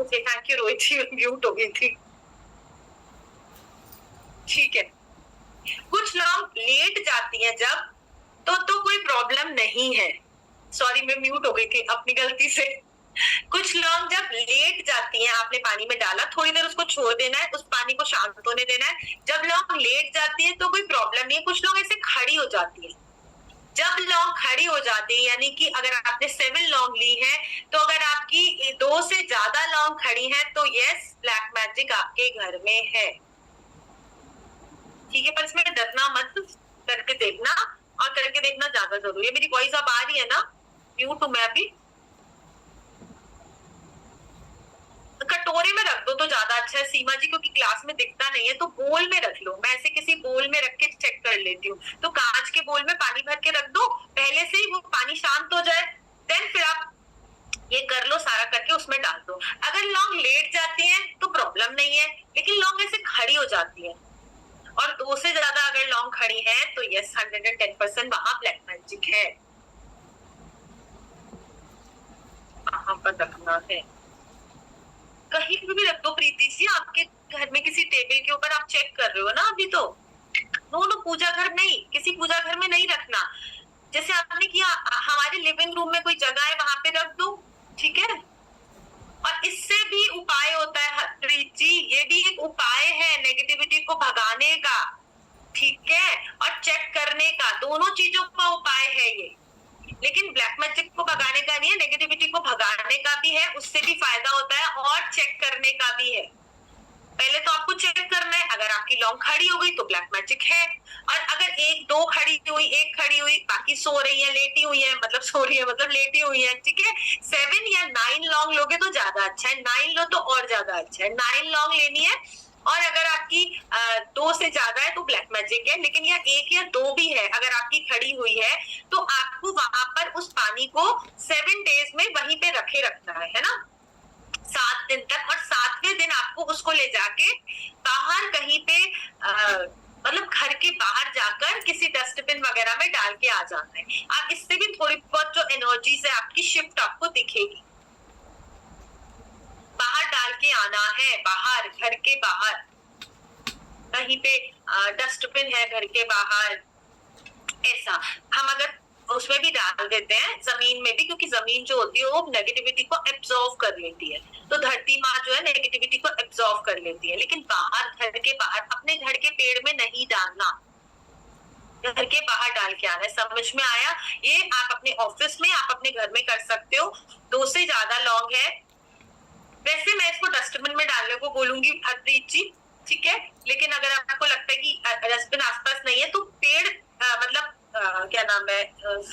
Okay thank you Rohit ji, mute हो गई थी। ठीक है, कुछ लोग लेट जाती हैं जब, तो कोई प्रॉब्लम नहीं है। सॉरी मैं म्यूट हो गई थी अपनी गलती से। कुछ लोग जब लेट जाती हैं, आपने पानी में डाला, थोड़ी देर उसको छोड़ देना है, उस पानी को शांत होने देना है। जब लोग लेट जाती है तो कोई प्रॉब्लम नहीं है। कुछ लोग ऐसे खड़ी हो जाती है। जब लौंग खड़ी हो जाती है, यानी कि अगर आपने 7 लौंग ली है, तो अगर आपकी 2 से ज्यादा लौंग खड़ी है तो यस, ब्लैक मैजिक आपके घर में है। ठीक है, पर इसमें डरना मत, करके देखना, और करके देखना ज्यादा जरूरी है। मेरी वॉइस अब आ रही है ना? म्यूट हूं मैं अभी। कटोरे में रख दो तो ज्यादा अच्छा है सीमा जी, क्योंकि ग्लास में दिखता नहीं है, तो बोल में रख लो। मैं ऐसे किसी बोल में रख के चेक कर लेती हूँ। तो कांच के बोल में पानी भर के रख दो, पहले से ही वो पानी शांत हो जाए, देन फिर आप ये कर लो, सारा करके उसमें डाल दो। अगर लौंग लेट जाती है तो प्रॉब्लम नहीं है, लेकिन लौंग ऐसे खड़ी हो जाती है और 2 से ज्यादा अगर लौंग खड़ी है तो यस 110% वहां ब्लैक मैजिक है। वहां पर रखना है, कहीं भी रख दो प्रीति जी, आपके घर में किसी टेबल के ऊपर आप चेक कर रहे हो ना अभी, तो नो पूजा घर नहीं, किसी पूजा घर में नहीं रखना। जैसे आपने किया, हमारे लिविंग रूम में कोई जगह है वहां पे रख दो, ठीक है। और इससे भी उपाय होता है प्रीति जी, ये भी एक उपाय है नेगेटिविटी को भगाने का, ठीक है, और चेक करने का, दोनों चीजों का उपाय है ये। लेकिन ब्लैक मैजिक को भगाने का नहीं है, नेगेटिविटी को भगाने का भी है, उससे भी फायदा होता है, और चेक करने का भी है। पहले तो आपको चेक करना है, अगर आपकी लौंग खड़ी हो गई तो ब्लैक मैजिक है, और अगर 1 2 खड़ी हुई, 1 खड़ी हुई, बाकी सो रही है, लेटी हुई है, मतलब सो रही है मतलब लेटी हुई है, ठीक है। 7 या 9 लौंग लोगे तो ज्यादा अच्छा है, 9 लो तो और ज्यादा अच्छा है। 9 लौंग लेनी है, और अगर आपकी 2 से ज्यादा है तो ब्लैक मैजिक है, लेकिन यह 1 या 2 भी है, अगर आपकी खड़ी हुई है, तो आपको वहां पर उस पानी को 7 डेज में वहीं पे रखे रखना है ना, 7 दिन तक। और 7वें दिन आपको उसको ले जाके बाहर कहीं पे मतलब घर के बाहर जाकर किसी डस्टबिन वगैरह में डाल के आ जाना है। आप इससे भी थोड़ी बहुत जो एनर्जीज है आपकी शिफ्ट आपको दिखेगी। बाहर डाल के आना है, बाहर, घर के बाहर कहीं पे डस्टबिन है घर के बाहर, ऐसा। हम अगर उसमें भी डाल देते हैं, जमीन में भी, क्योंकि जमीन जो होती है वो नेगेटिविटी को एब्जॉर्व कर लेती है, तो धरती माँ जो है नेगेटिविटी को एब्जॉर्व कर लेती है। लेकिन बाहर, घर के बाहर, अपने घर के पेड़ में नहीं डालना, घर के बाहर डाल के आना है। समझ में आया? ये आप अपने ऑफिस में, आप अपने घर में कर सकते हो। 2 से ज्यादा लौंग है, वैसे मैं इसको डस्टबिन में डालने को बोलूंगी हरप्रीत जी, ठीक है। लेकिन अगर आपको लगता है कि डस्टबिन आसपास नहीं है, तो पेड़ मतलब क्या नाम है,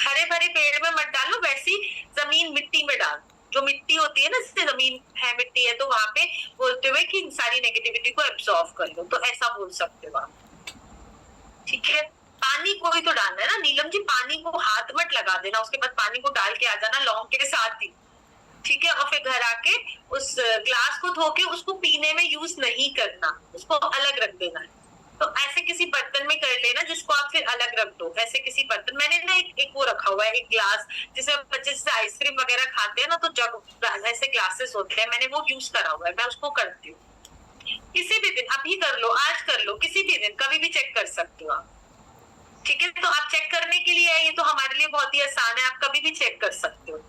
हरे भरे पेड़ में मत डालो, वैसी जमीन मिट्टी में डाल, जो मिट्टी होती है ना, जैसे जमीन है मिट्टी है, तो वहां पे बोलते हुए कि सारी नेगेटिविटी को एब्जॉर्व कर लो, तो ऐसा बोल सकते हो आप, ठीक है। पानी को ही तो डालना है ना नीलम जी, पानी को हाथ मत लगा देना, उसके बाद पानी को डाल के आ जाना लौंग के साथ ही, ठीक है। और फिर घर आके उस ग्लास को धो के उसको पीने में यूज नहीं करना, उसको अलग रख देना है। तो ऐसे किसी बर्तन में कर लेना जिसको आप फिर अलग रख दो, ऐसे किसी बर्तन। मैंने ना एक वो रखा हुआ है, एक ग्लास, जिसमें बच्चे जैसे आइसक्रीम वगैरह खाते हैं ना, तो जब ऐसे ग्लासेस होते हैं, मैंने वो यूज करा हुआ है, मैं उसको करती हूँ। किसी भी दिन, अभी कर लो, आज कर लो, किसी भी दिन, कभी भी चेक कर सकते हो आप, ठीक है। तो आप चेक करने के लिए, ये तो हमारे लिए बहुत ही आसान है, आप कभी भी चेक कर सकते हो,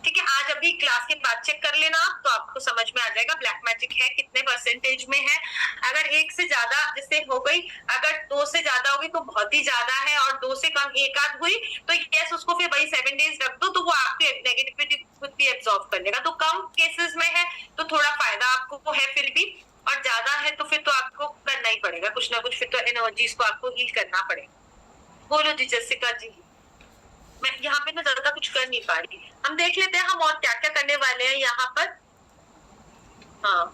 ठीक है। आज अभी क्लास के बाद चेक कर लेना आप, तो आपको समझ में आ जाएगा ब्लैक मैजिक है कितने परसेंटेज में है। अगर 1 से ज्यादा जैसे हो गई, अगर 2 से ज्यादा होगी तो बहुत ही ज्यादा है, और 2 से कम 1 आध हुई तो यस, उसको फिर वही 7 डेज रख दो, तो वो आपकी नेगेटिविटी खुद भी एब्जॉर्ब कर लेगा। तो कम केसेस में है तो थोड़ा फायदा आपको है फिर भी, और ज्यादा है तो फिर तो आपको करना ही पड़ेगा कुछ ना कुछ, फिर तो एनर्जीज को आपको हील करना पड़ेगा। बोलो जी जसिका जी। मैं यहाँ पे ना ज्यादा कुछ कर नहीं पा रही, हम देख लेते हैं हम और क्या क्या करने वाले हैं यहाँ पर। हाँ,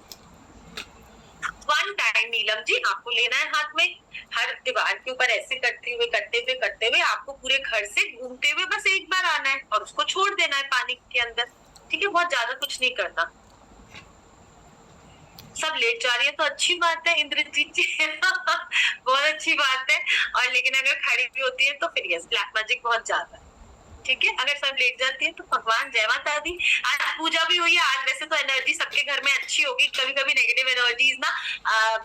1 टाइम नीलम जी आपको लेना है हाथ में, हर दीवार के ऊपर ऐसे करते हुए आपको पूरे घर से घूमते हुए बस एक बार आना है और उसको छोड़ देना है पानी के अंदर, ठीक है। बहुत ज्यादा कुछ नहीं करना। सब लेट जा रही है तो अच्छी बात है इंद्रजीत जी बहुत अच्छी बात है। और लेकिन अगर खड़ी भी होती है तो फिर यस, ब्लैक मैजिक बहुत ज्यादा है। ठीक है, अगर सब लेट जाती है तो भगवान जय माता दी। आज पूजा भी हुई है, आज वैसे तो एनर्जी सबके घर में अच्छी होगी, कभी कभी नेगेटिव एनर्जीज ना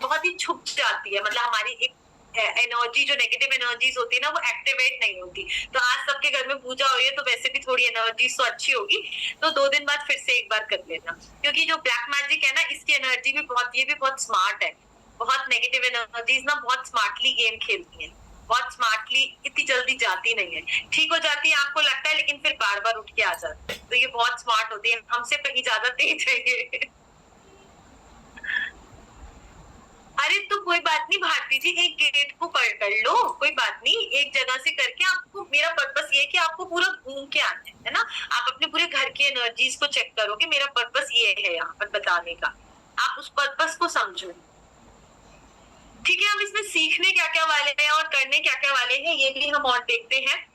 बहुत ही छुप जाती है, मतलब हमारी एक एनर्जी जो नेगेटिव एनर्जीज होती है ना वो एक्टिवेट नहीं होती। तो आज सबके घर में पूजा हुई है तो वैसे भी थोड़ी एनर्जी तो अच्छी होगी, तो 2 दिन बाद फिर से एक बार कर लेना, क्योंकि जो ब्लैक मैजिक है ना इसकी एनर्जी भी ये भी बहुत स्मार्ट है। बहुत नेगेटिव एनर्जीज ना बहुत स्मार्टली गेम खेलती है, बहुत स्मार्टली, इतनी जल्दी जाती नहीं है, ठीक हो जाती है आपको लगता है, लेकिन फिर बार बार उठ के आ जाती है। तो ये बहुत स्मार्ट होती है, हमसे कहीं ज्यादा तेज है ये। अरे तो कोई बात नहीं भारती जी, एक गेट को कर लो, कोई बात नहीं, एक जगह से करके आपको, मेरा पर्पस ये है कि आपको पूरा घूम के आना है ना, आप अपने पूरे घर की एनर्जीज को चेक करोगे, मेरा पर्पस ये है यहाँ पर बताने का, आप उस पर्पस को समझो। ठीक है, हम इसमें सीखने क्या क्या वाले हैं और करने क्या क्या वाले हैं ये भी हम और देखते हैं।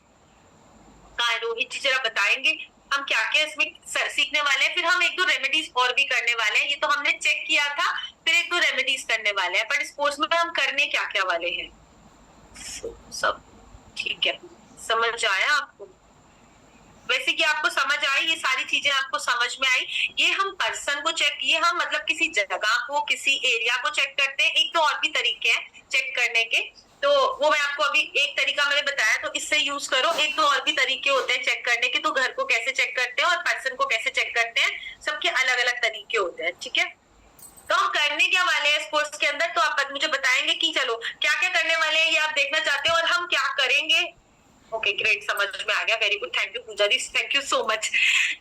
रोहित जी जरा बताएंगे हम क्या क्या इसमें सीखने वाले हैं, फिर हम 1-2 रेमेडीज और भी करने वाले हैं, ये तो हमने चेक किया था, फिर 1-2 रेमेडीज करने वाले हैं, बट इस कोर्स में हम करने क्या क्या वाले हैं सब ठीक है, समझ आया आपको? वैसे कि आपको समझ आई, ये सारी चीजें आपको समझ में आई। ये हम पर्सन को चेक, ये हम मतलब किसी जगह को, किसी एरिया को चेक करते हैं। एक तो और भी तरीके हैं चेक करने के, तो वो मैं आपको अभी एक तरीका मैंने बताया तो इससे यूज करो। एक तो और भी तरीके होते हैं चेक करने के, तो घर को कैसे चेक करते हैं और पर्सन को कैसे चेक करते हैं, सबके अलग अलग तरीके होते हैं। ठीक है, तो हम करने क्या वाले हैं इस कोर्स के अंदर, तो आप मुझे बताएंगे कि चलो क्या क्या करने वाले हैं, ये आप देखना चाहते हो और हम क्या करेंगे। ओके ग्रेट, समझ में आ गया, very good, thank you Pooja ji, thank you so much.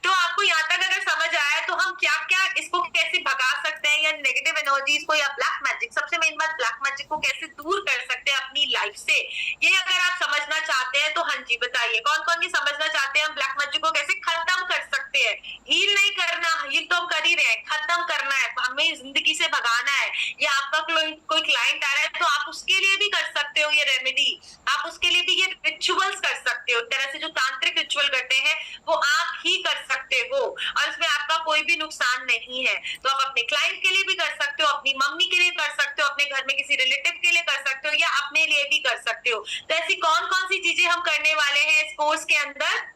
तो आपको यहाँ तक अगर समझ आया तो हम क्या क्या इसको कैसे भगा सकते हैं, या नेगेटिव एनर्जीज को, या ब्लैक मैजिक, सबसे मेन बात ब्लैक मैजिक को कैसे दूर कर सकते हैं अपनी लाइफ से, ये अगर आप समझना चाहते हैं तो हाँ जी बताइए, कौन कौन ये समझना चाहते हैं हम ब्लैक मैजिक को कैसे खत्म कर सकते हैं। हील नहीं करना, हील तो हम कर ही रहे हैं, खत्म करना है, हमें जिंदगी से भगाना है। या आपका कोई क्लाइंट आ रहा है तो आप उसके लिए भी कर सकते हो ये रेमेडी, आप उसके लिए भी ये रिचुअल्स कर सकते हो। तरह से जो तांत्रिक रिचुअल करते हैं वो आप ही कर सकते हो और इसमें आपका कोई भी नुकसान नहीं है। तो आप अपने क्लाइंट के लिए भी कर सकते हो, अपनी मम्मी के लिए कर सकते हो, अपने घर में किसी रिलेटिव के लिए कर सकते हो, या अपने लिए भी कर सकते हो। तो ऐसी कौन कौन सी चीजें हम करने वाले हैं इस कोर्स के अंदर,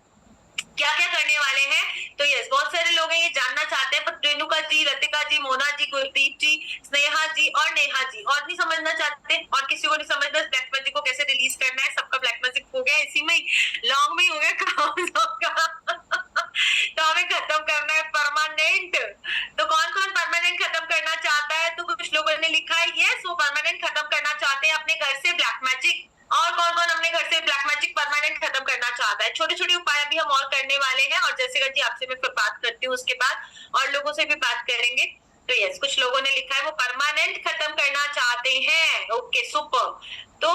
क्या क्या करने वाले हैं, तो यस बहुत सारे लोग हैं ये जानना चाहते हैं, पर रेणुका जी, लतिका जी, मोना जी, गुरदीप जी, स्नेहा जी और नेहा जी और नहीं समझना चाहते, और किसी को नहीं समझना ब्लैक मैजिक को कैसे रिलीज करना है। सबका ब्लैक मैजिक हो गया, इसी में लॉन्ग में ही हो गया काम सबका। तो हमें खत्म करना है परमानेंट। तो कौन कौन परमानेंट खत्म करना चाहता है, तो कुछ लोगों ने लिखा है यस वो परमानेंट खत्म करना चाहते हैं अपने घर से ब्लैक मैजिक। और कौन कौन अपने घर से ब्लैक मैजिक परमानेंट खत्म करना चाहता है। छोटे छोटे उपाय भी हम और करने वाले हैं, और जैसे जी आपसे मैं फिर बात करती हूँ उसके बाद और लोगों से भी बात करेंगे। तो यस कुछ लोगों ने लिखा है वो परमानेंट खत्म करना चाहते हैं। Okay super. तो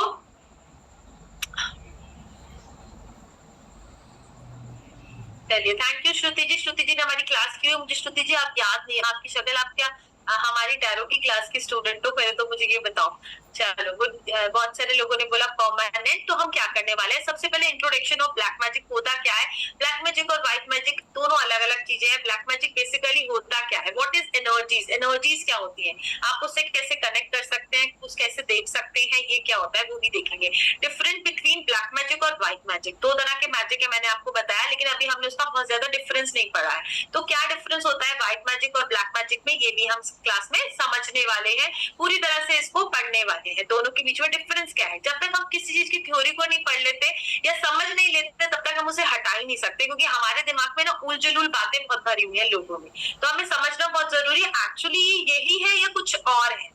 चलिए थैंक यू श्रुति जी। श्रुति जी ने हमारी क्लास की, मुझे श्रुति जी आप याद नहीं, आपकी शक्ल, आप क्या हमारी टैरो की क्लास की स्टूडेंट हो, पहले तो मुझे ये बताओ। चलो बहुत सारे लोगों ने बोला परमानेंट। तो हम क्या करने वाले हैं, सबसे पहले इंट्रोडक्शन ऑफ ब्लैक मैजिक होता क्या है। ब्लैक मैजिक और व्हाइट मैजिक दोनों अलग अलग चीजें हैं। ब्लैक मैजिक बेसिकली होता क्या है, व्हाट इज एनर्जीज, एनर्जीज क्या होती है, आप उससे कैसे कनेक्ट कर सकते हैं, कुछ कैसे देख सकते हैं, ये क्या होता है वो भी देखेंगे। डिफरेंस बिटवीन ब्लैक मैजिक और व्हाइट मैजिक, दो तरह के मैजिक है मैंने आपको बताया, लेकिन अभी हमने उसका बहुत ज्यादा डिफरेंस नहीं पढ़ा है। तो क्या डिफरेंस होता है व्हाइट मैजिक और ब्लैक मैजिक में, ये भी हम क्लास में समझने वाले हैं, पूरी तरह से इसको पढ़ने वाले हैं। दोनों के बीच में डिफरेंस क्या है, जब तक हम किसी चीज की थ्योरी को नहीं पढ़ लेते या समझ नहीं लेते तब तक हम उसे हटा ही नहीं सकते, क्योंकि हमारे दिमाग में ना उलझुल बातें बहुत भरी हुई है लोगों में। तो हमें समझना बहुत जरूरी है एक्चुअली यही है या कुछ और है।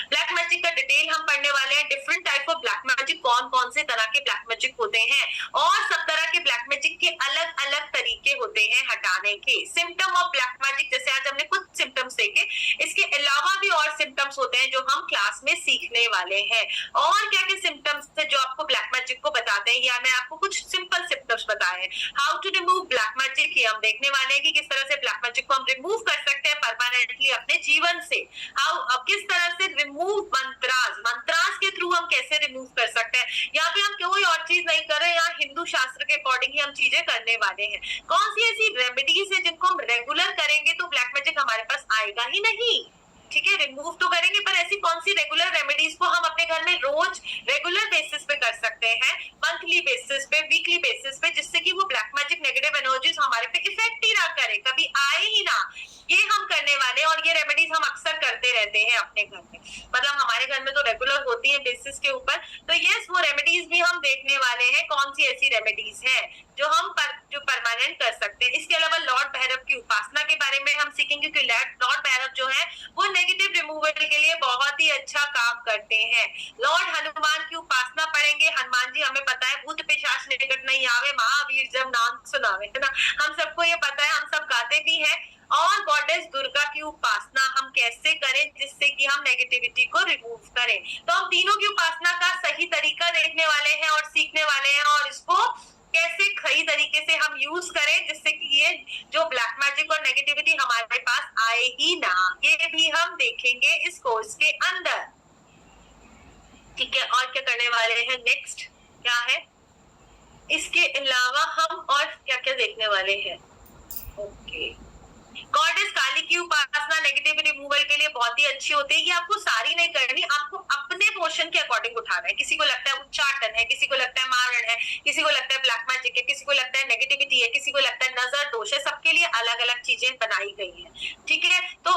ब्लैक मैजिक का डिटेल हम पढ़ने वाले हैं, different type of black magic, कौन कौन से तरह के ब्लैक मैजिक होते हैं, और सब तरह के ब्लैक मैजिक के अलग अलग तरीके होते हैं हटाने के। सिम्टम ऑफ ब्लैक मैजिक, जैसे आज हमने कुछ सिम्टम्स देखे, इसके अलावा भी और सिम्टम्स होते हैं जो हम क्लास में सीखने वाले हैं। और क्या क्या सिम्टम्स है जो आपको ब्लैक मैजिक को बताते हैं, या मैं आपको कुछ सिंपल सिम्टम्स बताए हैं। How to remove black magic, ये हम देखने वाले हैं कि किस तरह से ब्लैक मैजिक को हम रिमूव कर सकते हैं परमानेंटली अपने जीवन से। हाउ किस तरह से रिमूव मंत्रास, मंत्रास के थ्रू हम कैसे रिमूव कर सकते हैं। यहाँ पे हम कोई और चीज नहीं कर रहे, यहाँ हिंदू शास्त्र के अकॉर्डिंग ही हम चीजें करने वाले हैं। कौन सी ऐसी रेमेडीज है जिनको हम रेगुलर करेंगे तो ब्लैक मैजिक हमारे पास आएगा ही नहीं। ठीक है, रिमूव तो करेंगे, पर ऐसी कौन सी रेगुलर रेमेडीज को हम अपने घर में रोज रेगुलर बेसिस पे कर सकते हैं, मंथली बेसिस पे, वीकली बेसिस पे, जिससे कि वो ब्लैक मैजिक नेगेटिव एनर्जीज हमारे पे इफेक्ट ही ना करे, कभी आए ही ना, ये हम करने वाले हैं। और ये रेमेडीज हम अक्सर करते रहते हैं अपने घर में, मतलब हमारे घर में तो रेगुलर होती है बेसिस के ऊपर। तो यस, वो रेमेडीज भी हम देखने वाले हैं, कौन सी ऐसी रेमेडीज है जो हम जो परमानेंट कर सकते हैं। इसके अलावा लॉर्ड भैरव की उपासना के बारे में हम सीखेंगे कि लॉर्ड भैरव जो है वो नेगेटिव रिमूवल के लिए बहुत ही अच्छा काम करते हैं। लॉर्ड हनुमान की उपासना पढ़ेंगे। हनुमान जी, हमें पता है, भूत पिशाच निकट नहीं आवे, महावीर जब नाम सुनावे, है ना, हम सबको ये पता है, हम सब गाते भी हैं। और गॉडेस दुर्गा की उपासना हम कैसे करें जिससे कि हम नेगेटिविटी को रिमूव करें, तो हम तीनों की उपासना का सही तरीका देखने वाले हैं और सीखने वाले हैं, और इसको कैसे सही तरीके से हम यूज करें जिससे कि ये जो ब्लैक मैजिक और नेगेटिविटी हमारे पास आए ही ना, ये भी हम देखेंगे इस कोर्स के अंदर। ठीक है, और क्या करने वाले हैं, नेक्स्ट क्या है, इसके अलावा हम और क्या क्या देखने वाले हैं। ओके, गॉडेस काली की उपासना नेगेटिव रिमूवल के लिए बहुत ही अच्छी होती है। ये आपको सारी नहीं करनी, आपको अपने पोर्शन के अकॉर्डिंग उठाना है। किसी को लगता है उच्चाटन है, किसी को लगता है मारण है, किसी को लगता है ब्लैक मैजिक है, किसी को लगता है नेगेटिविटी है, किसी को लगता है नजर दोष है, सबके लिए अलग अलग चीजें बनाई गई है। ठीक है, तो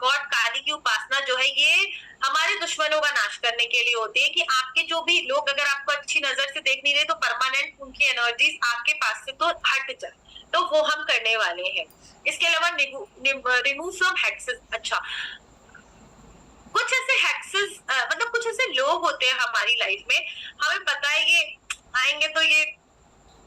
गॉड काली की उपासना जो है ये हमारे दुश्मनों का नाश करने के लिए होती है, कि आपके जो भी लोग अगर आपको अच्छी नजर से देख नहीं रहे तो परमानेंट उनकी एनर्जीज आपके पास से तो हट जाए, तो वो हम करने वाले हैं। इसके अलावा रिमूव फ्रॉम हेक्सेस। अच्छा, कुछ ऐसे हेक्सेस, मतलब कुछ ऐसे लोग होते हैं हमारी लाइफ में, हमें पता है ये आएंगे तो ये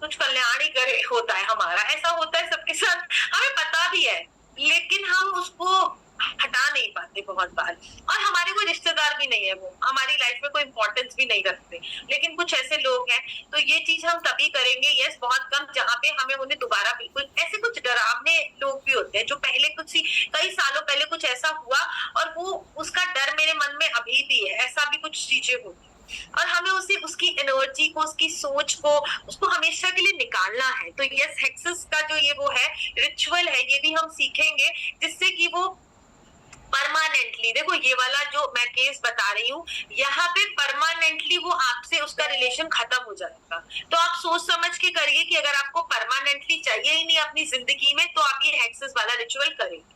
कुछ कल्याण ही करे होता है हमारा, ऐसा होता है सबके साथ, हमें पता भी है, लेकिन हम उसको हटा नहीं पाते बहुत बार, और हमारे कोई रिश्तेदार भी नहीं है, वो हमारी लाइफ में कोई इंपॉर्टेंस भी नहीं रखते, लेकिन कुछ ऐसे लोग हैं। तो ये चीज हम तभी करेंगे, यस, बहुत कम, जहाँ पे हमें उन्हें दोबारा बिल्कुल, ऐसे कुछ डरावने लोग भी होते हैं जो पहले कई सालों पहले कुछ ऐसा हुआ और वो उसका डर मेरे मन में अभी भी है, ऐसा भी कुछ चीजें होती है, और हमें उसकी एनर्जी को, उसकी सोच को, उसको हमेशा के लिए निकालना है। तो यस, हेक्सेस का जो ये वो है रिचुअल है, ये भी हम सीखेंगे जिससे कि वो परमानेंटली, देखो ये वाला जो मैं केस बता रही हूँ, यहाँ पे परमानेंटली वो आपसे उसका रिलेशन खत्म हो जाएगा। तो आप सोच समझ के करिए कि अगर आपको परमानेंटली चाहिए ही नहीं अपनी जिंदगी में, तो आप ये हेक्सेस वाला रिचुअल करेंगे,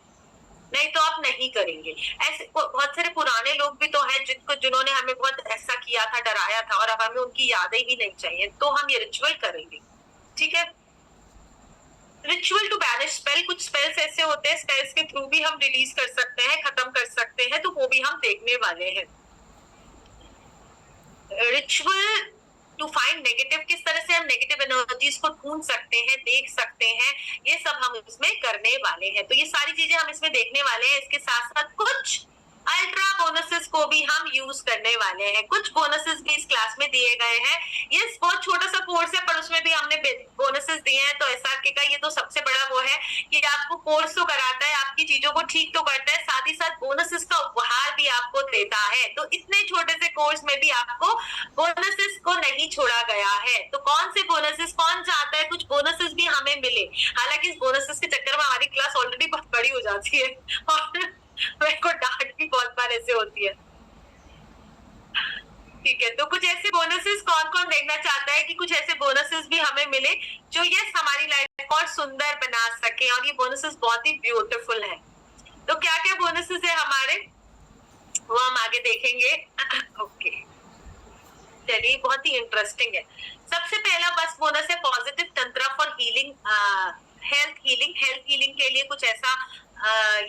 नहीं तो आप नहीं करेंगे। ऐसे बहुत सारे पुराने लोग भी तो हैं जिन्होंने हमें बहुत ऐसा किया था, डराया था, और अब हमें उनकी यादें भी नहीं चाहिए, तो हम ये रिचुअल करेंगे। ठीक है, रिचुअल टू बैनिश स्पेल, कुछ स्पेल्स ऐसे होते हैं, स्पेल्स के थ्रू भी हम रिलीज कर सकते हैं, खत्म कर सकते हैं, तो वो भी हम देखने वाले हैं। रिचुअल टू फाइंड नेगेटिव, किस तरह से हम नेगेटिव एनर्जीज को ढूंढ सकते हैं, देख सकते हैं, ये सब हम इसमें करने वाले हैं। तो ये सारी चीजें हम इसमें देखने वाले हैं। इसके साथ साथ कुछ अल्ट्रा बोनसेस को भी हम यूज करने वाले हैं, कुछ बोनसेस भी इस क्लास में दिए गए हैं। ये बहुत छोटा सा कोर्स है, पर उसमें भी हमने बोनसेस दिए हैं। तो एसआरके का ये तो सबसे बड़ा वो है कि आपको कोर्स तो कराता है, आपकी चीजों को ठीक तो करता है, साथ ही साथ बोनसेस का उपहार भी आपको देता है। तो इतने छोटे से कोर्स में भी आपको बोनसेस को नहीं छोड़ा गया है। तो कौन से बोनसेस, कौन चाहता है कुछ बोनसेस भी हमें मिले? हालांकि इस बोनसेस के चक्कर में हमारी क्लास ऑलरेडी बहुत बड़ी हो जाती है और मेरे को डांट भी बहुत बार ऐसे होती है। ठीक है, तो कुछ ऐसे बोनसेस कौन कौन देखना चाहता है कि कुछ ऐसे बोनसेस भी हमें मिले जो यस हमारी लाइफ को और सुंदर बना सके, और ये बोनसेस बहुत ही ब्यूटीफुल है। तो क्या क्या बोनसेस है हमारे, वो हम आगे देखेंगे। ओके, चलिए, बहुत ही इंटरेस्टिंग है। सबसे पहला बस बोनस है पॉजिटिव तंत्र फॉर हीलिंग, हेल्थ हीलिंग के लिए कुछ ऐसा,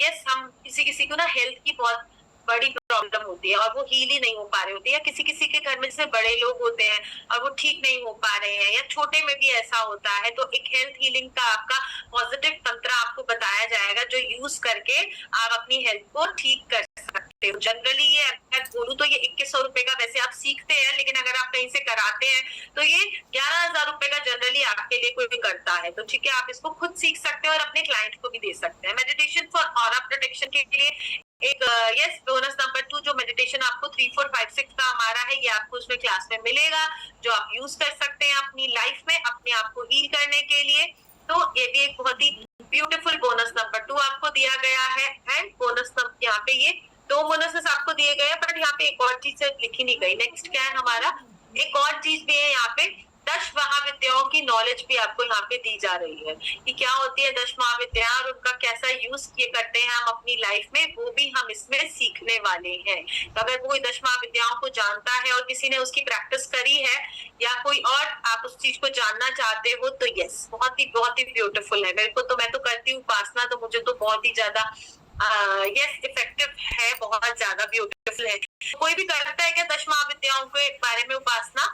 यस, हम किसी को ना हेल्थ की बहुत बड़ी प्रॉब्लम होती है और वो हील ही नहीं हो पा रही होती है, या किसी के घर में जैसे बड़े लोग होते हैं और वो ठीक नहीं हो पा रहे हैं, या छोटे में भी ऐसा होता है। तो एक हेल्थ हीलिंग का आपका पॉजिटिव तंत्र आपको बताया जाएगा जो यूज करके आप अपनी हेल्थ को ठीक कर सकते हो। जनरली ये अगर बोलूं तो ये 2100 रुपए का वैसे आप सीखते हैं, लेकिन अगर आप कहीं से कराते हैं तो ये 11,000 रुपए का जनरली आपके लिए कोई भी करता है। तो ठीक है, आप इसको खुद सीख सकते हैं और अपने क्लाइंट को भी दे सकते हैं। मेडिटेशन फॉर ऑरा प्रोटेक्शन के लिए एक यस बोनस नंबर 2 जो मेडिटेशन आपको 3, 4, 5, 6 का हमारा है, ये आपको उसमें क्लास में मिलेगा, जो आप यूज कर सकते हैं अपनी लाइफ में अपने आप को हील करने के लिए। तो ये भी एक बहुत ही ब्यूटीफुल बोनस नंबर 2 आपको दिया गया है। एंड बोनस यहाँ पे ये 2 बोनसेस आपको दिए गए हैं, पर यहाँ पे एक और चीज लिखी नहीं गई। नेक्स्ट क्या है हमारा, एक और चीज भी है यहाँ पे, दश महाविद्याओं की नॉलेज भी आपको यहाँ पे दी जा रही है कि क्या होती है दश महाविद्या और उनका कैसा यूज किए करते हैं हम अपनी लाइफ में, वो भी हम इसमें सीखने वाले हैं। तो अगर कोई दश महाविद्याओं को जानता है और किसी ने उसकी प्रैक्टिस करी है या कोई और आप उस चीज को जानना चाहते हो तो यस, बहुत ही ब्यूटीफुल है। मेरे को तो, मैं तो करती हूँ उपासना, तो मुझे तो बहुत ही ज्यादा यस इफेक्टिव है, बहुत ज्यादा ब्यूटीफुल है। कोई भी करता है क्या दश महाविद्याओं के बारे में उपासना?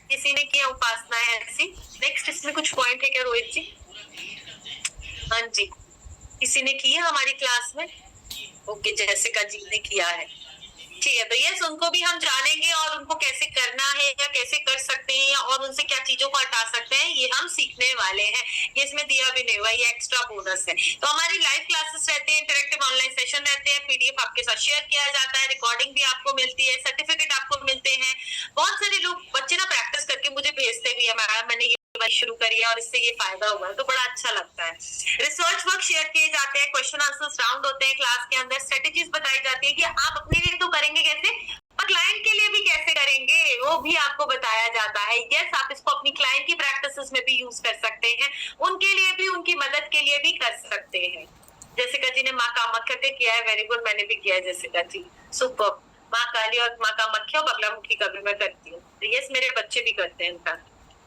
किसी ने किया उपासना है ऐसी? नेक्स्ट इसमें कुछ पॉइंट है क्या रोहित जी? हाँ जी, किसी ने किया हमारी क्लास में? ओके, जैसिका जी ने किया है, ठीक है। तो यस, उनको भी हम जानेंगे और उनको कैसे करना है या कैसे कर सकते हैं और उनसे क्या चीजों को हटा सकते हैं, ये हम सीखने वाले हैं। ये इसमें दिया भी नहीं हुआ, ये एक्स्ट्रा बोनस है। तो हमारी लाइव क्लासेस रहते हैं, इंटरेक्टिव ऑनलाइन सेशन रहते हैं, पीडीएफ आपके साथ शेयर किया जाता है, रिकॉर्डिंग भी आपको मिलती है, सर्टिफिकेट आपको मिलते हैं। बहुत सारे लोग बच्चे ना प्रैक्टिस करके मुझे भेजते भी है, मैडम मैंने ये शुरू करी है और इससे ये फायदा हुआ है, तो बड़ा अच्छा लगता है। रिसर्च वर्क शेयर किए जाते हैं, क्वेश्चन आंसर्स राउंड होते हैं क्लास के अंदर, स्ट्रेटेजीज बताई जाती है कि आप अपने लिए तो करेंगे कैसे, पर क्लाइंट के लिए भी कैसे करेंगे वो भी आपको बताया जाता है। यस, आप इसको अपनी क्लाइंट की प्रैक्टिसेस में भी यूज कर सकते हैं, उनके लिए भी, उनकी मदद के लिए भी कर सकते हैं। जैसिका जी ने माँ कामाख्या पे किया है, वेरी गुड, मैंने भी किया है जैसिका जी, सुपर। माँ काली और माँ कामाख्या और बगलामुखी का भी मैं करती हूँ, तो यस मेरे बच्चे भी करते हैं इनका।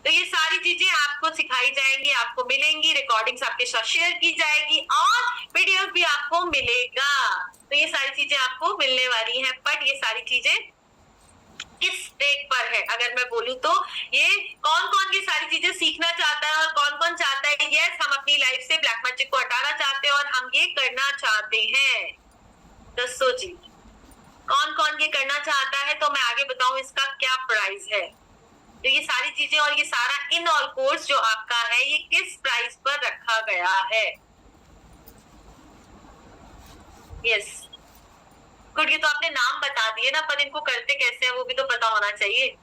तो ये सारी चीजें आपको सिखाई जाएंगी, आपको मिलेंगी, रिकॉर्डिंग्स आपके साथ शेयर की जाएगी और पीडीएफ भी आपको मिलेगा। तो ये सारी चीजें आपको मिलने वाली हैं, बट ये सारी चीजें किस डेट पर है अगर मैं बोलूं तो, ये कौन कौन ये सारी चीजें सीखना चाहता है और कौन कौन चाहता है यस हम अपनी लाइफ से ब्लैक मैजिक को हटाना चाहते हैं और हम ये करना चाहते हैं। दसो जी, कौन कौन ये करना चाहता है, तो मैं आगे बताऊं इसका क्या प्राइस है। तो ये सारी चीजें और ये सारा इन ऑल कोर्स जो आपका है ये किस प्राइस पर रखा गया है। यस गुड, ये तो आपने नाम बता दिए ना, पर इनको करते कैसे हैं वो भी तो पता होना चाहिए।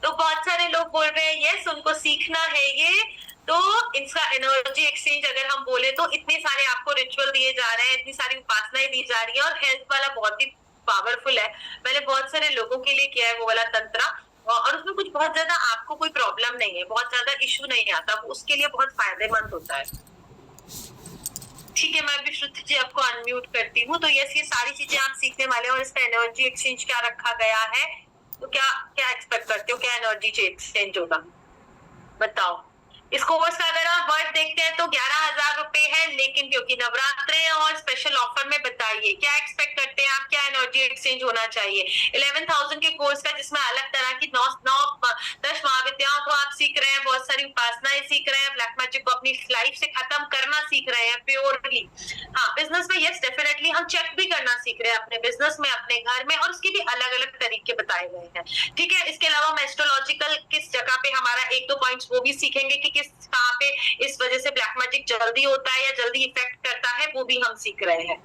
तो बहुत सारे लोग बोल रहे हैं यस उनको सीखना है ये, तो इसका एनर्जी एक्सचेंज अगर हम बोले तो इतने सारे आपको रिचुअल दिए जा रहे हैं, इतनी सारी उपासनाएं दी जा रही है और हेल्थ वाला बहुत ही पावरफुल है। मैंने बहुत सारे लोगों के लिए किया है वो वाला तंत्र, और उसमें कुछ बहुत ज्यादा आपको कोई प्रॉब्लम नहीं है, बहुत ज्यादा इश्यू नहीं आता, उसके लिए बहुत फायदेमंद होता है। ठीक है, मैं अभी श्रुति जी आपको अनम्यूट करती हूँ। तो यस, ये सारी चीजें आप सीखने वाले हैं और इसका एनर्जी एक्सचेंज क्या रखा गया है, तो क्या क्या एक्सपेक्ट करते हो, क्या एनर्जी एक्सचेंज होगा बताओ। इस कोर्स का अगर आप वर्ड देखते हैं तो 11,000 रुपए है, लेकिन क्योंकि नवरात्रे हैं और स्पेशल ऑफर में बताइए क्या एक्सपेक्ट करते हैं आप, क्या एनर्जी एक्सचेंज होना चाहिए। 11,000 के कोर्स का जिसमें अलग तरह की 10 महाविद्याओं को आप सीख रहे हैं, बहुत सारी उपासनाएं सीख रहे हैं, ब्लैक मैजिक को अपनी लाइफ से खत्म करना सीख रहे हैं प्योरली। हाँ, बिजनेस में यस डेफिनेटली हम चेक भी करना सीख रहे हैं अपने बिजनेस में, अपने घर में, और उसके भी अलग अलग तरीके बताए गए हैं। ठीक है, इसके अलावा हम एस्ट्रोलॉजिकल किस जगह पे हमारा 1-2 पॉइंट्स वो भी सीखेंगे कि कहाँ पे इस वजह से ब्लैक मैजिक जल्दी होता है या जल्दी इफेक्ट करता है, वो भी हम सीख रहे हैं।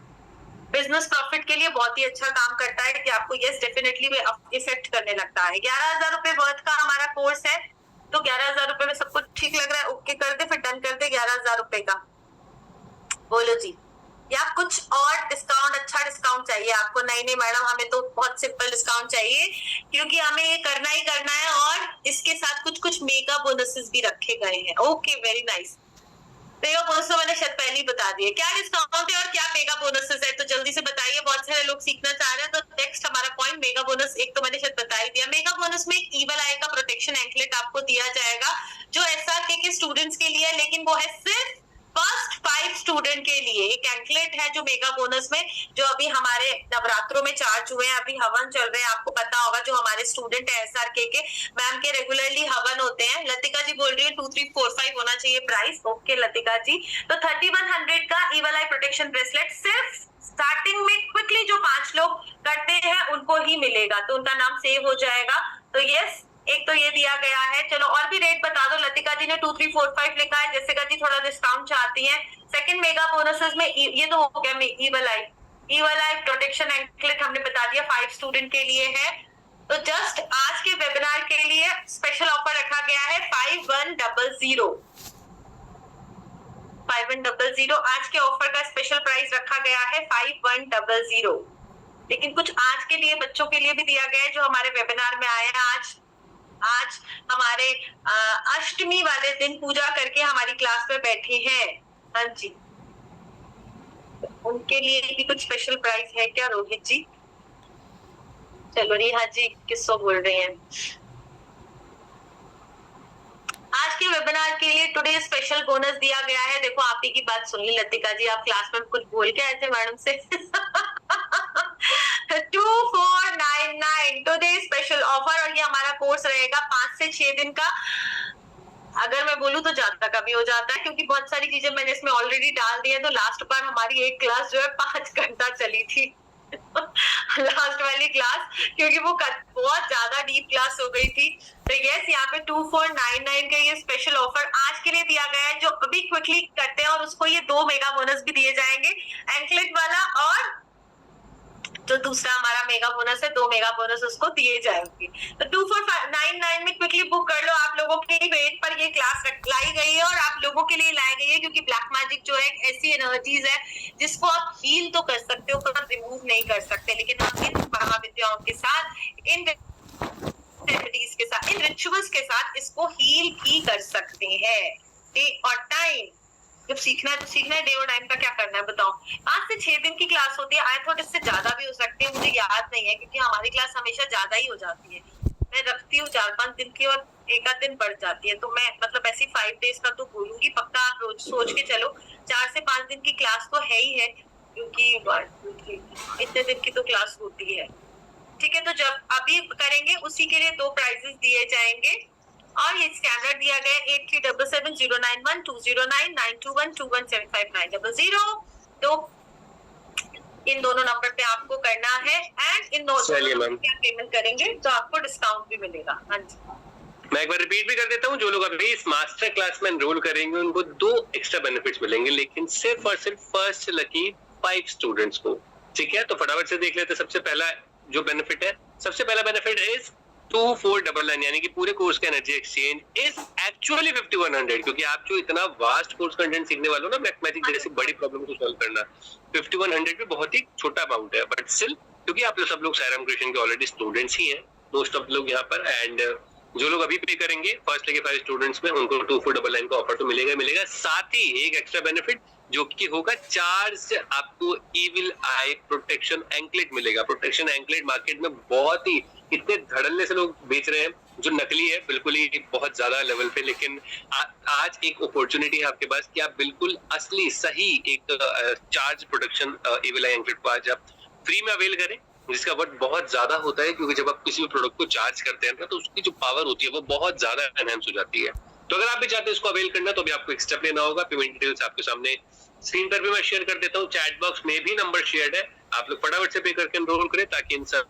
बिजनेस प्रॉफिट के लिए बहुत ही अच्छा काम करता है कि आपको यस डेफिनेटली इफेक्ट करने लगता है। 11,000 रुपए वर्थ का हमारा कोर्स है, तो 11,000 रुपए में सब कुछ ठीक लग रहा है, ओके कर दे, फिर डन कर दे 11,000 रुपए का। बोलो जी, या कुछ और डिस्काउंट, अच्छा डिस्काउंट चाहिए आपको? नहीं मैडम, हमें तो बहुत सिंपल डिस्काउंट चाहिए क्योंकि हमें ये करना ही करना है और इसके साथ कुछ कुछ मेगा बोनसेस भी रखे गए हैं। Okay, very nice. Mega bonus तो मैंने शायद पहले ही बता दिया, क्या डिस्काउंट है और क्या मेगा बोनसेस है, तो जल्दी से बताइए, बहुत सारे लोग सीखना चाह रहे हैं। तो नेक्स्ट हमारा पॉइंट मेगा बोनस, एक तो मैंने शायद बता ही दिया। मेगा बोनस में एक ईवल आई का प्रोटेक्शन एंकलेट आपको दिया जाएगा जो एसआरके के स्टूडेंट्स के लिए है, लेकिन वो है सिर्फ फर्स्ट 5 स्टूडेंट के लिए। एक एंकलेट है जो मेगा बोनस में, जो अभी हमारे नवरात्रों में चार्ज हुए हैं, अभी हवन चल रहे हैं, आपको पता होगा, जो हमारे स्टूडेंट है एसआरके के, मैम के रेगुलरली हवन होते हैं। लतिका जी बोल रही है 2345 होना चाहिए प्राइस। ओके लतिका जी, तो 3100 का ईवल आई प्रोटेक्शन ब्रेसलेट सिर्फ स्टार्टिंग में क्विकली जो 5 लोग करते हैं उनको ही मिलेगा, तो उनका नाम सेव हो जाएगा। तो यस, एक तो ये दिया गया है। चलो और भी रेट बता दो। लतिका जी ने 2345 लिखा है, जैसिका जी थोड़ा डिस्काउंट चाहती हैं। सेकंड मेगा बोनसेस में ये तो हो गया ईवल आई प्रोटेक्शन एंकलेट हमने बता दिया, 5 स्टूडेंट के लिए है। तो जस्ट आज के वेबिनार के लिए स्पेशल ऑफर रखा गया है 5100 आज के ऑफर का स्पेशल प्राइस रखा गया है 5100। लेकिन कुछ आज के लिए बच्चों के लिए भी दिया गया है जो हमारे वेबिनार में आए हैं आज। आज हमारे अष्टमी वाले दिन पूजा करके हमारी क्लास में बैठे हैं। हाँ जी, उनके लिए भी कुछ स्पेशल प्राइस है क्या रोहित जी? चलो रिहा जी किसको बोल रहे हैं? आज के वेबिनार के लिए टुडे स्पेशल बोनस दिया गया है। देखो आप ही की बात सुन ली लतिका जी, आप क्लास में कुछ बोल के आए थे मैडम से। 2499 टुडे स्पेशल ऑफर, और ये हमारा कोर्स रहेगा 5 से 6 दिन का। अगर मैं बोलूं तो ज्यादा का भी हो जाता है, क्योंकि बहुत सारी चीजें मैंने इसमें ऑलरेडी डाल दी है। तो लास्ट बार हमारी एक क्लास जो है 5 घंटा चली थी। लास्ट वाली क्लास, क्योंकि वो बहुत ज्यादा डीप क्लास हो गई थी। तो यस, यहाँ पे 2499 का ये स्पेशल ऑफर आज के लिए दिया गया है। जो अभी क्विकली करते हैं और उसको ये 2 मेगा बोनस भी दिए जाएंगे, एंकलेट वाला और जो दूसरा हमारा मेगा बोनस है, 2 मेगा बोनस उसको दिए जाएंगे। तो 2499 में क्विकली बुक कर लो। आप लोगों के वेट पर ये क्लास लाई गई है और आप लोगों के लिए लाई गई है, क्योंकि ब्लैक मैजिक जो है एक ऐसी एनर्जीज है जिसको आप हील तो कर सकते हो पर रिमूव नहीं कर सकते। लेकिन हम इन महाविद्याओं के साथ, इन रेमेडीज के साथ, इन रिचुअल्स के साथ इसको हील भी कर सकते हैं। डे और टाइम जब सीखना है डे और टाइम का क्या करना है बताओ। 5 से 6 दिन की क्लास होती है। आई थॉट इससे ज्यादा भी हो सकती है, मुझे याद नहीं है, क्योंकि हमारी क्लास हमेशा ज्यादा ही हो जाती है। मैं रखती हूँ 4-5 दिन की और एक आध दिन बढ़ जाती है। तो मैं मतलब ऐसी 5 डेज का तो बोलूंगी पक्का। आप रोज सोच के चलो 4 से 5 दिन की क्लास तो है ही है, क्योंकि इतने दिन की तो क्लास होती है। ठीक है, तो जब अभी करेंगे उसी के लिए 2 प्राइजेस दिए जाएंगे। और ये स्कैनर दिया गया 8377091921217590। तो इन दोनों नंबर पे आपको करना है, एंड इन दोनों पेमेंट करेंगे तो आपको डिस्काउंट भी मिलेगा। हाँ जी, मैं एक बार रिपीट भी कर देता हूँ। जो लोग अभी इस मास्टर क्लास में एनरोल करेंगे उनको 2 एक्स्ट्रा बेनिफिट्स मिलेंगे, लेकिन सिर्फ और सिर्फ फर्स्ट लकी 5 स्टूडेंट्स को। ठीक है, तो फटाफट से देख लेते। सबसे पहला जो बेनिफिट है, सबसे पहला बेनिफिट इज 2499, यानी कि पूरे कोर्स का एनर्जी एक्सचेंज इज एक्चुअली 5100, क्योंकि आप जो इतना वास्ट कोर्स कंटेंट सीखने वाले हो ना, मैथमेटिक्स जैसी बड़ी प्रॉब्लम को सॉल्व करना, 5100 भी बहुत ही छोटा अमाउंट है। बट स्टिल, क्योंकि आप लोग सब लोग सायरम क्रिएशन के ऑलरेडी स्टूडेंट्स ही हैं, मोस्ट ऑफ लोग यहाँ पर, एंड जो लोग अभी पे करेंगे फर्स्ट लेके 5 स्टूडेंट्स में, उनको 2499 का ऑफर तो मिलेगा। साथ ही एक एक्स्ट्रा बेनिफिट जो कि होगा चार्ज, आपको इविल आई प्रोटेक्शन एंकलेट मिलेगा। प्रोटेक्शन एंकलेट मार्केट में बहुत ही इतने धड़ल्ले से लोग बेच रहे हैं, जो नकली है बिल्कुल ही बहुत ज्यादा लेवल पे। लेकिन आज एक अपॉर्चुनिटी है आपके पास कि आप बिल्कुल असली सही एक चार्ज प्रोटेक्शन इविल आई एंकलेट को आज आप फ्री में अवेल करें, जिसका वर्थ बहुत ज्यादा होता है। क्योंकि जब आप किसी भी प्रोडक्ट को चार्ज करते हैं तो उसकी जो पावर होती है वो बहुत ज्यादा एनहांस हो जाती है। तो अगर आप भी चाहते हैं इसको अवेल करना, तो अभी आपको एक स्टेप लेना होगा। पेमेंट डिटेल्स आपके सामने स्क्रीन पर भी मैं शेयर कर देता हूँ, चैट बॉक्स में भी नंबर शेयर्ड है। आप लोग फटाफट से पे करके एनरोल करें, ताकि इन सब